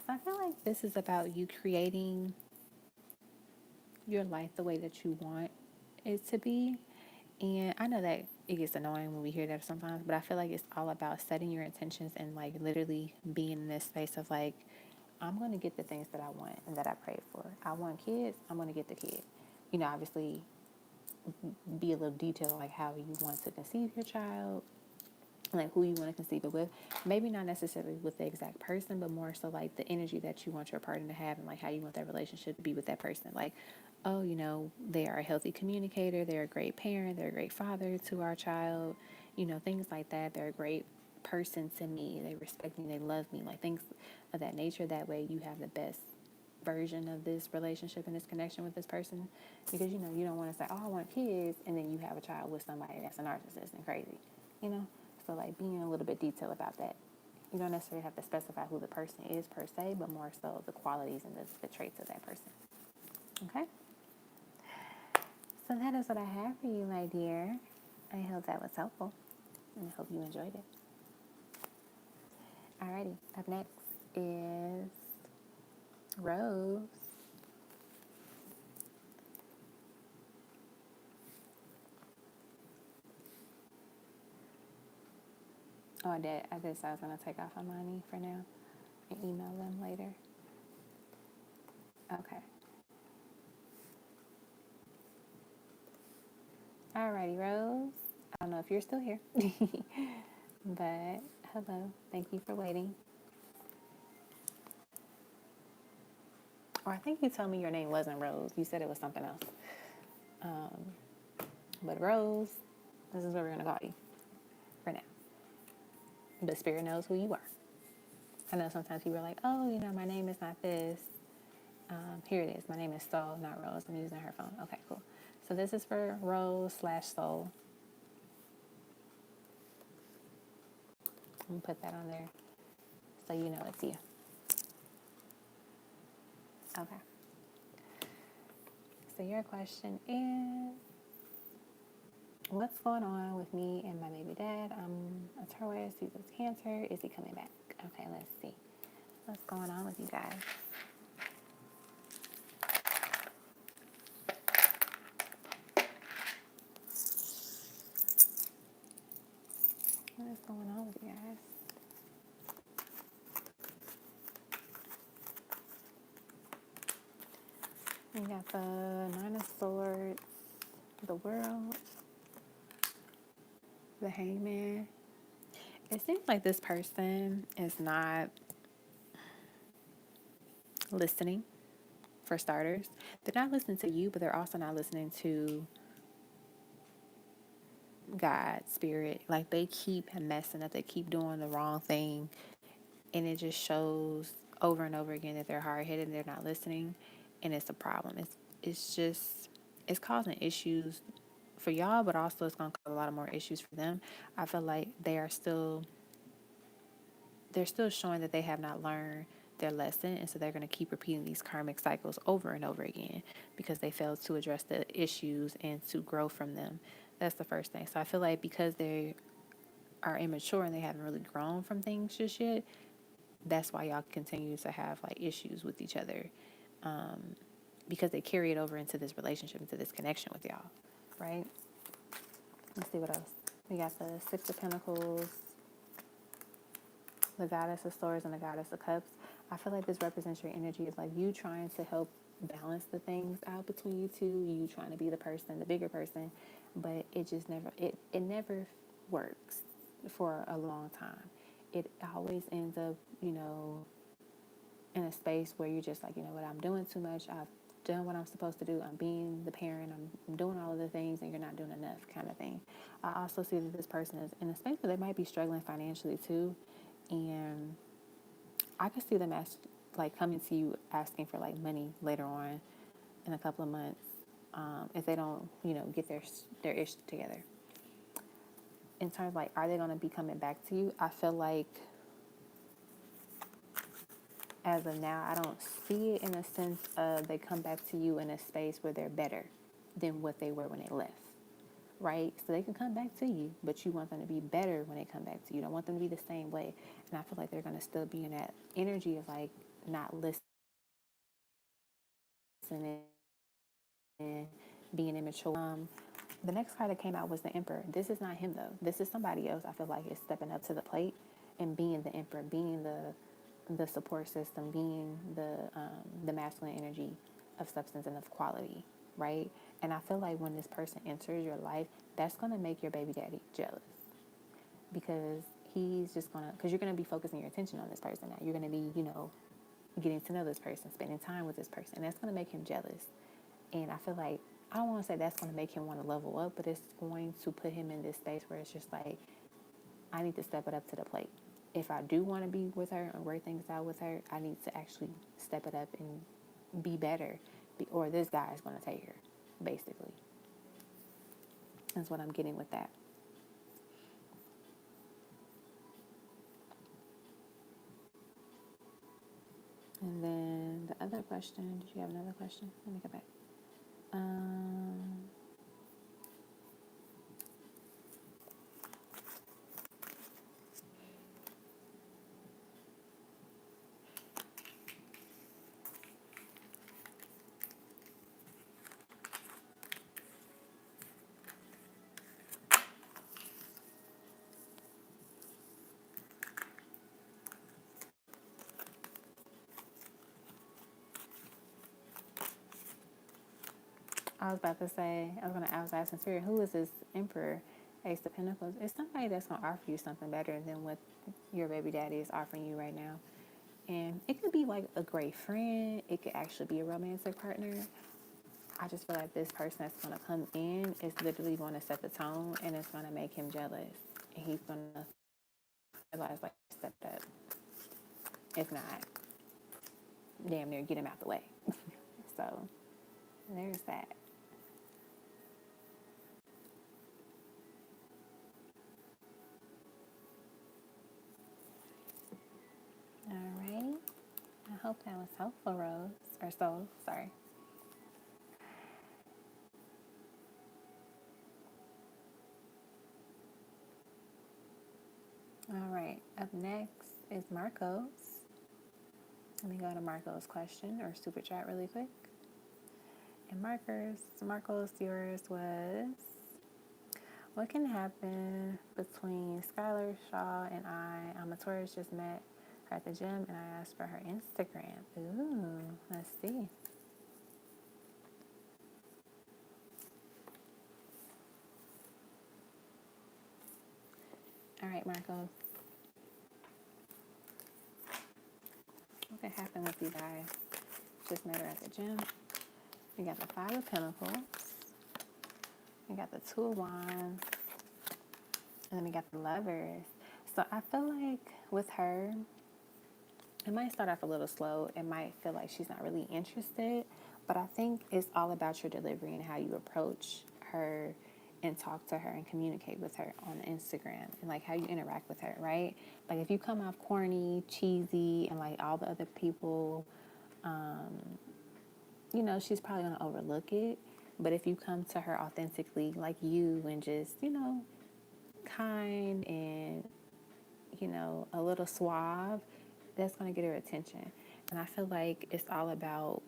A: So I feel like this is about you creating your life the way that you want it to be. And I know that it gets annoying when we hear that sometimes, but I feel like it's all about setting your intentions and like literally being in this space of like, I'm going to get the things that I want and that I prayed for. I want kids. I'm going to get the kid. Obviously be a little detailed like how you want to conceive your child, like who you want to conceive it with. Maybe not necessarily with the exact person, but more so like the energy that you want your partner to have and like how you want that relationship to be with that person. Like, oh, they are a healthy communicator. They're a great parent. They're a great father to our child. Things like that. They're a great person to me. They respect me. They love me. Like things of that nature. That way you have the best version of this relationship and this connection with this person, because you don't want to say, oh, I want kids, and then you have a child with somebody that's a narcissist and crazy, so like being a little bit detailed about that. You don't necessarily have to specify who the person is per se, but more so the qualities and the traits of that person. Okay, so that is what I have for you, my dear. I hope that was helpful and I hope you enjoyed it. Alrighty, up next is Rose. Oh, I did. I did say I was going to take off on money for now and email them later. Okay. Alrighty, Rose. I don't know if you're still here, but hello. Thank you for waiting. Or I think you told me your name wasn't Rose. You said it was something else. But Rose, this is what we're going to call you for now. But Spirit knows who you are. I know sometimes people are like, oh, my name is not this. Here it is. My name is Soul, not Rose. I'm using her phone. Okay, cool. So this is for Rose/Soul. I'm going to put that on there so you know it's you. Okay. So your question is, what's going on with me and my baby dad? I'm a Taurus. He's a Cancer. Is he coming back? Okay, let's see. What's going on with you guys? What is going on with you guys? We got the Nine of Swords, the World, the Hangman. It seems like this person is not listening, for starters. They're not listening to you, but they're also not listening to God, Spirit. Like, they keep messing up. They keep doing the wrong thing. And it just shows over and over again that they're hard-headed and they're not listening. And it's a problem. It's causing issues for y'all, but also it's going to cause a lot of more issues for them. I feel like they're still showing that they have not learned their lesson, and so they're going to keep repeating these karmic cycles over and over again because they failed to address the issues and to grow from them. That's the first thing. So I feel like because they are immature and they haven't really grown from things just yet, that's why y'all continue to have like issues with each other, because they carry it over into this relationship, into this connection with y'all, right? Let's see what else. We got the Six of Pentacles, the Goddess of Swords, and the Goddess of Cups. I feel like this represents your energy of like you trying to help balance the things out between you two, you trying to be the person, the bigger person, but it just never works for a long time. It always ends up, in a space where you're just like, you know what, I'm doing too much. I've done what I'm supposed to do. I'm being the parent. I'm doing all of the things, and you're not doing enough, kind of thing. I also see that this person is in a space where they might be struggling financially too, and I could see them as like coming to you asking for like money later on in a couple of months, if they don't, get their ish together. In terms of like, are they going to be coming back to you? I feel like as of now, I don't see it in a sense of they come back to you in a space where they're better than what they were when they left, right? So they can come back to you, but you want them to be better when they come back to you. You don't want them to be the same way. And I feel like they're going to still be in that energy of like not listening and being immature. The next card that came out was the Emperor. This is not him though. This is somebody else. I feel like is stepping up to the plate and being the Emperor, being the support system, being the masculine energy of substance and of quality, right? And I feel like when this person enters your life, that's gonna make your baby daddy jealous, because because you're gonna be focusing your attention on this person now. You're gonna be, getting to know this person, spending time with this person, and that's gonna make him jealous. And I feel like, I don't want to say that's going to make him want to level up, but it's going to put him in this space where it's just like, I need to step it up to the plate. If I do want to be with her and work things out with her, I need to actually step it up and be better, or this guy is going to take her, basically. That's what I'm getting with that. And then the other question, did you have another question? Let me go back. I was asking Spirit, who is this Emperor, Ace of Pentacles? It's somebody that's going to offer you something better than what your baby daddy is offering you right now. it could be like a great friend. It could actually be a romantic partner. I just feel like this person that's going to come in is literally going to set the tone, and it's going to make him jealous. And he's going to realize, like, step up. If not, damn near get him out the way. So, there's that. Alrighty. I hope that was helpful, Rose. Or Soul, sorry. Alright, up next is Marco's. Let me go to Marco's question or super chat really quick. And Marco's, yours was, what can happen between Skylar Shaw and I? I'm a tourist, just met her at the gym, and I asked for her Instagram. Ooh, let's see. All right, Marco. What can happen with you guys? Just met her at the gym. We got the Five of Pentacles. We got the Two of Wands. And then we got the Lovers. So I feel like with her, it might start off a little slow. It might feel like she's not really interested. But I think it's all about your delivery and how you approach her and talk to her and communicate with her on Instagram and like how you interact with her, right? Like if you come off corny, cheesy, and like all the other people, you know, she's probably going to overlook it. But if you come to her authentically like you and just, you know, kind and, you know, a little suave, that's going to get her attention. And I feel like it's all about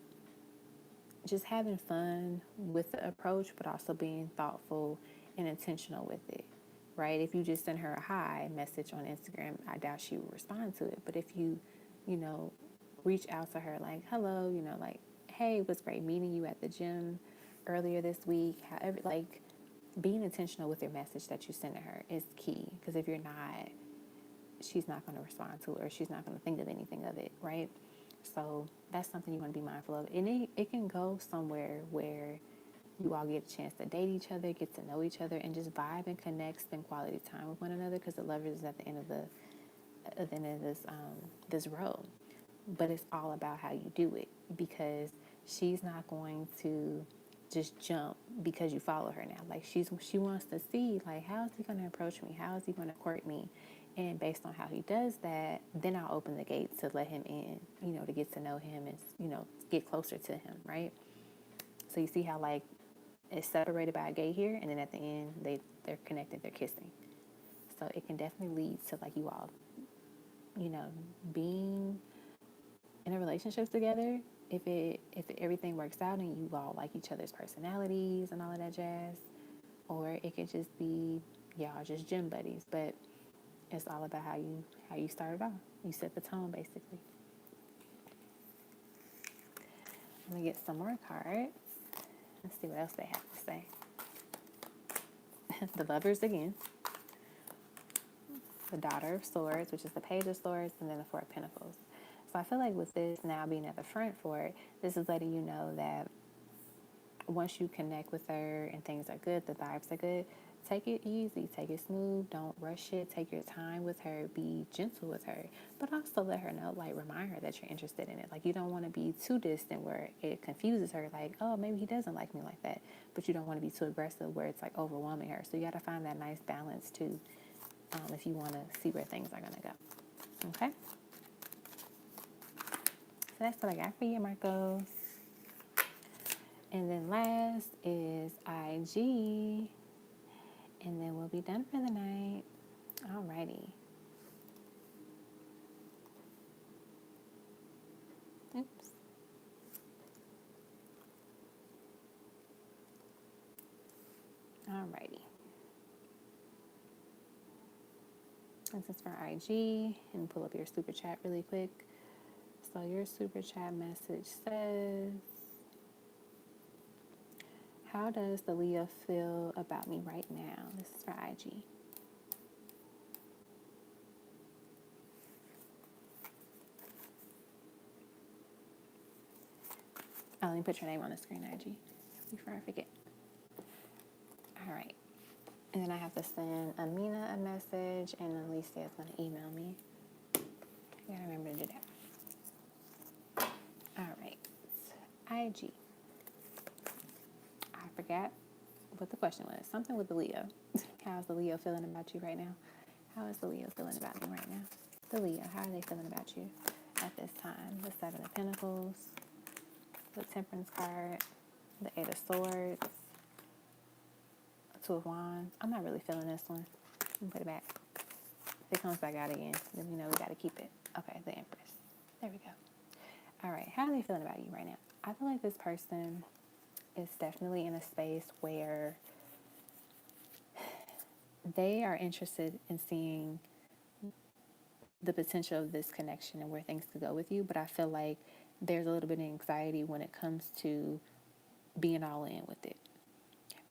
A: just having fun with the approach, but also being thoughtful and intentional with it, right? If you just send her a hi message on Instagram, I doubt she will respond to it. But if you, you know, reach out to her like, hello, you know, like, hey, it was great meeting you at the gym earlier this week. However, like, being intentional with your message that you send to her is key. Because if you're not, she's not going to respond to it, or she's not going to think of anything of it, right? So that's something you want to be mindful of. And it can go somewhere where you all get a chance to date each other, get to know each other, and just vibe and connect, spend quality time with one another. Because the Lovers is at the end of this road. But it's all about how you do it, because she's not going to just jump because you follow her now. Like she wants to see, like, how is he going to approach me? How is he going to court me? And based on how he does that, then I'll open the gates to let him in, you know, to get to know him and, you know, get closer to him, right? So you see how, like, it's separated by a gate here, and then at the end, they're connected, they're kissing. So it can definitely lead to, like, you all, you know, being in a relationship together. If everything works out and you all like each other's personalities and all of that jazz, or it could just be y'all just gym buddies. But it's all about how you started off. You set the tone, basically. Let me get some more cards. Let's see what else they have to say. The Lovers again. The Daughter of Swords, which is the Page of Swords, and then the Four of Pentacles. So I feel like with this now being at the front for it, this is letting you know that once you connect with her and things are good, the vibes are good, take it easy, take it smooth, don't rush it, take your time with her, be gentle with her, but also let her know, like, remind her that you're interested in it. Like, you don't want to be too distant where it confuses her, like, oh, maybe he doesn't like me like that, but you don't want to be too aggressive where it's like overwhelming her. So you got to find that nice balance too, if you want to see where things are going to go. Okay? So that's what I got for you, Marcos. And then last is IG. And then we'll be done for the night. Alrighty. Oops. Alrighty. This is for IG. And pull up your super chat really quick. So your super chat message says, how does the Leo feel about me right now? This is for IG. let me put your name on the screen, IG, before I forget. All right. And then I have to send Amina a message, and Alicia is going to email me. I gotta remember to do that. All right. IG. I forgot what the question was. Something with the Leo. How's the Leo feeling about you right now? How is the Leo feeling about you right now? The Leo, how are they feeling about you at this time? The Seven of Pentacles, the Temperance card, the Eight of Swords, Two of Wands. I'm not really feeling this one. Let me put it back. If it comes back out again, then we know we got to keep it. Okay, the Empress. There we go. All right, how are they feeling about you right now? I feel like this person is definitely in a space where they are interested in seeing the potential of this connection and where things could go with you. But I feel like there's a little bit of anxiety when it comes to being all in with it,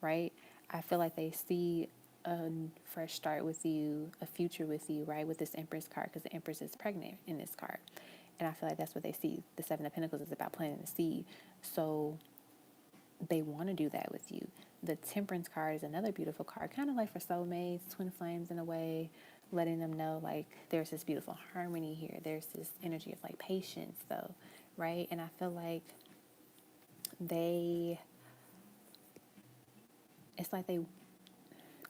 A: right? I feel like they see a fresh start with you, a future with you, right? With this Empress card, because the Empress is pregnant in this card. And I feel like that's what they see. The Seven of Pentacles is about planting the seed. So they want to do that with you. The Temperance card is another beautiful card, kind of like for soulmates, twin flames in a way, letting them know like there's this beautiful harmony here. There's this energy of like patience though, right? And I feel like it's like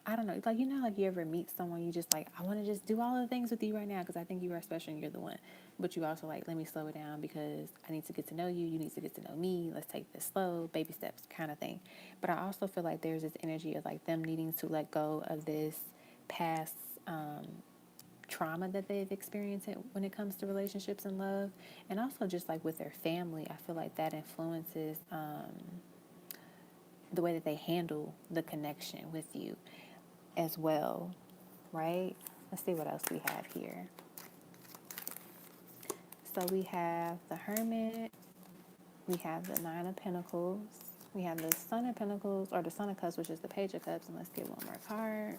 A: I don't know, like, you know, like you ever meet someone, you just like, I want to just do all the things with you right now because I think you are special and you're the one. But you also like, let me slow it down because I need to get to know you. You need to get to know me. Let's take this slow, baby steps kind of thing. But I also feel like there's this energy of like them needing to let go of this past trauma that they've experienced when it comes to relationships and love. And also just like with their family, I feel like that influences the way that they handle the connection with you as well, right? Let's see what else we have here. So we have the Hermit, we have the Nine of Pentacles, we have the Son of Pentacles, or the Son of Cups, which is the Page of Cups, and let's get one more card.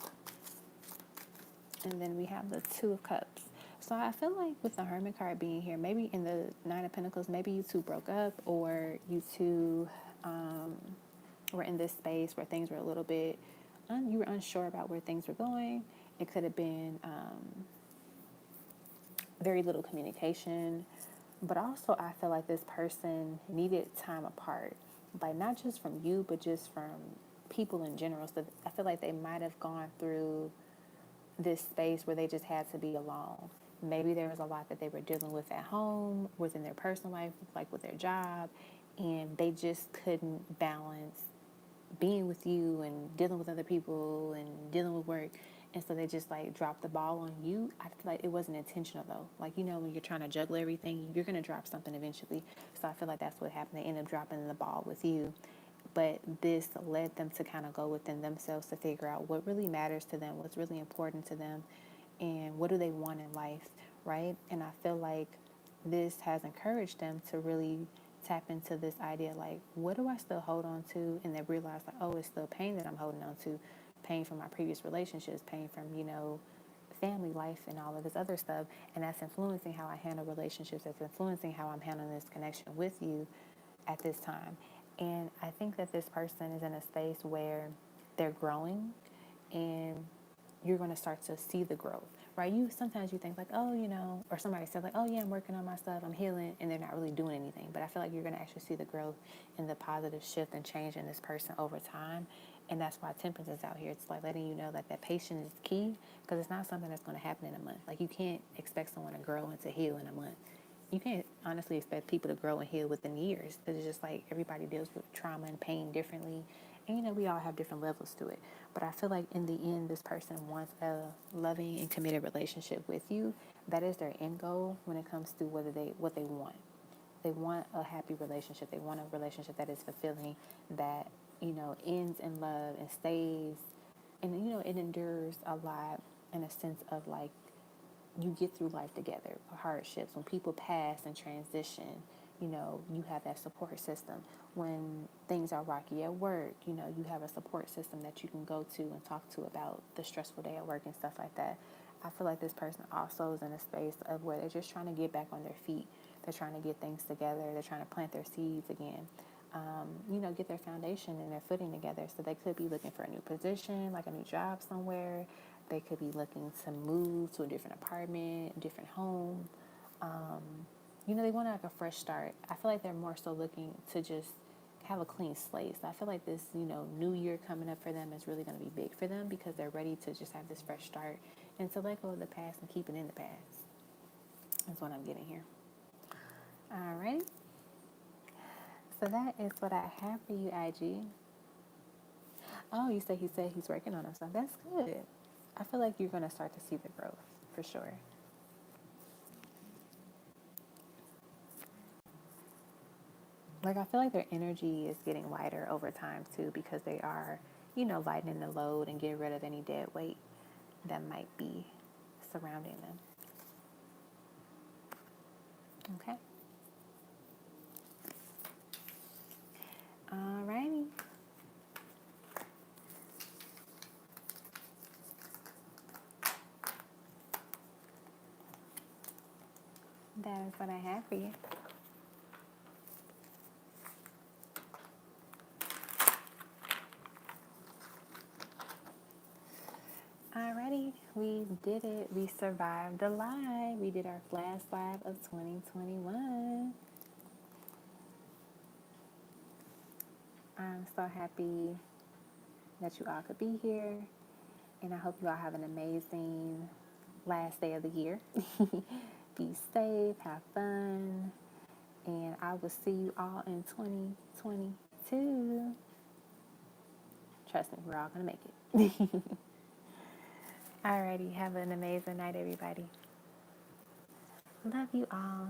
A: And then we have the Two of Cups. So I feel like with the Hermit card being here, maybe in the Nine of Pentacles, maybe you two broke up, or you two were in this space where things were a little bit, you were unsure about where things were going. It could have been very little communication. But also I feel like this person needed time apart. Like not just from you, but just from people in general. So I feel like they might have gone through this space where they just had to be alone. Maybe there was a lot that they were dealing with at home, within their personal life, like with their job, and they just couldn't balance being with you and dealing with other people and dealing with work. And so they just like dropped the ball on you. I feel like it wasn't intentional though. Like, you know, when you're trying to juggle everything, you're going to drop something eventually. So I feel like that's what happened. They ended up dropping the ball with you. But this led them to kind of go within themselves to figure out what really matters to them, what's really important to them, and what do they want in life, right? And I feel like this has encouraged them to really tap into this idea, like, what do I still hold on to? And they realize, like, oh, it's still pain that I'm holding on to, pain from my previous relationships, pain from, you know, family life and all of this other stuff. And that's influencing how I handle relationships. That's influencing how I'm handling this connection with you at this time. And I think that this person is in a space where they're growing and you're going to start to see the growth, right? Sometimes you think like, oh, you know, or somebody said like, oh yeah, I'm working on my stuff, I'm healing, and they're not really doing anything. But I feel like you're going to actually see the growth and the positive shift and change in this person over time. And that's why Temperance is out here. It's like letting you know that patience is key, because it's not something that's going to happen in a month. Like you can't expect someone to grow and to heal in a month. You can't honestly expect people to grow and heal within years, because it's just like everybody deals with trauma and pain differently. And, you know, we all have different levels to it. But I feel like in the end, this person wants a loving and committed relationship with you. That is their end goal when it comes to what they want. They want a happy relationship. They want a relationship that is fulfilling, that, you know, ends in love and stays. And, you know, it endures a lot in a sense of like, you get through life together, hardships, when people pass and transition, you know, you have that support system. When things are rocky at work, you know, you have a support system that you can go to and talk to about the stressful day at work and stuff like that. I feel like this person also is in a space of where they're just trying to get back on their feet. They're trying to get things together. They're trying to plant their seeds again. get their foundation and their footing together. So they could be looking for a new position, like a new job somewhere. They could be looking to move to a different apartment, a different home. They want like a fresh start. I feel like they're more so looking to just have a clean slate. So I feel like this, new year coming up for them is really going to be big for them because they're ready to just have this fresh start and to let go of the past and keep it in the past. That's what I'm getting here. All right. So that is what I have for you, IG. Oh, he said he's working on himself. That's good. I feel like you're going to start to see the growth for sure. Like, I feel like their energy is getting lighter over time, too, because they are, lightening the load and getting rid of any dead weight that might be surrounding them. Okay. Alrighty. That is what I have for you. Alrighty, we did it. We survived the live. We did our last live of 2021. I'm so happy that you all could be here. And I hope you all have an amazing last day of the year. Be safe, have fun, and I will see you all in 2022. Trust me, we're all going to make it. Alrighty, have an amazing night, everybody. Love you all.